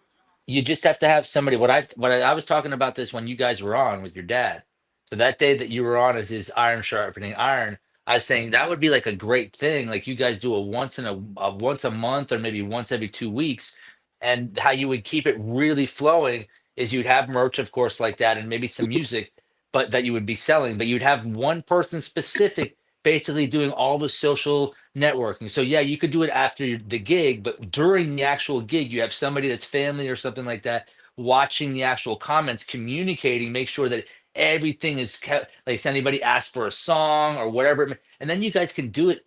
you just have to have somebody. I was talking about this when you guys were on with your dad. So that day that you were on as his iron sharpening iron, I was saying that would be like a great thing. Like you guys do a once a month or maybe once every 2 weeks, and how you would keep it really flowing is you'd have merch, of course, like that, and maybe some music, but that you would be selling. But you'd have one person specific, basically doing all the social networking. So yeah, you could do it after the gig, but during the actual gig, you have somebody that's family or something like that watching the actual comments, communicating, make sure that everything is kept. Like if anybody asks for a song or whatever, and then you guys can do it.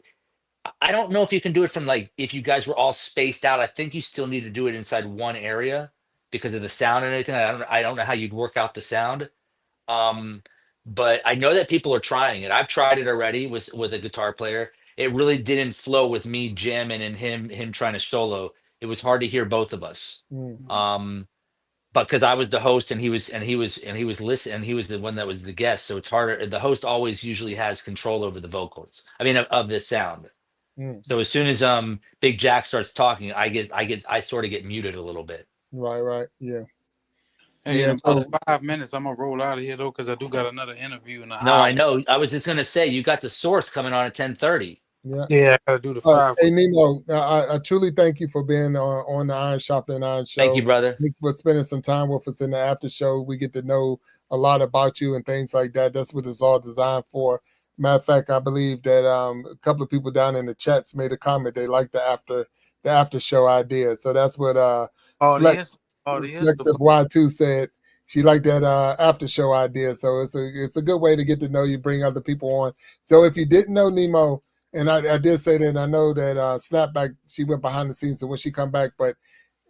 I don't know if you can do it from like if you guys were all spaced out. I think you still need to do it inside one area because of the sound and everything. I don't know how you'd work out the sound. Um, but I know that people are trying it. I've tried it already with a guitar player. It really didn't flow with me jamming and him trying to solo. It was hard to hear both of us. Mm. But because I was the host and he was listening and he was the one that was the guest, so it's harder. The host always usually has control over the vocals. I mean, of the sound. Mm. So as soon as Big Jack starts talking, I sort of get muted a little bit. Right. Yeah. Hey, Yeah. in So about 5 minutes, I'm gonna roll out of here though, because I do got another interview in an No, hour. I know. I was just gonna say you got the source coming on at 10:30. yeah. Yeah, I gotta do the 5. Hey Nemo, I truly thank you for being on the Iron Sharpening Iron show. Thank you, brother. Thank you for spending some time with us in the after show. We get to know a lot about you and things like that. That's what it's all designed for. Matter of fact, I believe that a couple of people down in the chats made a comment they like the after show idea. So that's what Flex of Y2 said. She liked that after show idea. So it's a good way to get to know you, bring other people on. So if you didn't know Nemo, and I did say that, and I know that Snapback, she went behind the scenes, so when she come back,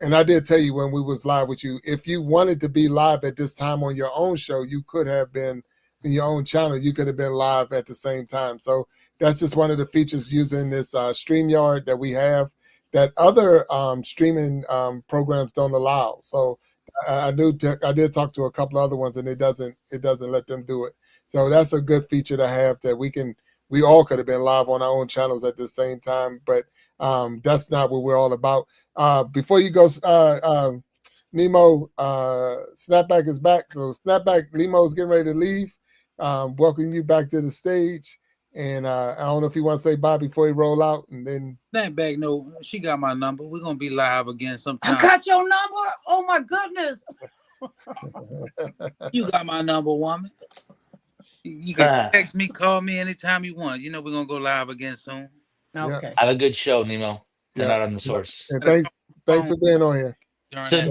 and I did tell you when we was live with you, if you wanted to be live at this time on your own show, you could have been in your own channel. You could have been live at the same time. So that's just one of the features using this StreamYard that we have that other streaming programs don't allow. So I did talk to a couple of other ones, and it doesn't let them do it. So that's a good feature to have that we all could have been live on our own channels at the same time, but that's not what we're all about. Before you go, Nemo, Snapback is back. So Snapback, Nemo's getting ready to leave. Welcome you back to the stage. And I don't know if you want to say bye before you roll out, and then Snapback, no, she got my number. We're gonna be live again sometime. I got your number. Oh my goodness. You got my number, woman. You can text me, call me anytime you want. You know we're gonna go live again soon. Okay. Have a good show, Nemo. Yeah. Out on the source. And thanks for being on here.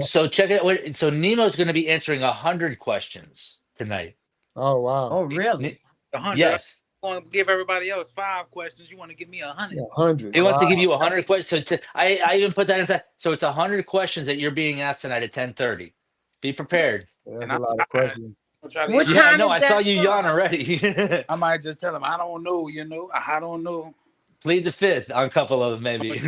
So check it out. So Nemo's going to be answering 100 questions tonight. Oh wow. Oh really? 100. Yes. I want to give everybody else 5 questions. You want to give me 100? 100. He wants to give you 100 questions. So I even put that inside. So it's 100 questions that you're being asked tonight at 10:30. Be prepared. That's a lot of questions. What Yeah, time no, is I that saw you from? yawn already. I might just tell him I don't know. You know, I don't know. Plead the fifth on a couple of them, maybe.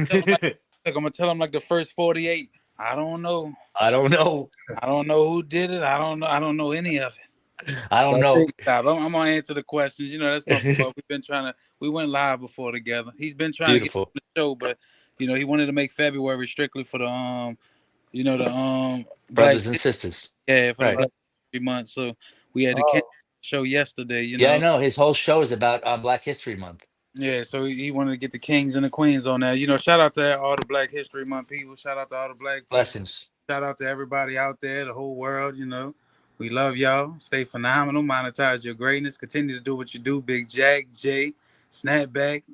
I'm gonna tell him like the first 48. I don't know. I don't know. I don't know who did it. I don't know. I don't know any of it. I don't know. I'm gonna answer the questions. You know, that's my fault. We've been trying to. We went live before together. He's been trying Beautiful. to get on the show, but you know, he wanted to make February strictly for the you know, the Brothers and sisters. Yeah, for right. the 3 months. So we had to cancel the show yesterday. You know. Yeah, I know. His whole show is about Black History Month. Yeah, so he wanted to get the kings and the queens on there. You know, shout out to all the Black History Month people. Shout out to all the black people. Blessings. Shout out to everybody out there, the whole world. You know, we love y'all. Stay phenomenal. Monetize your greatness. Continue to do what you do. Big Jack, Jay, Snapback.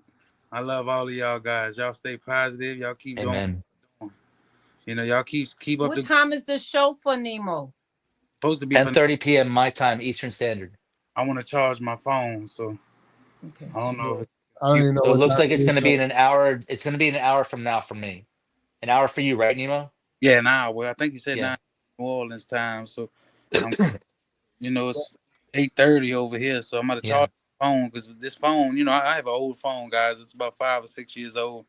I love all of y'all guys. Y'all stay positive. Y'all keep Amen. going. You know, y'all keep up. What time is the show for Nemo? Supposed to be 10:30 p.m. my time, Eastern Standard. I want to charge my phone, so Okay. I don't know if it's I don't even know. So it what looks time like it's going to be in an hour. It's going to be an hour from now for me. An hour for you, right, Nemo? yeah, an hour. I think he said Yeah. 9 New Orleans time. So, you know, it's 8:30 over here. So I'm going to charge my phone because this phone, you know, I have an old phone, guys. It's about 5 or 6 years old.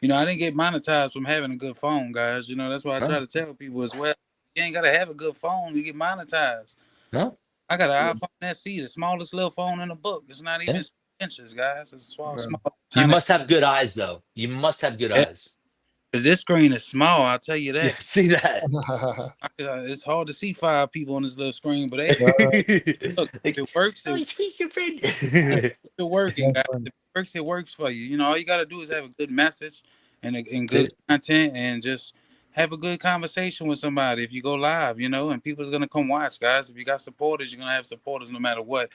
You know, I didn't get monetized from having a good phone, guys. You know, that's why I try to tell people as well. You ain't got to have a good phone. You get monetized. No. I got an iPhone SE, the smallest little phone in the book. It's not even 6 inches, guys. It's small. You must have good eyes, though. You must have good eyes. Because this screen is small, I'll tell you Yeah, that. see that? It's hard to see 5 people on this little screen, but hey, look, if Like, it works, oh, it, you speak your yeah, friend. keep it working, That's guys. funny. If it works, it works for you. You know, all you got to do is have a good message and That's good it. content and just have a good conversation with somebody. If you go live, you know, and people's gonna come watch, guys. If you got supporters, you're gonna have supporters no matter what.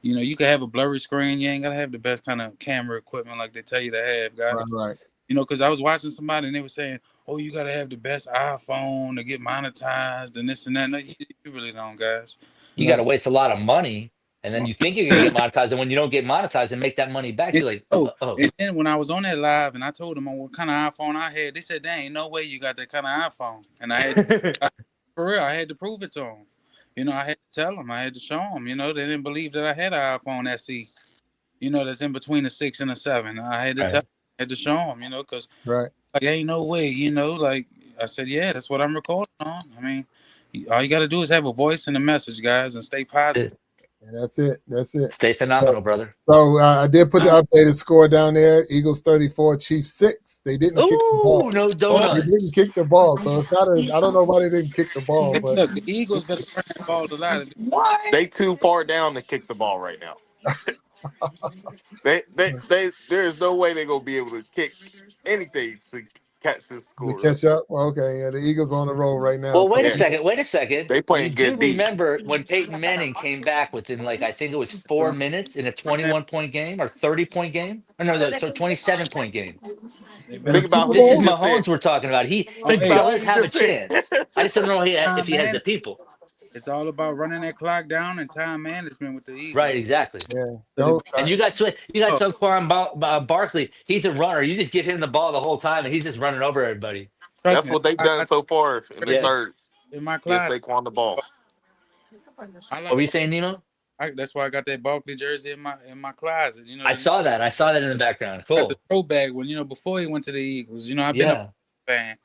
You know, you can have a blurry screen. You ain't gotta have the best kind of camera equipment like they tell you to have, Right, guys. right. You know, because I was watching somebody and they were saying, "Oh, you gotta have the best iPhone to get monetized and this and that." No, you really don't, guys. You No, got to waste a lot of money, and then you think you're gonna get monetized, and when you don't get monetized and make that money back, And, you're like, oh, oh. and then when I was on that live and I told them what kind of iPhone I had, they said, "There ain't no way you got that kind of iPhone." And for real, I had to prove it to them. You know, I had to tell them, I had to show them. You know, they didn't believe that I had an iPhone SE. You know, that's in between a 6 and a 7. I had to tell, Right. I had to show them. You know, because right. like ain't no way. You know, like I said, yeah, that's what I'm recording on. I mean, all you got to do is have a voice and a message, guys, and stay That's positive. it. And that's it. That's it. Stay phenomenal, brother. So I did put the updated score down there. Eagles 34, Chiefs 6. They didn't kick the Ooh, ball. no Oh, They donut. didn't kick the ball. So it's not a, I don't know why they didn't kick the ball, hey, but look, the Eagles better run that ball a lot. What? They too far down to kick the ball right now. There's no way they're gonna be able to kick anything to catch this to score. catch up. Well, okay. Yeah, the Eagles on the roll right now. Well, So wait a Yeah, second. Wait a second. they You playing do good D. remember when Peyton Manning came back within, like, I think it was 4 minutes in a Run that, 21-point game or 30-point game? Or no, so 27-point game. they in the better. Think about Super who This you is Bowl, just said. Mahomes we're talking about. Oh, He Think hey, about who does you have a just said. chance. I just don't know if time he has man. the people. It's all about running that clock down and time management with the Right, Eagles. exactly. yeah. So they Don't beat And you got up. Saquon Barkley. He's a runner. You just give him the ball the whole time, and he's just running over everybody. Trust That's me, what they've I done got so far in the Yeah. third. in my Get closet. Saquon the ball. I What like were you saying, Nemo? that's why I got that Barkley jersey in my closet. You know, I saw that. I saw that in the background. got the Cool. throwback when before he went to the Eagles. You know, I've been a Yeah. fan.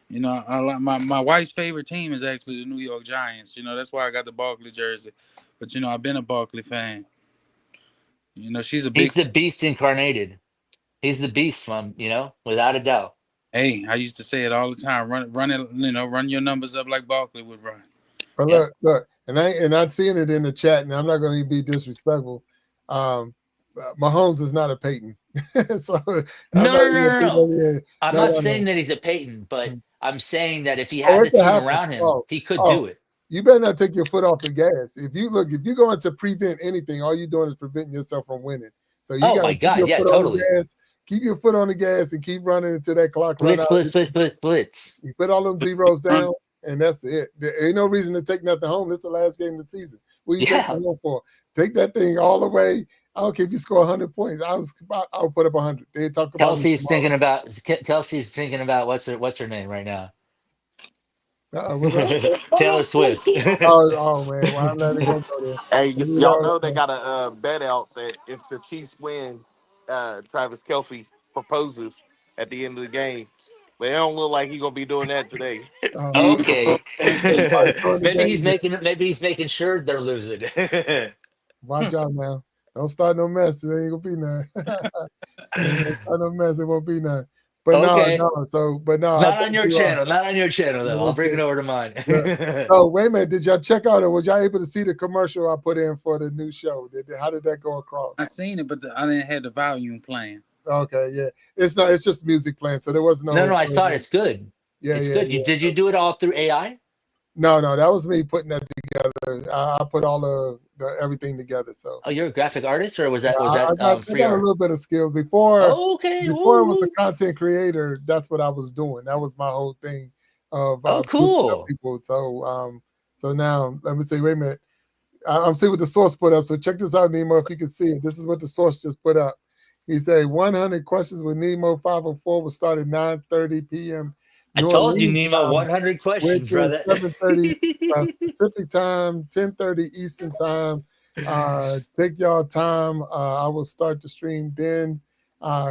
You know, I like my wife's favorite team is actually the New York Giants. You know, that's why I got the Barkley jersey. But I've been a Barkley fan. You know, she's a He's big. the beast incarnated. He's the beast, without a doubt. Hey, I used to say it all the time. Run it. Run your numbers up like Barkley would run. but Yep. look, and I'm seeing it in the chat, and I'm not going to be disrespectful. Mahomes is not a Peyton, so I'm No, not no, even no, gonna no, put no. that in. I'm No, not no, saying no. that he's a Peyton, but I'm saying that if he Oh, had it the can team happen. around him, Oh, he could oh, do it. you better not take your foot off the gas. If you go into prevent anything, all you're doing is preventing yourself from winning. So you Oh got my to keep God. your Yeah, foot on the totally. gas. Keep your foot on the gas and keep running until that clock run Blitz, out. blitz, blitz, blitz, blitz. You put all them zeros Run. down, and that's it. There ain't no reason to take nothing home. It's the last game of the season. What are you taking Yeah. home for? Take that thing all the way. I don't care if you score 100 points. I'll put up 100. They talk about me Kelsey's tomorrow. thinking about what's her name right now? What's that? Taylor Swift. Oh man, well, I'm not even gonna go there. Hey, And, y'all know they got a bet out that if the Chiefs win, Travis Kelsey proposes at the end of the game. But it don't look like he's gonna be doing that today. oh man, Okay. they probably throwing the game. Maybe he's making sure they're losing. Watch out now. Don't start no mess. There ain't gonna be none. Don't start no mess. It won't be none. But Okay. no. So, but no. I Not on think your you are. channel. Not on your channel though. I'll That's bring it it. over to mine. Look, oh, wait a minute. Did y'all check out, or was y'all able to see the commercial I put in for the new show? How did that go across? I seen it, but I didn't have the volume playing. Okay, yeah. It's not. It's just music playing, so there was No, no. I saw it. It's good. Yeah, It's yeah, good. yeah. Did you do it all through AI? No, that was me putting that together. I put all the everything together. So Oh, you're a graphic artist, or was yeah, that I free got a art? little bit of skills before. Okay. Before I was a Ooh. content creator, that's what I was doing. That was my whole thing of Oh, boosting up cool. people. So now let me see. Wait a minute. I'm seeing what the source put up. So check this out, Nemo, if you can see it. This is what the source just put up. He said 100 questions with Nemo504 will start at 9:30 p.m. I New told you, Orleans Nemo, time, 100 which questions, is brother. 7:30 Pacific time, 10:30 Eastern time. Take y'all time. I will start the stream then.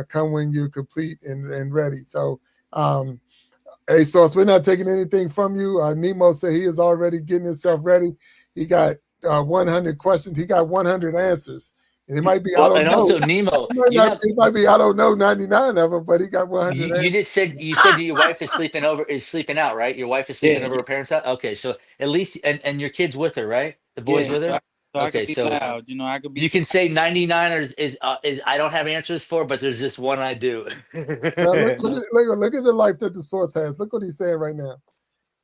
Come when you're complete and ready. So, hey, Source, we're not taking anything from you. Nemo said he is already getting himself ready. He got 100 questions. He got 100 answers. And it might be I Well, don't and know. also Nemo, It might be I don't know 99 of them, but he got 100. you just said your wife is sleeping out, right? Your wife is sleeping Yeah, over her parents' house. Okay, so at least and your kids with her, right? The boys yeah. with her. So I could Okay, be so loud. You know, I could be. you can say 99 is I don't have answers for, but there's this one I do. Now look at the life that the source has. Look what he's saying right now.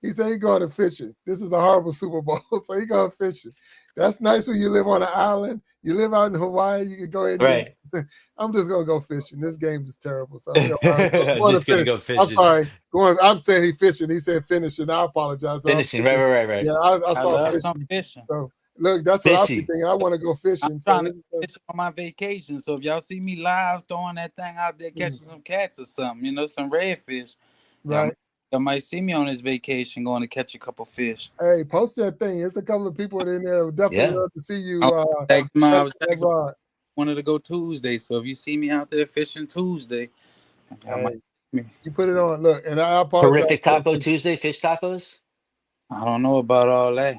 He said he going to fishing. This is a horrible Super Bowl, so he going fishing. That's nice when you live on an island. You live out in Hawaii, you can go ahead and Right. I'm just gonna go fishing. This game is terrible. So I'm I'm going to just gonna finish. go I'm fishing. sorry. I'm saying he fishing. He said finishing. I apologize. So I'm Finishing. Right, thinking, right, right, right. yeah, I I saw love some fishing. fishing. So look, that's what I'll be Fishy. thinking. I want to go I'm fishing. So trying to this is fish on my vacation. So if y'all see me live throwing that thing out there, catching some cats or something, you know, some redfish, right. y'all might see me on this vacation going to catch a couple fish. Hey, post that thing. There's a couple of people in there. Would definitely Yeah. love to see you. I was texting my, I was That texting, rod. wanted to go Tuesday. So if you see me out there fishing Tuesday, y'all might Hey, see me. you put it on. Look, and I apologize. Horrific Taco Tuesday, fish tacos. I don't know about all that.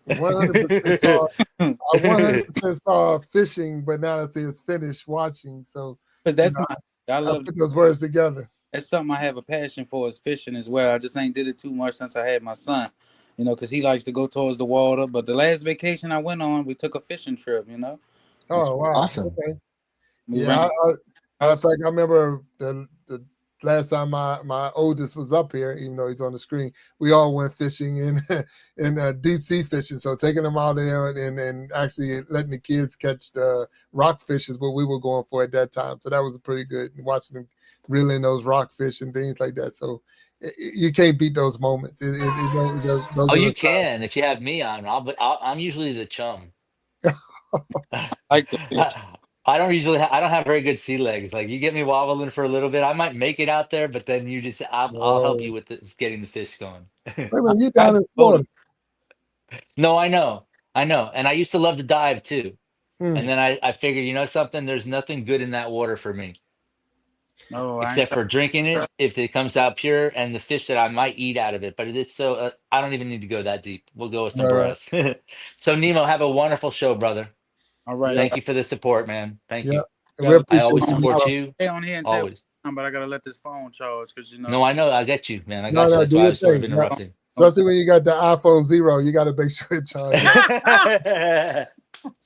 100% saw. I 100% saw fishing, but now I see it's finished watching. So Because you that's know, I I love put those words together. that's something I have a passion for is fishing as well. I just ain't did it too much since I had my son, you know, because he likes to go towards the water. But the last vacation I went on, we took a fishing trip, you know. Oh wow. Awesome. Okay. We Yeah. ran. Matter of fact, I remember the last time my oldest was up here, even though he's on the screen, we all went fishing in deep sea fishing. So taking them out there and actually letting the kids catch the rockfish is what we were going for at that time. So that was pretty good. Watching them reeling those rockfish and things like that. So you can't beat those moments. Those Oh, are you the times. can if you have me on. I'm usually the chum. Like the fish. I don't usually. I don't have very good sea legs. Like you get me wobbling for a little bit, I might make it out there, but then you just I'll help Oh, you with getting the fish going. wait a minute, you I down do in both. Florida. No, I know, and I used to love to dive too. And Hmm. then I figured, you know something, there's nothing good in that water for me No, I ain't. except for drinking it if it comes out pure and the fish that I might eat out of it. But it is so I don't even need to go that deep. We'll go All somewhere right. else. So Nemo, have a wonderful show, brother. All right, Yeah, I Thank you for the support, man. Thank yeah. you. And we gotta I appreciate always you. support I'll you. stay on here and tell, Always. but I gotta let this phone charge because you know. No, I know. I get you, man. I No, got you. no, That's do why I your was sort of thing. Yeah. interrupting. Especially when you got the iPhone Zero, you got to make sure it charges.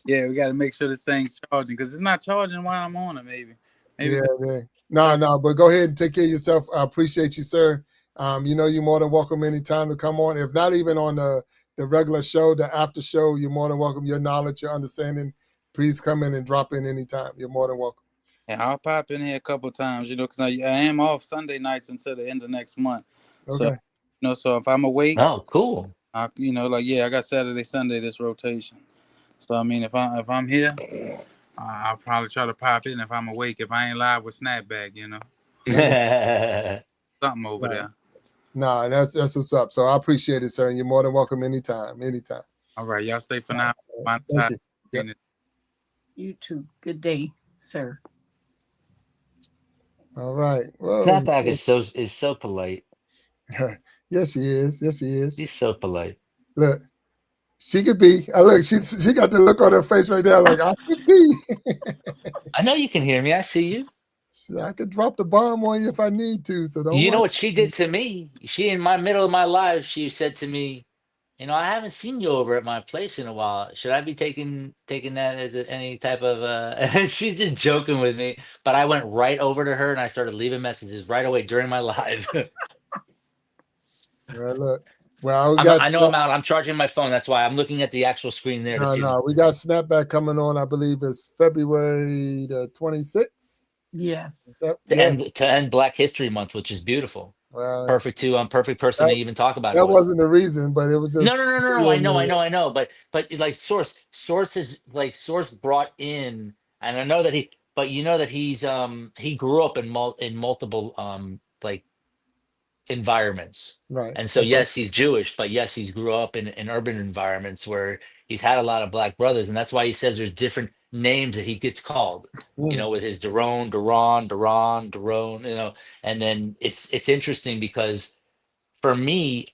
Yeah, we gotta make sure this thing's charging because it's not charging while I'm on it. Maybe. Yeah, yeah. No, but go ahead and take care of yourself. I appreciate you, sir. You know, you're more than welcome anytime to come on. If not even on the regular show, the after show, you're more than welcome. Your knowledge, your understanding, please come in and drop in anytime. You're more than welcome. Yeah, I'll pop in here a couple times, you know, because I am off Sunday nights until the end of next month. So, Okay. you know, so if I'm awake, Oh, cool. you know, like I got Saturday, Sunday this rotation. So I mean, if I'm here, I'll probably try to pop in if I'm awake. If I ain't live with Snapback, you know, Okay. something over Right. there. Nah, that's what's up. So I appreciate it, sir. And you're more than welcome anytime. Anytime. All right, y'all stay for All now. right. Thank you. Yep. You too. Good day, sir. All right. Whoa. Snapback is so polite. Yes, she is. Yes, she is. She's so polite. Look, she could be. Look, she got the look on her face right now, like I could be. I know you can hear me. I see you. I could drop the bomb on you if I need to. So don't You know worry. what she did to me? She, in my middle of my life, she said to me, I haven't seen you over at my place in a while. Should I be taking that as any type of she's just joking with me, but I went right over to her and I started leaving messages right away during my live. Well, look. Well, we I got know I'm out. I'm charging my phone. That's why I'm looking at the actual screen there to see the we got Snapback coming on. I believe it's February the 26th. Yes. Yes. to end Black History Month, which is beautiful. Well, Perfect too. Perfect person to that, even talk about it that with. wasn't the reason, but it was No, just no, no, no, no. yeah, I know. But like Source is like Source brought in, and I know that but you know that he grew up in multiple like environments, right. and so Okay. yes, he's Jewish, but yes, he's grew up in urban environments where he's had a lot of black brothers, and that's why he says there's different names that he gets called. Mm, With his Daron, and then it's interesting because for me,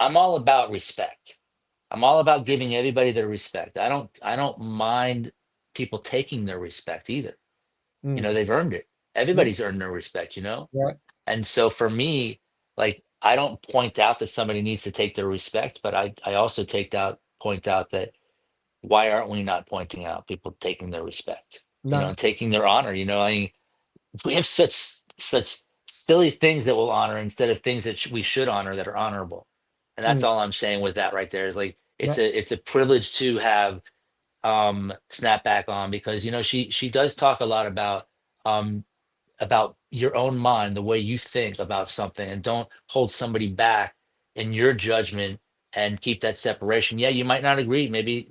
I'm all about respect. I'm all about giving everybody their respect. I don't mind people taking their respect either. You Mm. know, they've earned it. Yeah. Everybody's earned their respect, you know? Right. And so for me, like I don't point out that somebody needs to take their respect, but I also point out that why aren't we not pointing out people taking their respect, you know, Nah. and taking their honor, you know? I mean, we have such silly things that we'll honor instead of things that we should honor that are honorable. And that's Mm. all I'm saying with that right there is like Nah. it's a privilege to have Snapback on because you know she does talk a lot um about your own mind, the way you think about something, and don't hold somebody back in your judgment and keep that separation. Yeah, you might not agree. Maybe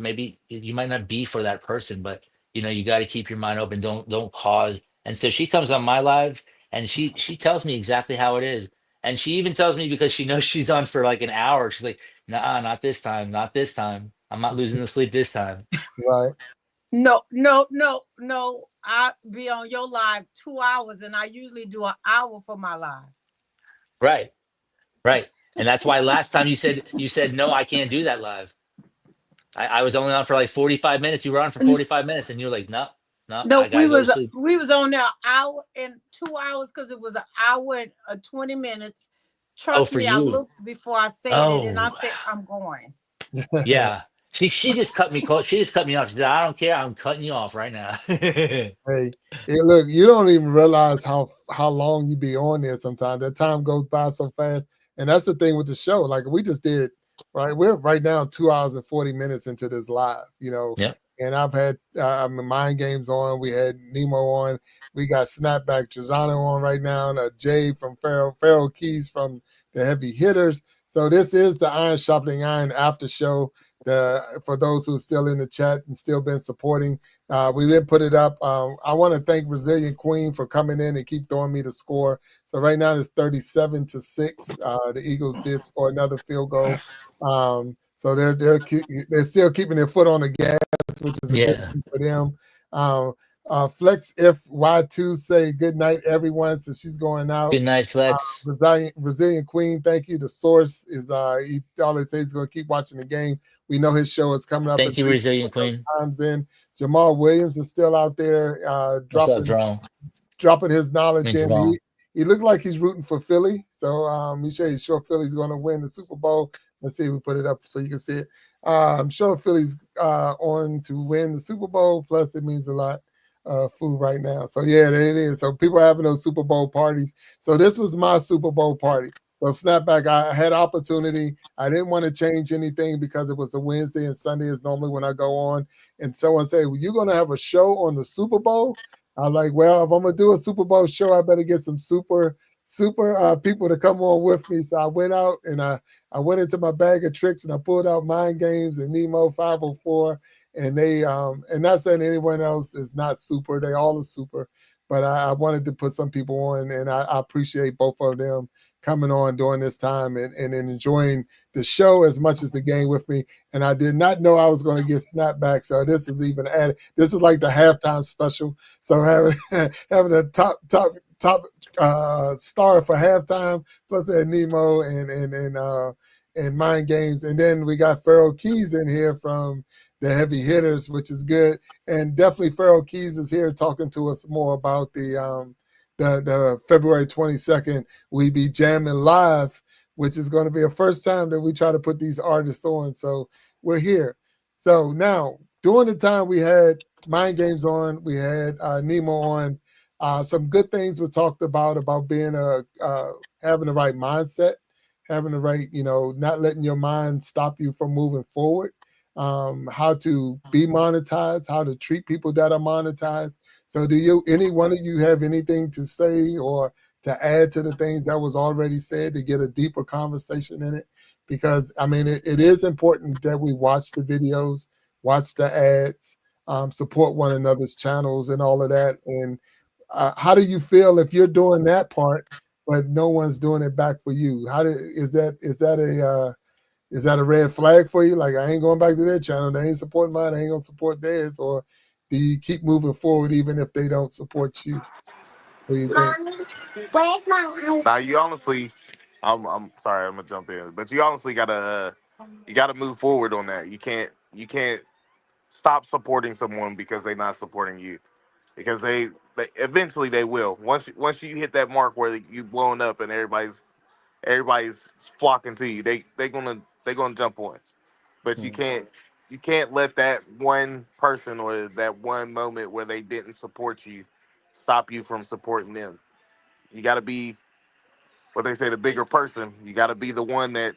you might not be for that person, but you know, you got to keep your mind open. Don't cause. And so she comes on my live and she tells me exactly how it is. And she even tells me because she knows she's on for like an hour. She's like, nah, not this time, not this time. I'm not losing the sleep this time. Right. No, no, no, no. I be on your live 2 hours, and I usually do an hour for my live. Right. Right. And that's why last time you said no, I can't do that live. I was only on for like 45 minutes. You were on for 45 minutes and you were like, no, no, No, I gotta go to sleep. we was on there an hour and 2 hours because it was an hour and 20 minutes. Oh, Trust for me, I you. looked before I said it, and I Oh, said I'm going. yeah. She just cut me close. She just cut me off. She said, I don't care. I'm cutting you off right now. Hey, look, you don't even realize how long you be on there sometimes. That time goes by so fast. And that's the thing with the show. Like we just did, right? We're right now 2 hours and 40 minutes into this live, you know. Yep. And I've had Mind Games on, we had Nemo on, we got Snapback Trajano on right now, and Jay from Pharaoh Keys from the Heavy Hitters. So this is the Iron Sharpening Iron after show. For those who are still in the chat and still been supporting. We didn't put it up. I want to thank Resilient Queen for coming in and keep throwing me the score. So right now it's 37-6. The Eagles did score another field goal. So they're still keeping their foot on the gas, which is a good Yeah. thing for them. Flex if Y2 say good night everyone. So she's going out. Good night, Flex. Resilient Queen, thank you. The source is he always says he's going to keep watching the game. We know his show is coming up. Thank you, Resilient Queen. Times in. Jamal Williams is still out there What's up, Jerome? dropping his knowledge in. Jerome. He looks like he's rooting for Philly. So he's sure Philly's going to win the Super Bowl. Let's see if we put it up so you can see it. I'm sure Philly's on to win the Super Bowl. Plus, it means a lot. Food right now. So yeah, there it is. So people are having those Super Bowl parties. So this was my Super Bowl party. So Snapback, I had opportunity. I didn't want to change anything because it was a Wednesday and Sunday is normally when I go on. And someone said, well, you're going to have a show on the Super Bowl? I'm like, well, if I'm going to do a Super Bowl show, I better get some super people to come on with me. So I went out and I went into my bag of tricks and I pulled out MyNDGames and Nemo504. And they and not saying anyone else is not super, they all are super, but I wanted to put some people on, and I appreciate both of them coming on during this time and enjoying the show as much as the game with me. And I did not know I was going to get Snapback, so this is even added. This is like the halftime special. So having a top star for halftime, plus that Nemo and Mind Games, and then we got Pharaoh Keys in here from the Heavy Hitters, which is good. And definitely Pharaoh Keys is here talking to us more about the February 22nd We Be Jamming Live, which is going to be a first time that we try to put these artists on. So we're here. So now, during the time we had Mind Games on, we had Nemo on, some good things were talked about being having the right mindset, having the right, not letting your mind stop you from moving forward. How to be monetized, how to treat people that are monetized. So any one of you have anything to say or to add to the things that was already said to get a deeper conversation in it? Because, I mean, it is important that we watch the videos, watch the ads, support one another's channels and all of that. And how do you feel if you're doing that part, but no one's doing it back for you? Is that a red flag for you? Like, I ain't going back to their channel. They ain't supporting mine. I ain't going to support theirs. Or do you keep moving forward even if they don't support you? What do you think? Mommy, where's my ice? Now you honestly, I'm sorry, I'm gonna jump in, but you honestly gotta move forward on that. You can't stop supporting someone because they're not supporting you. Because they eventually they will. Once you hit that mark where you blowing up and everybody's flocking to you, they gonna jump on. But you can't let that one person or that one moment where they didn't support you stop you from supporting them. You got to be what they say, the bigger person. You got to be the one that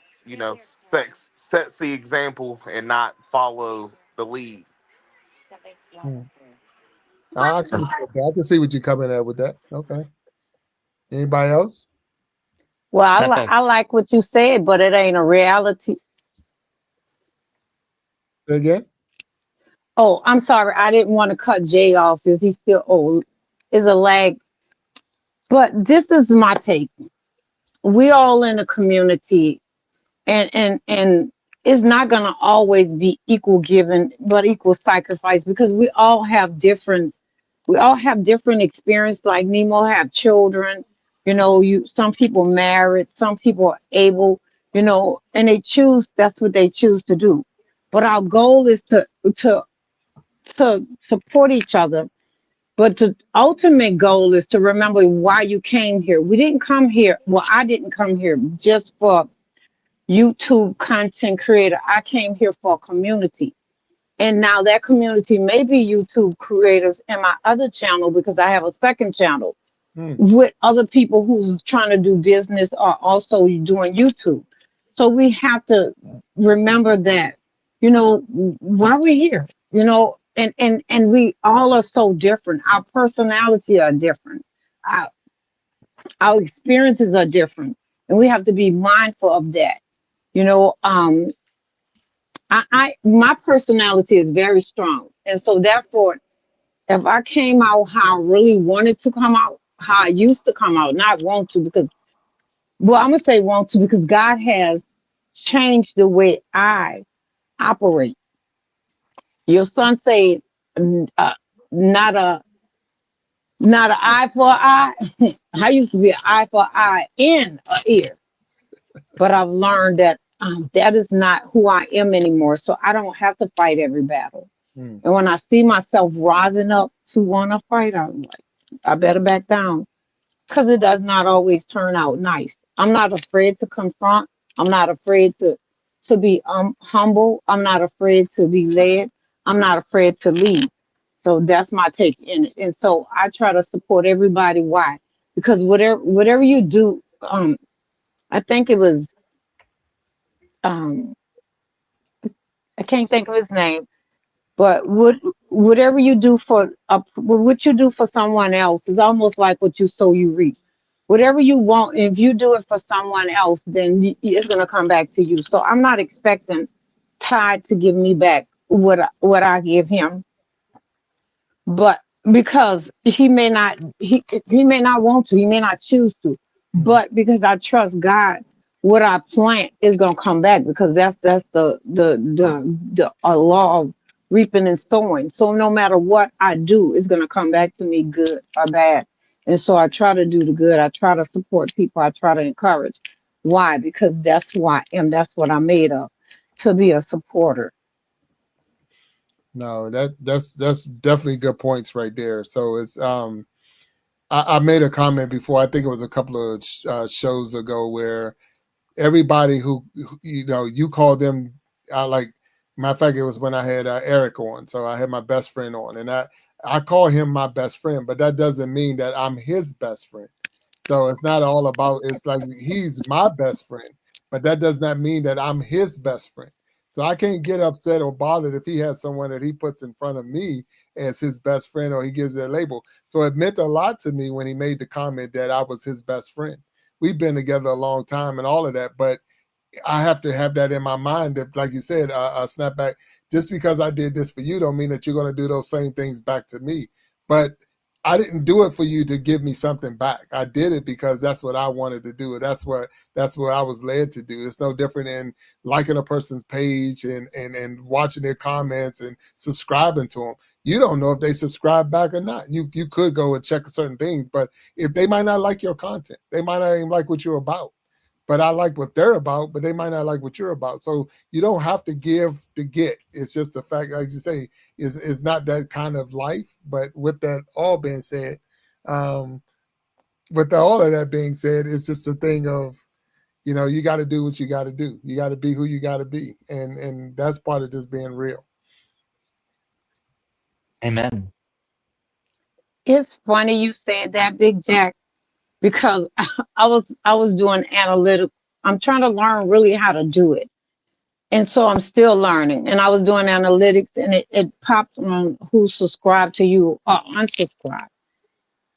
sets the example and not follow the lead. Hmm. I can respect that. I can see what you're coming at with that. Okay. Anybody else? Well, Snap back. I like what you said, but it ain't a reality. Say again? Oh, I'm sorry. I didn't want to cut Jay off. Is he still old? Is a lag. But this is my take. We all in the community, and it's not gonna always be equal giving, but equal sacrifice because we all have different experience. Like Nemo have children. Some people married, some people are able. And they choose. That's what they choose to do. But our goal is to to support each other. But the ultimate goal is to remember why you came here. We didn't come here. Well, I didn't come here just for YouTube content creator. I came here for a community. And now that community may be YouTube creators in my other channel because I have a second channel Hmm. with other people who's trying to do business or also doing YouTube. So we have to remember that, why we're here, and we all are so different. Our personality are different. Our, our experiences are different. And we have to be mindful of that. You know, um, I my personality is very strong. And so therefore, if I came out how I really wanted to come out, how I used to come out, not want to, because well, I'm gonna say want to because God has changed the way I operate. Your son said, not a not an eye for an eye. I used to be an eye for an eye in a ear, but I've learned that that is not who I am anymore. So I don't have to fight every battle. Hmm. And when I see myself rising up to want to fight, I'm like, I better back down because it does not always turn out nice. I'm not afraid to confront. I'm not afraid to be humble. I'm not afraid to be led. I'm not afraid to lead. So that's my take in it. And so I try to support everybody. Why? Because whatever you do, I think it was um, I can't think of his name. But whatever you do what you do for someone else is almost like what you sow, you reap. Whatever you want, if you do it for someone else, then it's gonna come back to you. So I'm not expecting Todd to give me back what I give him, but because he may not want to, he may not choose to, but because I trust God, what I plant is gonna come back because that's the a law of reaping and sowing. So no matter what I do, it's gonna come back to me good or bad. And so I try to do the good. I try to support people. I try to encourage. Why? Because that's who I am. That's what I'm made of, to be a supporter. No, that's definitely good points right there. So it's I made a comment before. I think it was a couple of shows ago where everybody who you call them like matter of fact, it was when I had Eric on. So I had my best friend on, and I call him my best friend, but that doesn't mean that I'm his best friend. So it's not all about, it's like he's my best friend, but that does not mean that I'm his best friend. So I can't get upset or bothered if he has someone that he puts in front of me as his best friend or he gives that label. So it meant a lot to me when he made the comment that I was his best friend. We've been together a long time and all of that, but I have to have that in my mind that, like you said, snap back. Just because I did this for you don't mean that you're going to do those same things back to me. But I didn't do it for you to give me something back. I did it because that's what I wanted to do. That's what I was led to do. It's no different in liking a person's page and watching their comments and subscribing to them. You don't know if they subscribe back or not. You could go and check certain things, but if they might not like your content, they might not even like what you're about. but I like what they're about, but they might not like what you're about. So you don't have to give to get. It's just the fact, like you say, is not that kind of life. But with that all being said, all of that being said, it's just a thing of, you got to do what you got to do. You got to be who you got to be, and that's part of just being real. Amen. It's funny you said that, Big Jack, because I was doing analytics. I'm trying to learn really how to do it. And so I'm still learning. And I was doing analytics and it popped on who subscribed to you or unsubscribed.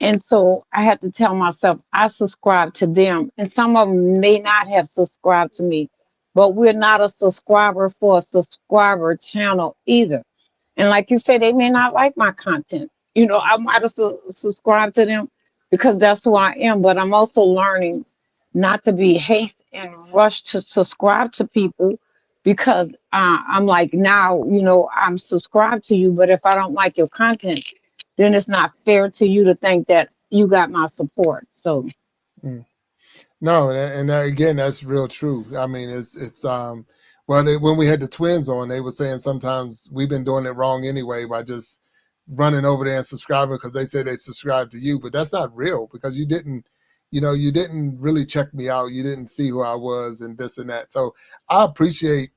And so I had to tell myself I subscribe to them. And some of them may not have subscribed to me, but we're not a subscriber for a subscriber channel either. And like you said, they may not like my content. I might have subscribed to them because that's who I am. But I'm also learning not to be haste and rush to subscribe to people because I'm like, now, I'm subscribed to you. But if I don't like your content, then it's not fair to you to think that you got my support. So No, and that, again, that's real true. I mean, it's well, when we had the twins on, they were saying sometimes we've been doing it wrong anyway by just running over there and subscribing because they said they subscribed to you, but that's not real because you didn't, you didn't really check me out. You didn't see who I was and this and that. So I appreciate,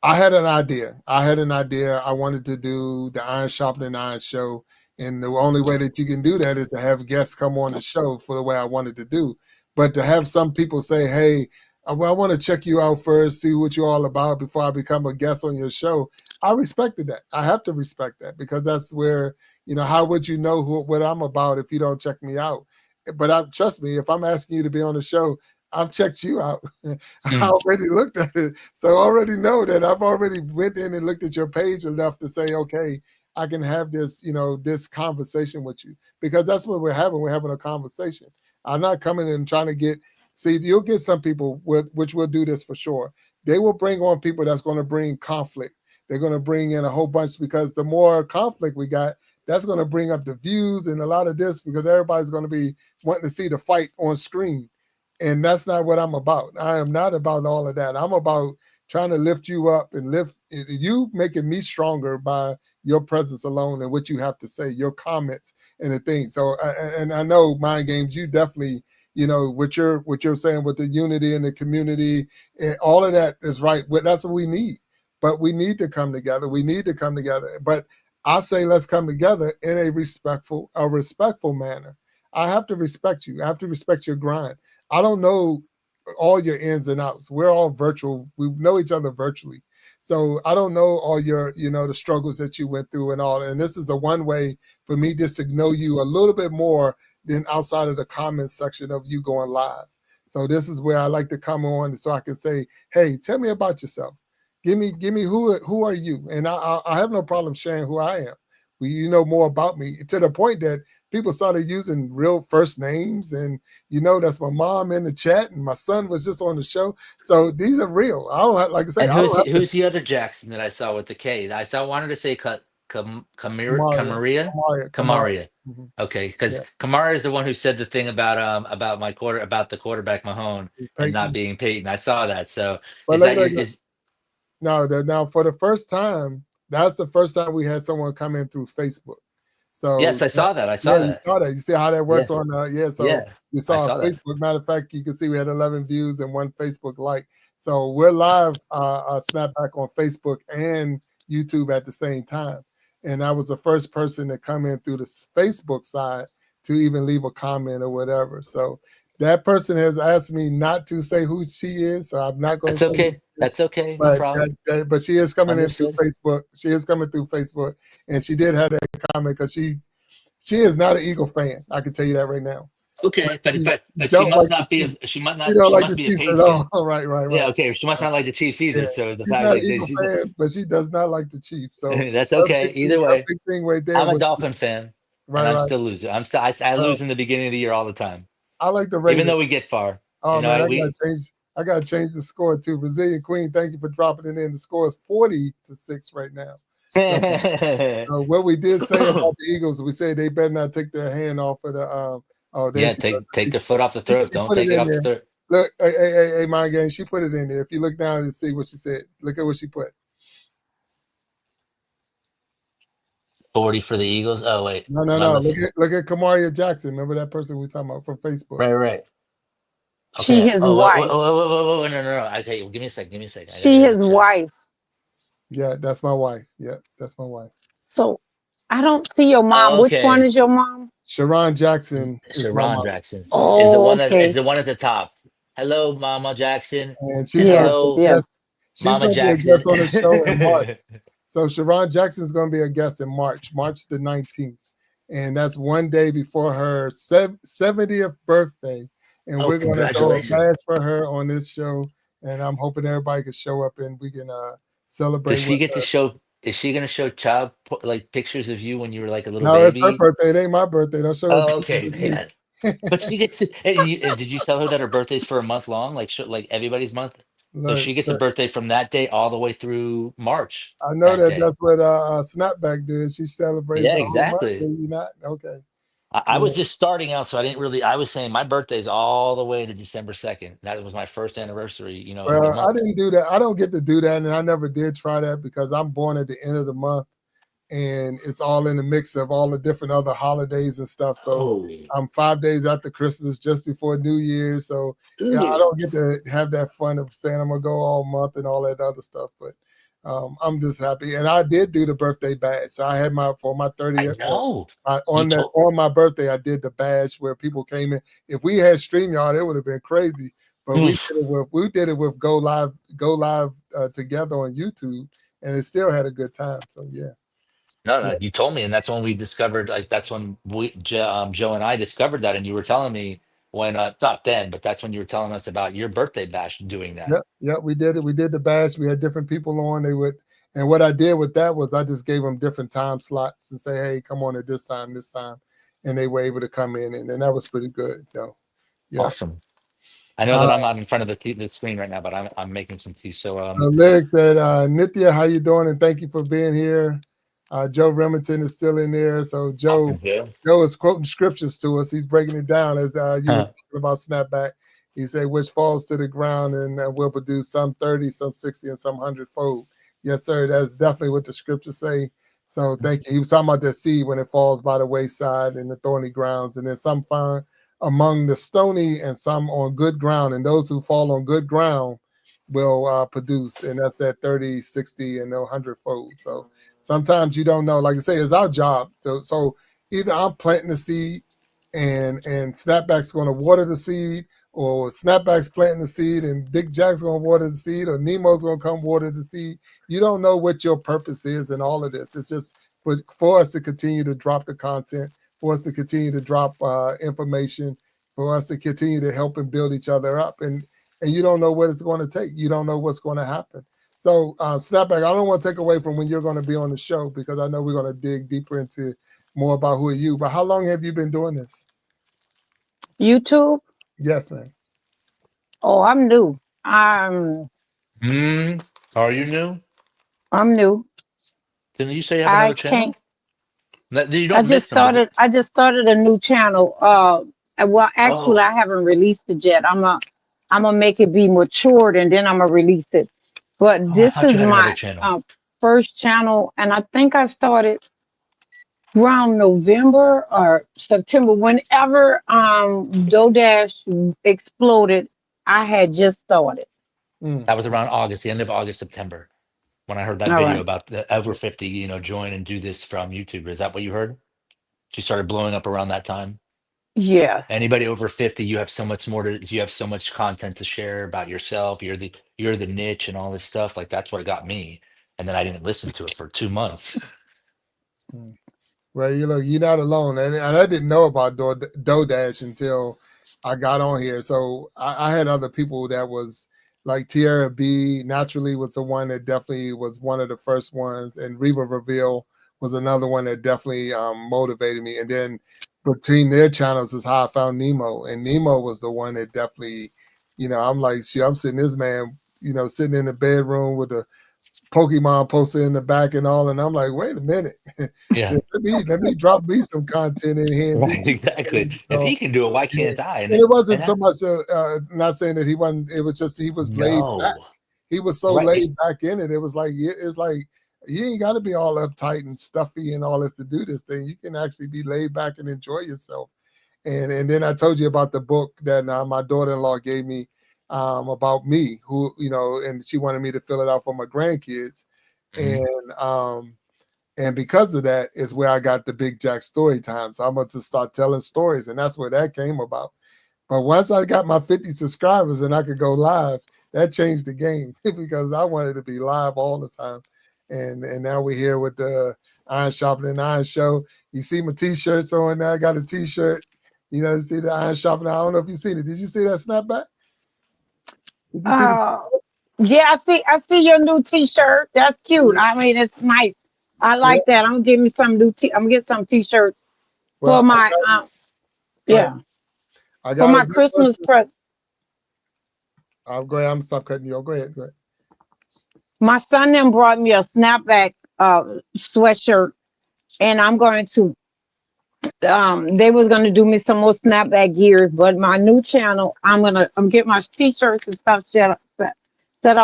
I had an idea. I wanted to do the Iron Sharpening Iron show. And the only way that you can do that is to have guests come on the show for the way I wanted to do. But to have some people say, hey, I want to check you out first, see what you're all about before I become a guest on your show. I respected that. I have to respect that because that's where, how would you know what I'm about if you don't check me out? But trust me, if I'm asking you to be on the show, I've checked you out. I already looked at it. So I already know that I've already went in and looked at your page enough to say, okay, I can have this, this conversation with you because that's what we're having. We're having a conversation. I'm not coming in trying to see, you'll get some people which will do this for sure. They will bring on people that's going to bring conflict. They're going to bring in a whole bunch because the more conflict we got, that's going to bring up the views and a lot of this because everybody's going to be wanting to see the fight on screen. And that's not what I'm about. I am not about all of that. I'm about trying to lift you up and lift you, making me stronger by your presence alone and what you have to say, your comments and the things. So, and I know Mind Games, you definitely, what you're saying with the unity in the community, and all of that is right. That's what we need. But we need to come together. We need to come together. But I say let's come together in a respectful manner. I have to respect you. I have to respect your grind. I don't know all your ins and outs. We're all virtual. We know each other virtually. So I don't know all your, the struggles that you went through and all. And this is a one way for me just to know you a little bit more than outside of the comments section of you going live. So this is where I like to come on so I can say, hey, tell me about yourself. Give me who are you? And I have no problem sharing who I am. You know more about me to the point that people started using real first names, and that's my mom in the chat, and my son was just on the show. So these are real. I don't have, like I say, And I don't have who's the other Jackson that I saw with the K? Wanted to say Kamaria. Kamaria. Mm-hmm. Okay, because Kamaria is the one who said the thing about about the quarterback Mahone and not being Peyton. I saw that. So now for the first time, that's the first time we had someone come in through Facebook. So yes, I saw that. You saw that. You see how that works on you saw Facebook. Matter of fact, you can see we had 11 views and 1 Facebook like. So we're live snapback on Facebook and YouTube at the same time. And I was the first person to come in through the Facebook side to even leave a comment or whatever. So that person has asked me not to say who she is, so I'm not going to say. Okay. That's okay. No problem. But she is coming in through Facebook. She is coming through Facebook, and she did have that comment because she is not an Eagle fan. I can tell you that right now. Okay, but she must not be. She must not. She must be a Patriots fan. Right. Yeah. Okay. She must not like the Chiefs either. Yeah. So the fact that she's fan, but she does not like the Chiefs. So that's okay. Either way, big thing right there. I'm a Dolphin fan. Right. And I'm still losing. I lose in the beginning of the year all the time. I like the Raiders. Even though we get far. Oh man, I gotta change the score too. Brazilian Queen, thank you for dropping it in. The score is 40-6 right now. So what we did say about the Eagles, we say they better not take their hand off of the take their foot off the throat. Don't take it off the throat. Look, hey, Mind Game, she put it in there. If you look down and see what she said, look at what she put. 40 for the Eagles. Oh wait, No. am I looking? Look at Kamaria Jackson. Remember that person we were talking about from Facebook? Right. She Okay. his Oh, wife. no. Okay, give me a second. Give me a second. I gotta She go to the his chat. wife. Yeah, that's my wife. Yeah, that's my wife. So I don't see your mom. Oh, Which one okay. is your mom? Sharon Jackson is my Sharon mom. Jackson is the Oh, one that is okay. the one at the top. Hello, Mama Jackson. And she's going Yes, to be Hello, a yes. guest. She's Mama going to be a Jackson. guest on the show in March. So Sharon Jackson is going to be a guest in March the 19th. And that's one day before her 70th birthday. And Oh, we're going to throw a congratulations. bash for her on this show. And I'm hoping everybody can show up and we can celebrate Does she with get to her. show? Is she gonna show like pictures of you when you were like a little No, it's her baby? birthday. It ain't my birthday. Don't show no Oh, pictures okay, of me. man. But she gets to. And did you tell her that her birthday's for a month long, like everybody's month? So Look, she gets a look, birthday from that day all the way through March. I know That that day. that's what Snapback did. She celebrates Yeah, the whole month. exactly. Do you not? Okay. I Yeah. was just starting out, so I didn't really. I was saying my birthday's all the way to December 2nd. That was my first anniversary, of the Well, I month. didn't do that. I don't get to do that, and I never did try that because I'm born at the end of the month, and it's all in the mix of all the different other holidays and stuff. So Oh, I'm 5 days after Christmas, just before New Year's. So yeah, I ooh. don't get to have that fun of saying I'm gonna go all month and all that other stuff. But I'm just happy, and I did do the birthday badge. So I had for my I 30th. know. You told. On my birthday, I did the badge where people came in. If we had StreamYard, it would have been crazy. But Oof. we did it with Go Live together on YouTube, and it still had a good time. So yeah, No, yeah, you told me, and that's when we discovered. Like that's when Joe and I discovered that, and you were telling me when not then, but that's when you were telling us about your birthday bash doing that. yeah. We did it. We did the badge. We had different people on. And what I did with that was I just gave them different time slots and say, hey, come on at this time, and they were able to come in, and that was pretty good. So yeah. Awesome. I know that I'm not in front of the screen right now, but I'm making some tea. So Lyric said, Nithya, how you doing? And thank you for being here. Joe Remington is still in there. So awesome, Joe. Joe is quoting scriptures to us. He's breaking it down as you Huh. was talking about snapback. He said, which falls to the ground and will produce some 30, some 60, and some 100-fold. Yes, sir. That's definitely what the scriptures say. So thank you. He was talking about that seed when it falls by the wayside and the thorny grounds, and then some found among the stony and some on good ground. And those who fall on good ground will produce, and that's at 30, 60, and 100-fold. So sometimes you don't know. Like I say, it's our job. So either I'm planting the seed and Snapback's going to water the seed, or Snapback's planting the seed and Big Jack's going to water the seed, or Nemo's going to come water the seed. You don't know what your purpose is in all of this. It's just for us to continue to drop the content, for us to continue to drop information, for us to continue to help and build each other up. And you don't know what it's going to take. You don't know what's going to happen. So, Snapback, I don't want to take away from when you're going to be on the show, because I know we're going to dig deeper into more about who are you. But how long have you been doing this? YouTube? Yes, man. Oh, I'm new. Are you new? I'm new. Didn't you say you have I another can't. channel? You don't miss them, but I just started a new channel. Well, actually, oh, I haven't released it yet. I'm gonna make it be matured and then I'm gonna release it. But I this thought you is had another my channel. first channel, and I think I started around November or September. Whenever DoDash exploded, I had just started. That was around August, the end of August, September, when I heard that All video right. about the over 50, join and do this from YouTube. Is that what you heard? She started blowing up around that time. Yes. Anybody over 50, you have so much more you have so much content to share about yourself. You're the niche and all this stuff. Like that's what got me. And then I didn't listen to it for 2 months. Well, you're not alone, and I didn't know about DoDash until I got on here. So I had other people that was like Tierra B. Naturally was the one that definitely was one of the first ones, and Reva Reveal was another one that definitely motivated me. And then between their channels is how I found Nemo, and Nemo was the one that definitely, I'm like, shit, I'm sitting this man, sitting in the bedroom with a Pokemon poster in the back and all, and I'm like, wait a minute, Yeah. let me drop me some content in here and do Right, me some exactly. things. If So, he can do it, why yeah. can't I? And it wasn't And so that, much. Not saying that he wasn't. It was just he was laid back. no, He was so right. laid back in it. It was like it's like you ain't got to be all uptight and stuffy and all that to do this thing. You can actually be laid back and enjoy yourself. And then I told you about the book that my daughter-in-law gave me about me, who and she wanted me to fill it out for my grandkids, Mhm. and because of that is where I got the Big Jack story time. So I'm going to start telling stories, and that's where that came about. But once I got my 50 subscribers and I could go live, that changed the game because I wanted to be live all the time. And now we're here with the Iron Sharpening Iron Show. You see my t-shirts on there. I got a t-shirt. You see the Iron Sharpening. I don't know if you seen it. Did you see that snapback? Did you see the Yeah, I see your new t-shirt. That's cute. I mean, it's nice. I yeah. like that. I'm gonna give me some new I'm gonna get some t-shirts for Well, my go ahead. yeah, I for got a my good one. Christmas present. I'll go ahead. I'm stop cutting you. Go ahead. Go ahead. My son then brought me a snapback sweatshirt, and I'm going to they was gonna do me some more snapback gears, but my new channel, I'm get my t-shirts and stuff set up.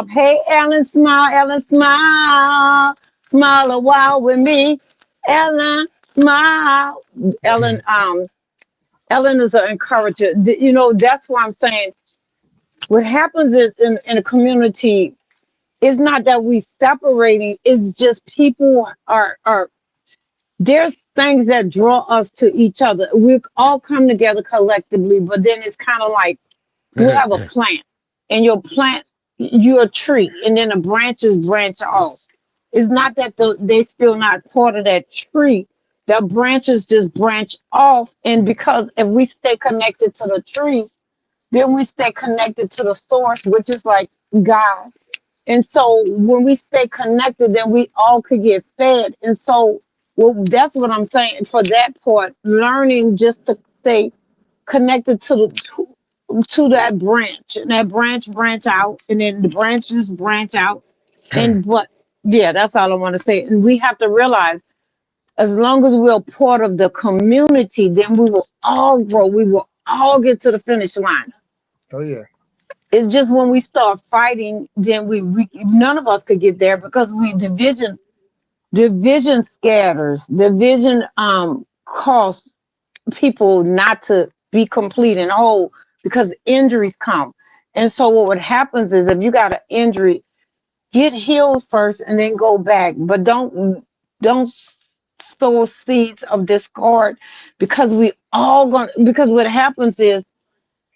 Hey Ellen smile, smile a while with me. Ellen, smile. Ellen, Mhm. Ellen is an encourager. That's why I'm saying what happens is in a community, it's not that we separating, it's just people are there's things that draw us to each other. We all come together collectively, but then it's kind of like you have a plant, and your plant, you're a tree, and then the branches branch off. It's not that they still not part of that tree. The branches just branch off, and because if we stay connected to the tree, then we stay connected to the source, which is like God. And so when we stay connected, then we all could get fed. And so, well, that's what I'm saying for that part. Learning just to stay connected to that branch, and that branch out, and then the branches branch out. And but yeah, that's all I want to say. And we have to realize, as long as we're part of the community, then we will all grow. We will all get to the finish line. Oh yeah. It's just when we start fighting, then we none of us could get there because we division scatters, division causes people not to be complete and whole because injuries come. And so what happens is if you got an injury, get healed first and then go back. But don't sow seeds of discord because because what happens is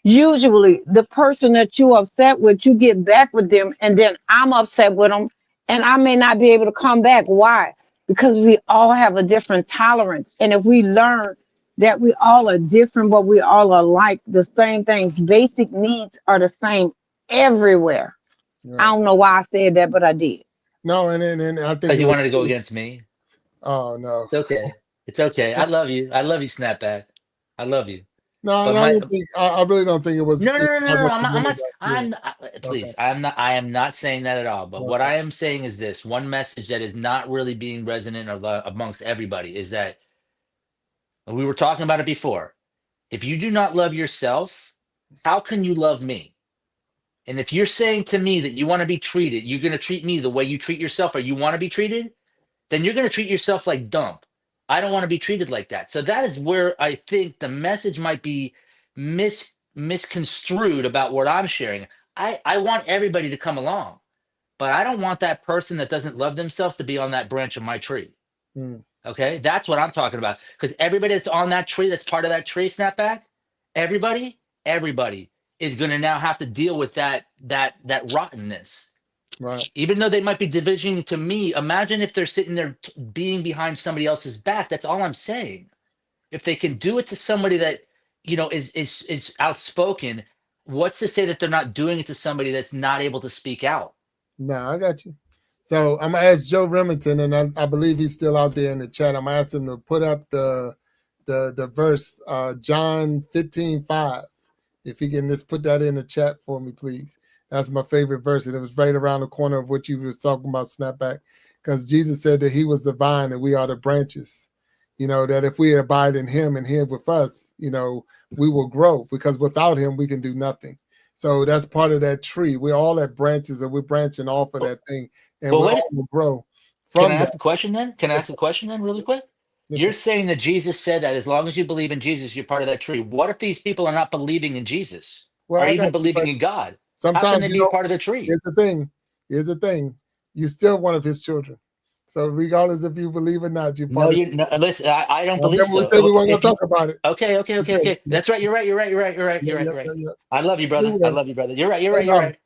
usually the person that you upset with, you get back with them, and then I'm upset with them, and I may not be able to come back. Why? Because we all have a different tolerance, and if we learn that we all are different, but we all are like the same things, basic needs are the same everywhere. I Right. don't know why I said that, but I did. No, and I think Because it you was. wanted to go against me. Oh no. It's okay. It's okay. I love you. I love you, Snapback. I love you. No, But and I my don't think I really don't think it was no, no, no, no, no. I'm not. I'm directed not. at yeah. I'm not, Okay. please. I'm not. I am not saying that at all. But what Okay. I am saying is this: one message that is not really being resonant amongst everybody is that we were talking about it before. If you do not love yourself, how can you love me? And if you're saying to me that you want to be treated, you're going to treat me the way you treat yourself, or you want to be treated, then you're going to treat yourself like dump. I don't want to be treated like that. So that is where I think the message might be misconstrued about what I'm sharing. I want everybody to come along, but I don't want that person that doesn't love themselves to be on that branch of my tree. Mm, Okay, that's what I'm talking about. Because everybody that's on that tree, that's part of that tree snapback, everybody is going to now have to deal with that rottenness. right. Even though they might be division to me, imagine if they're sitting there being behind somebody else's back. That's all I'm saying. If they can do it to somebody that is outspoken, what's to say that they're not doing it to somebody that's not able to speak out? No, I got you. So I'm gonna ask Joe Remington, and I believe he's still out there in the chat. I'm gonna ask him to put up the verse John 15:5. If he can just put that in the chat for me, please. That's my favorite verse, and it was right around the corner of what you were talking about, snapback, because Jesus said that He was the vine and we are the branches. That if we abide in Him and Him with us, we will grow, because without Him we can do nothing. So that's part of that tree. We're all at branches, and we're branching off of that thing, and Well, we wait. all will grow Can I from ask that. a question then? Can I Yes, ask a question then, really quick? yes, You're sir. saying that Jesus said that as long as you believe in Jesus, you're part of that tree. What if these people are not believing in Jesus, Well, or I even got you, believing but in God? How can sometimes they be a part of the tree? here's the thing. Here's the thing. You're still one of His children. So regardless if you believe or not, you're No, part of you His no, children. listen. I don't believe Remember, we so. said we weren't going If to you talk about it. okay, okay, We okay, said, okay. That's right. You're right. You're right. You're right. You're right. yeah, You're right. yeah, You're right. yeah, yeah. I love you, We brother. I will. love you, brother. You're right. You're right. And You're right.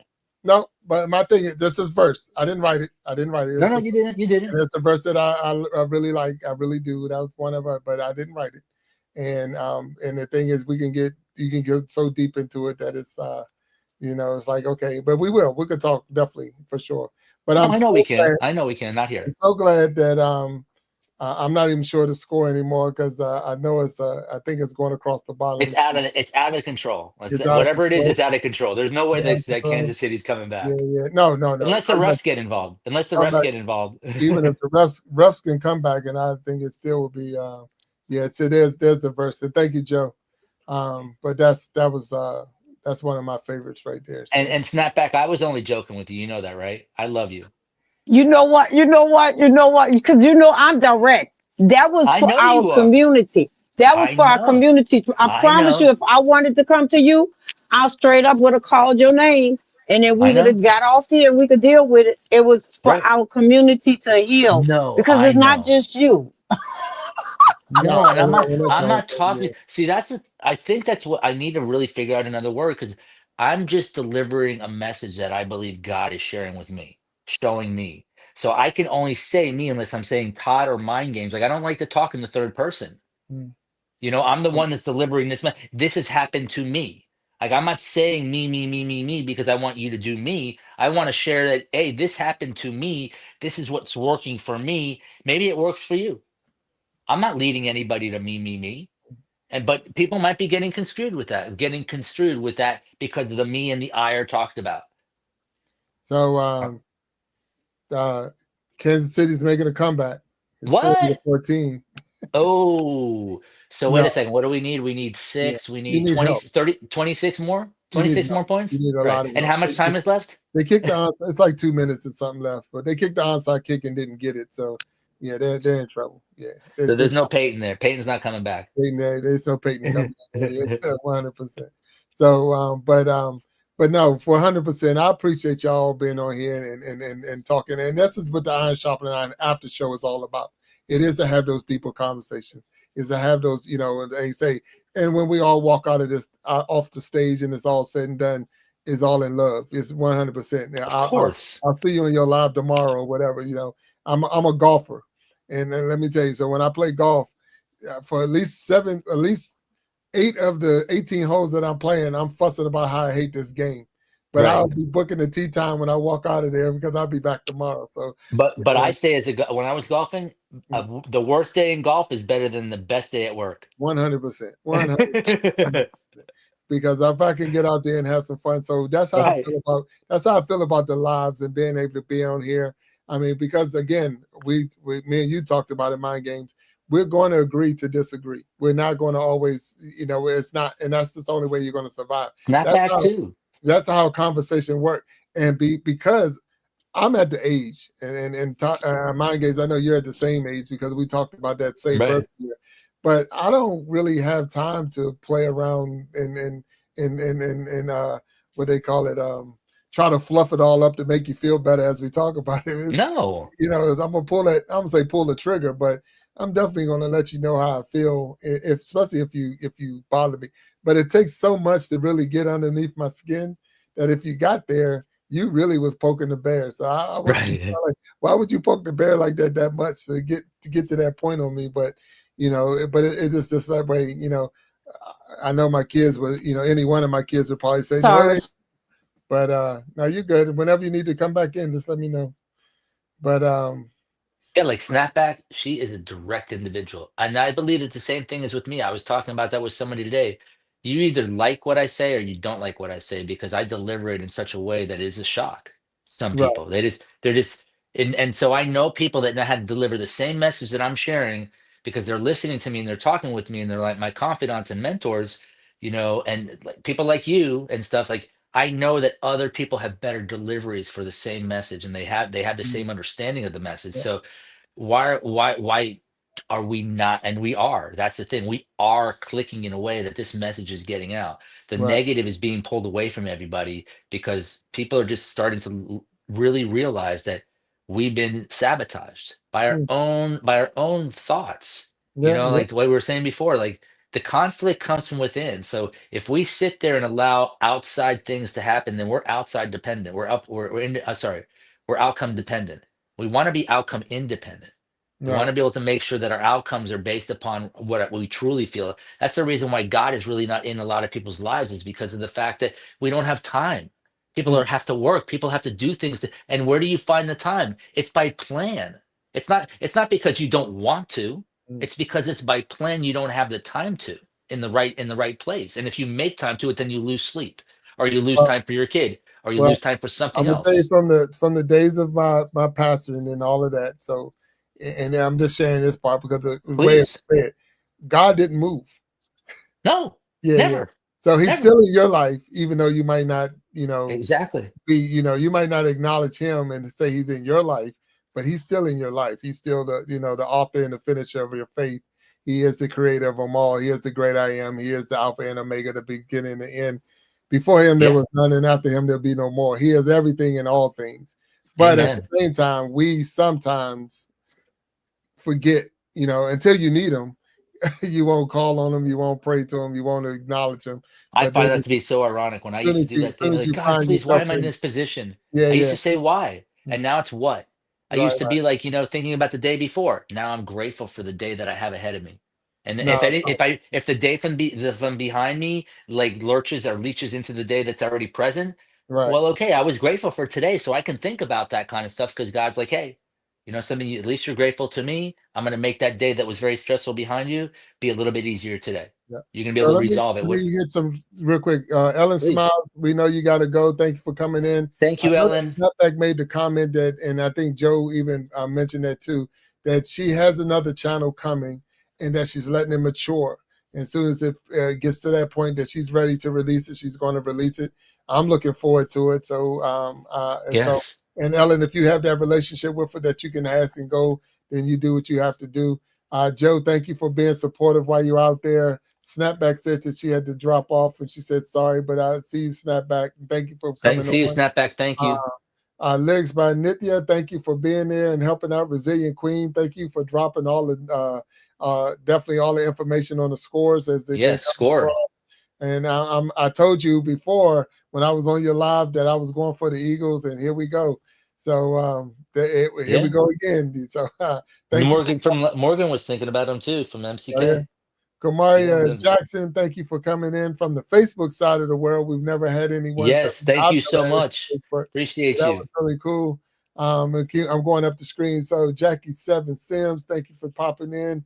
no, but my thing is, this is verse. I didn't write it. I didn't write it. No, no, you didn't. You didn't. And it's a verse that I really like. I really do. That was one of it, but I didn't write it. And the thing is, you can get so deep into it that it's like, okay, but we could talk definitely for sure. But No, I'm I know so we can. glad. I know we can. Not here. I'm so glad that I'm not even sure the score anymore, because I know I think it's going across the bottom. Let me see. It's out of control. It's out of Whatever it is, control. it's out of control. There's no way It's out of that control. Kansas City's coming Yeah, back yeah. No, no, no. unless the Come back. refs get involved. Unless the Come refs back. get involved. Even if the refs can come back, and I think it still will be. Yeah. So there's the verse. And thank you, Joe. But that's one of my favorites right there. So And snapback. I was only joking with you. You know that, right? I love you. You know what? You know what? You know what? Because I'm direct. That was I for know our you are. community. That was I for our know. community. I I promise you, know. if I wanted to come to you, I straight up would have called your name, and then we I would know. have got off here and we could deal with it. It was for Right. our community to heal, No, because I it's not know. just you. no, No, and and that's I'm my not yeah. talking. See, I think that's what I need to really figure out another word, because I'm just delivering a message that I believe God is sharing with me, showing me. So I can only say me unless I'm saying Todd or mind games. Like, I don't like to talk in the third person. Mm. I'm the one that's delivering this. This has happened to me. Like, I'm not saying me, me, me, me, me because I want you to do me. I want to share that, hey, this happened to me. This is what's working for me. Maybe it works for you. I'm not leading anybody to me, me, me. But people might be getting construed with that because of the me and the I are talked about. So Uh, uh, Kansas City's making a comeback. It's 40 to What? 14. Oh, so wait No, a second. What do we need? We need yeah, six. We you need need 20, help. 30, 26 more? You need 26 help. more You points? need a Right. lot of And help. how much time is left? They kicked the onside. It's like 2 minutes and something left, but they kicked the onside kick and didn't get it. So yeah, they're in trouble. Yeah, So there's no Peyton there. Peyton's not coming back. there's no Peyton coming. Yeah, 100%. So, but no, for 100%, I appreciate y'all being on here and talking. And this is what the Iron Sharpening Iron after show is all about. It is to have those deeper conversations. Is to have those, they say, and when we all walk out of this, off the stage, and it's all said and done, is all in love. It's 100%. Now, Of course. I'll see you in your live tomorrow or whatever. I'm a golfer, and let me tell you. So when I play golf, for at least 8 of the 18 holes that I'm playing, I'm fussing about how I hate this game. But Right. I'll be booking the tee time when I walk out of there, because I'll be back tomorrow. So, But uh, I say when I was golfing, the worst day in golf is better than the best day at work. 100%, 100%. Because if I can get out there and have some fun, so Right. that's how I feel about the lives and being able to be on here. I mean, because again, me and you talked about it, Mind Games. We're going to agree to disagree. We're not going to always, it's not, and that's just the only way you're going to survive. Snap That's back how too. conversation work. And because I'm at the age, Mind Games, I know you're at the same age, because we talked about that same Right. birthday. But I don't really have time to play around and what they call it, try to fluff it all up to make you feel better as we talk about it. No. I'm gonna pull the trigger, but I'm definitely gonna let you know how I feel, especially if you bother me. But it takes so much to really get underneath my skin that if you got there, you really was poking the bear. So I wasn't Right. like, why would you poke the bear like that much to get to that point on me? But it just that way. I know my kids would, any one of my kids would probably say, no, it Sorry. ain't. But no, you're good. Whenever you need to come back in, just let me know. But Yeah, like Snapback, she is a direct individual. And I believe that the same thing is with me. I was talking about that with somebody today. you either like what I say or you don't like what I say, because I deliver it in such a way that is a shock to some Right. people. They're just and so I know people that know how to deliver the same message that I'm sharing, because they're listening to me and they're talking with me and they're like my confidants and mentors, and like people like you and stuff. Like, I know that other people have better deliveries for the same message, and they have the Mm, same understanding of the message. yeah. So why are we not? And we are. That's the thing. We are clicking in a way that this message is getting out. The Right. negative is being pulled away from everybody, because people are just starting to really realize that we've been sabotaged Mm, by our own thoughts. yeah. Yeah. Like the way we were saying before, like the conflict comes from within. So if we sit there and allow outside things to happen, then we're outside dependent. We're outcome dependent. We want to be outcome independent. We want Right. to be able to make sure that our outcomes are based upon what we truly feel. That's the reason why God is really not in a lot of people's lives, is because of the fact that we don't have time. People Mm, have to work. People have to do things. And where do you find the time? It's by plan. It's not because you don't want to. mm. It's because it's by plan. You don't have the time to, in the right place. And if you make time to it, then you lose sleep, or you lose Well, time for your kid, or you well, lose time for I'm something gonna tell you else. from the days of my pastoring and all of that. So, and I'm just sharing this part because of the way it's Please. said. God didn't move. No, Yeah, yeah. never, So he's never. still in your life, even though you might not, Exactly. you might not acknowledge him and say he's in your life, but he's still in your life. He's still the author and the finisher of your faith. He is the creator of them all. He is the great I am. He is the Alpha and Omega, the beginning and the end. Before him, there Yeah. was none, and after him, there'll be no more. He is everything in all things. But at the Amen. same time, we sometimes forget, until you need him, you won't call on him, you won't pray to him, you won't acknowledge him. I But then find that to be so ironic. When I used to do as that thing, soon as like, you God, find please, why yourself am I in in, this position? yeah, I used yeah, to say why. mm, And now it's what? I right, used to right. be like, thinking about the day before. Now I'm grateful for the day that I have ahead of me. And No, so if the day from behind me like lurches or leaches into the day that's already present, right. well, okay, I was grateful for today, so I can think about that kind of stuff, because God's like, hey, something, at least you're grateful to me. I'm going to make that day that was very stressful behind you be a little bit easier today. Yeah. You're going to be So able to let me resolve it. let me hit some real quick. Ellen Please. Smiles, we know you got to go. Thank you for coming in. Thank I you, know Ellen. that Snapback made the comment that, and I think Joe even mentioned that too, that she has another channel coming and that she's letting it mature. And as soon as it gets to that point that she's ready to release it, she's going to release it. I'm looking forward to it. So, Yes. and Ellen, if you have that relationship with her that you can ask and go, then you do what you have to do. Joe, thank you for being supportive while you're out there. Snapback said that she had to drop off and she said sorry, but I see you, Snapback. Thank you for coming See you, on. Snapback. Thank you. Lyrics by Nithya, thank you for being there and helping out. Resilient Queen, thank you for dropping all the definitely all the information on the scores as they've been Yes, coming score. across. And I told you before when I was on your live that I was going for the Eagles, and here we go. So here we Yeah. go again. So thank you for Morgan was thinking about him too, from oh, yeah. MCK. Yeah. Kamaria Jackson, thank you for coming in from the Facebook side of the world. We've never had anyone come Yes. Thank out you of so much. Facebook. So Appreciate that you. was really cool. I'm going up the screen. So Jackie Seven Sims, thank you for popping in.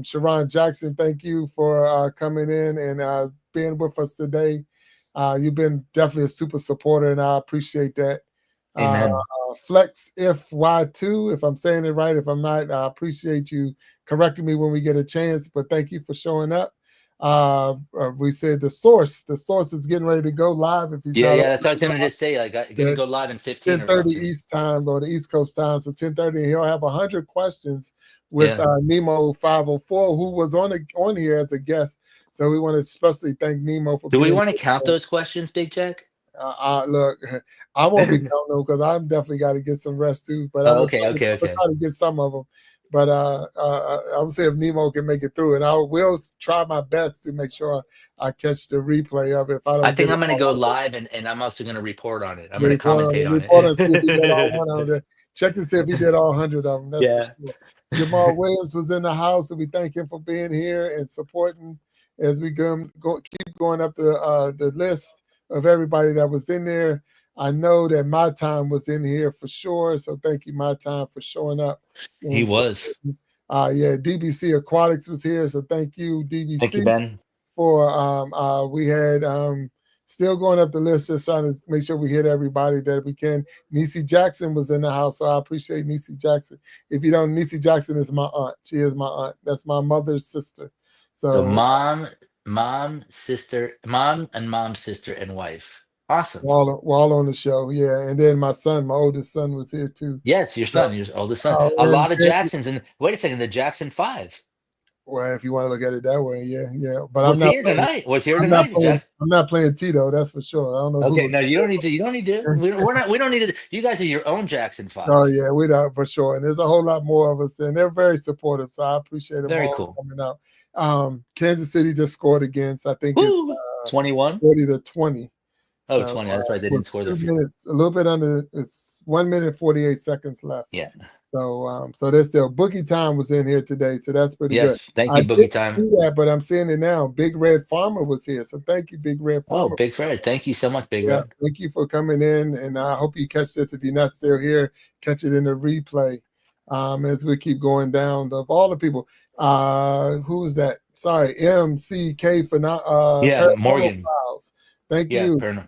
Sharon Jackson, thank you for coming in and being with us today. You've been definitely a super supporter, and I appreciate that. Amen. Flex if Y2, if I'm saying it right. If I'm not, I appreciate you correcting me when we get a chance. But thank you for showing up. We said the source is getting ready to go live if he's Yeah, not yeah. That's what I was already gonna just say. Like, I'm gonna live. go live in 15 or 10:30 something. East time or the East Coast time. So 10:30, he'll have 100 questions with Yeah. Nemo504, who was on here as a guest. So we want to especially thank Nemo for Do we being want to count here. those questions, Big Jack? Look, I won't be counting them because I'm definitely got to get some rest too. But I'm Oh, gonna okay, okay, I'm gonna okay. try to get some of them. But I would say if Nemo can make it through, and I will try my best to make sure I catch the replay of it. If I I don't get think it I'm gonna go all, live, and I'm also gonna report on it. I'm gonna report on commentate it. on Report and see if he did all it. 100. Check to see if he did all 100 of them. That's for Yeah. sure. Jamal Williams was in the house, and we thank him for being here and supporting as we keep going up the list of everybody that was in there. I know that my time was in here for sure, so thank you, my time, for showing up He and was. supporting. Yeah, DBC Aquatics was here, so thank you, Thank you, DBC. Ben. for we had still going up the list, just trying to make sure we hit everybody that we can. Niecy Jackson was in the house, so I appreciate Niecy Jackson. If you don't, Niecy Jackson is my aunt. She is my aunt. That's my mother's sister. So So mom, sister, mom, sister, and wife. Awesome. we're all on the show, yeah. And then my son, my oldest son, was here too. Yes, your son, your oldest son. A And lot of Jacksons. And wait a second, the Jackson 5 well, if you want to look at it that way, yeah. But was here tonight. Was here tonight. I'm not playing Tito, that's for sure. I don't know. Okay, no, you don't need to. You don't need to. We don't need to. You guys are your own Jackson 5. Oh yeah, we don't for sure. And there's a whole lot more of us, and they're very supportive. So I appreciate them Very all cool. coming out. Kansas City just scored again, so I think it's 21. 40-20. Oh, So, 20. That's right. They didn't score their 2 minutes, a little bit under. It's 1 minute 48 seconds left. Yeah. So so there's still Boogie Time was in here today, so that's pretty good. Thank you, Boogie Time. See that, but I'm seeing it now. Big Red Farmer was here, so thank you, Big Red Farmer. Oh, Big Fred, thank you so much, Big Red. Thank you for coming in, and I hope you catch this. If you're not still here, catch it in the replay as we keep going down. Of all the people, who is that? Sorry, MCK for Morgan. Files. Thank you. Yeah,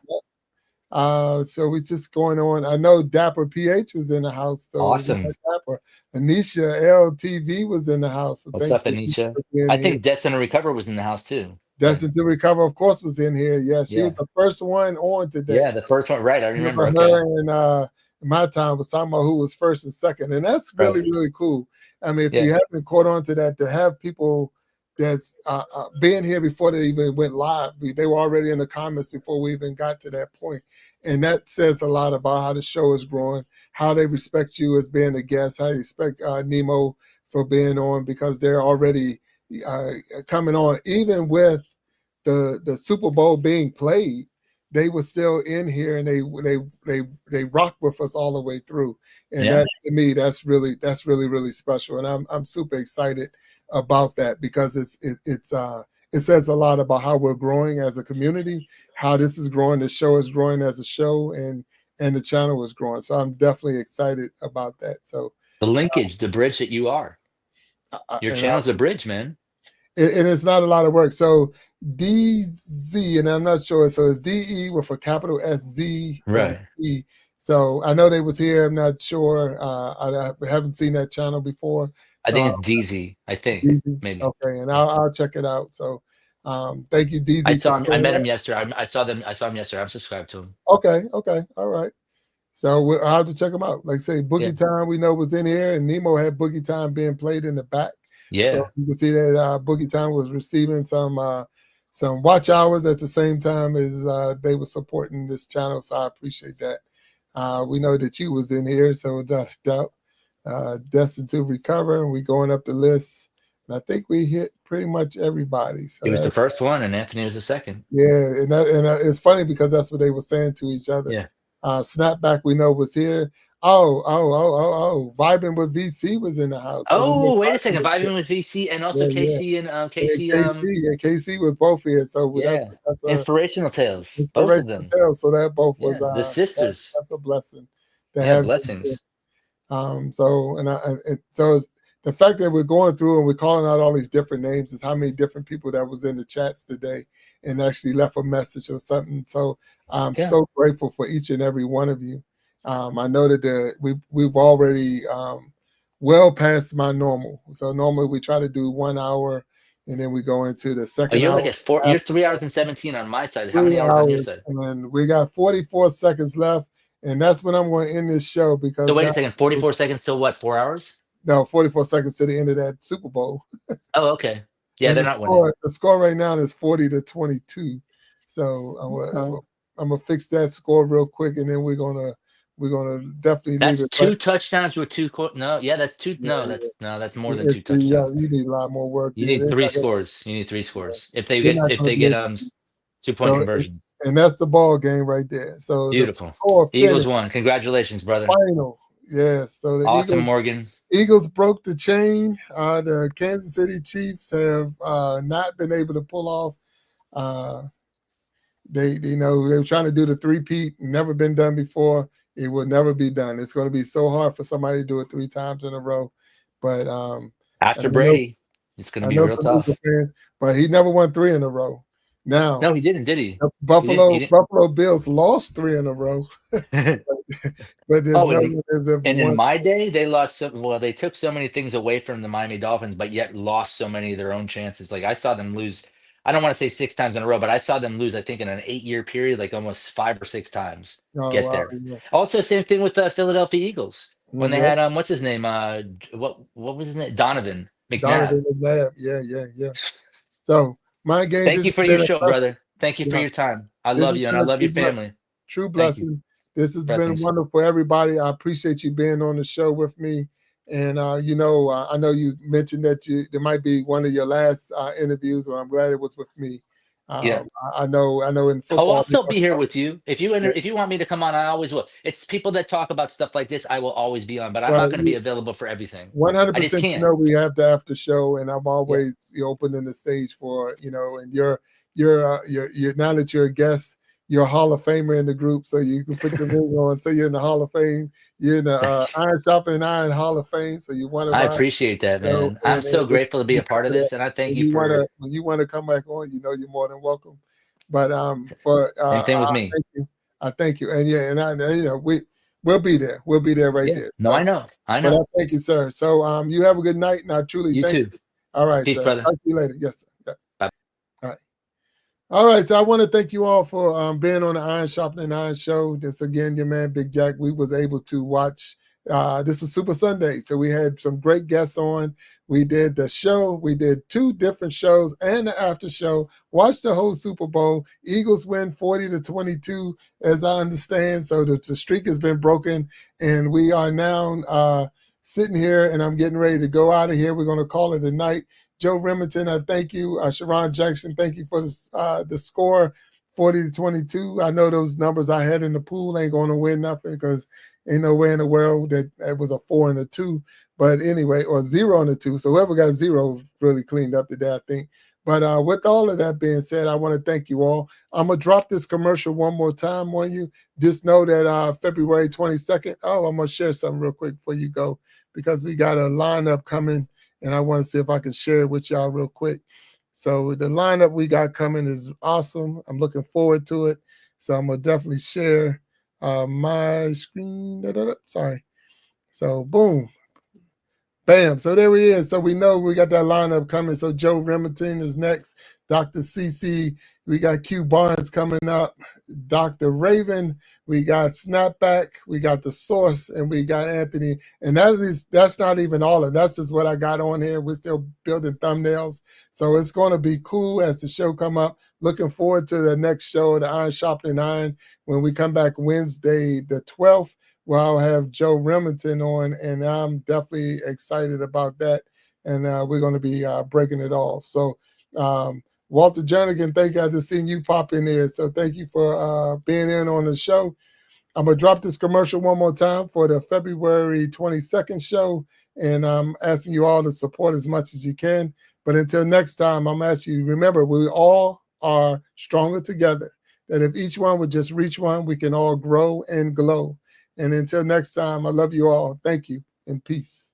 So we're just going on. I know Dapper PH was in the house. So awesome. Dapper. Anisha LTV was in the house. So what's up, Anisha? I think Destin to Recover was in the house too. Destin to Recover, of course, was in here. Yeah, she was the first one on today. Yeah, the first one, right? I remember. Her and my time was talking about who was first and second, and that's really really cool. I mean, if you haven't caught on to that, to have people that's being here before they even went live, they were already in the comments before we even got to that point. And that says a lot about how the show is growing, how they respect you as being a guest, how you respect Nemo for being on, because they're already coming on. Even with the Super Bowl being played, they were still in here, and they rocked with us all the way through. And that, to me, that's really really special. And I'm super excited about that, because it says a lot about how we're growing as a community, how this is growing, the show is growing as a show, and the channel is growing. So I'm definitely excited about that. So the linkage, the bridge that you are. Your channel's a bridge, man. And it's not a lot of work. So DZ, and I'm not sure. So it's DE with a capital SZ. Right. E. So I know they was here. I'm not sure. I haven't seen that channel before. I think it's DZ. I think maybe. Okay, and I'll check it out. So thank you, DZ. I saw him. I met him yesterday. I saw him yesterday. I'm subscribed to him. Okay, all right. So I'll have to check them out. Like I say, Boogie Time we know was in here, and Nemo had Boogie Time being played in the back. Yeah. So you can see that Boogie Time was receiving some watch hours at the same time as they were supporting this channel. So I appreciate that. We know that you was in here, so without a doubt. Destined to Recover, and we going up the list. And I think we hit pretty much everybody. So he was the first one, and Anthony was the second. Yeah, and it's funny because that's what they were saying to each other. Yeah. Snapback we know was here. Oh, Vibing with VC was in the house. Oh, wait a second. Vibing with VC and also KC and KC. KC was both here. So that's inspirational tales. Both of them. Tales, so that both was the sisters. That's a blessing. Blessings. So the fact that we're going through and we're calling out all these different names is how many different people that was in the chats today and actually left a message or something. So I'm so grateful for each and every one of you. I know that we've already well past my normal. So normally we try to do 1 hour and then we go into the second you're hour. Like at you're 3 hours and 17 on my side. How many hours on your side? And we got 44 seconds left. And that's when I'm going to end this show because. So wait a second, 44 seconds till what? 4 hours? No, 44 seconds to the end of that Super Bowl. Oh, okay. Yeah, they're not winning. The score right now is 40-22. So I'm gonna fix that score real quick, and then we're gonna definitely. That's two touchdowns with two. That's two. Yeah, that's more than two touchdowns. Yeah, you need a lot more work. You need three scores. You need three scores. If they get 2-point conversion. And that's the ball game right there. So beautiful. Eagles won. Congratulations, brother. Final. Yes. So the awesome, Morgan. Eagles broke the chain. The Kansas City Chiefs have not been able to pull off. They were trying to do the three-peat, never been done before. It will never be done. It's going to be so hard for somebody to do it 3 times in a row. But after Brady, It's going I to be know real some Eagle tough. fans, but he never won 3 in a row. Now, No, he didn't, did he? Buffalo He Bills lost 3 in a row, didn't. but there's Oh, no one that's ever and in won. my day, they lost they took so many things away from the Miami Dolphins, but yet lost so many of their own chances. Like I saw them lose, I don't want to say 6 times in a row, but I saw them lose, I think, in an 8-year period, like almost 5 or 6 times Oh, get wow. there. Yeah. Also, same thing with the Philadelphia Eagles when they Yeah. had what's his name? What was his name? Donovan McNabb. Donovan McNabb. Yeah. So, my games, Thank this you has for your been a show, blessing. brother. Thank you for Yeah, your time. I this love has you and been I a love your family. true Thank you. blessing. This has been Blessings. wonderful, everybody. I appreciate you being on the show with me. And I know you mentioned that there might be one of your last interviews, but I'm glad it was with me. Yeah. I know in I'll football. also be here with you. If you want me to come on, I always will. It's people that talk about stuff like this, I will always be on, but I'm not Well, going to be available for everything. 100%. I just You can't. know, we have the after show, and I'm Yeah. always opening the stage for and you're now that you're a guest, you're a Hall of Famer in the group, so you can put the ring on. So you're in the Hall of Fame. You're in the Iron Sharpening Iron Hall of Fame. So you're one of I us. appreciate that, So, man. I'm so grateful to be a part of this, and I thank when you for you wanna come back on, you're more than welcome. But for same thing with I me. thank you. I thank you, and we'll be there. We'll be there right Yeah. there. No, I So. know. I But I know. thank you, sir. So you have a good night, and I truly You thank too. you. All right, Peace, sir. brother. Talk to you later. Yes, sir. Yeah. Bye. All right. All right. So I want to thank you all for being on the Iron Sharpening Iron show. This again, your man Big Jack. We was able to watch. This is Super Sunday, so we had some great guests on. We did the show. We did 2 different shows and the after show. Watched the whole Super Bowl. Eagles win 40-22, as I understand. So the streak has been broken, and we are now sitting here, and I'm getting ready to go out of here. We're going to call it a night. Joe Remington, I thank you. Sharon Jackson, thank you for the score, 40-22. I know those numbers I had in the pool ain't going to win nothing because ain't no way in the world that it was a 4 and a 2. But anyway, or 0 and a 2. So whoever got 0 really cleaned up today, I think. But with all of that being said, I want to thank you all. I'm going to drop this commercial one more time on you. Just know that February 22nd, I'm going to share something real quick before you go because we got a lineup coming, and I want to see if I can share it with y'all real quick. So the lineup we got coming is awesome. I'm looking forward to it. So I'm going to definitely share my screen. Sorry. So boom. Bam. So there he is. So we know we got that lineup coming. So Joe Remington is next. Dr. CC. We got Q Barnes coming up. Dr. Raven. We got Snapback. We got The Source. And we got Anthony. And that's not even all of it. That's just what I got on here. We're still building thumbnails. So it's going to be cool as the show come up. Looking forward to the next show, the Iron Sharpening Iron, when we come back Wednesday the 12th. Well, I'll have Joe Remington on, and I'm definitely excited about that. And we're going to be breaking it off. So, Walter Jernigan, thank you. I just seen you pop in there. So thank you for being in on the show. I'm going to drop this commercial one more time for the February 22nd show. And I'm asking you all to support as much as you can. But until next time, I'm asking you, remember, we all are stronger together. That if each one would just reach one, we can all grow and glow. And until next time, I love you all. Thank you and peace.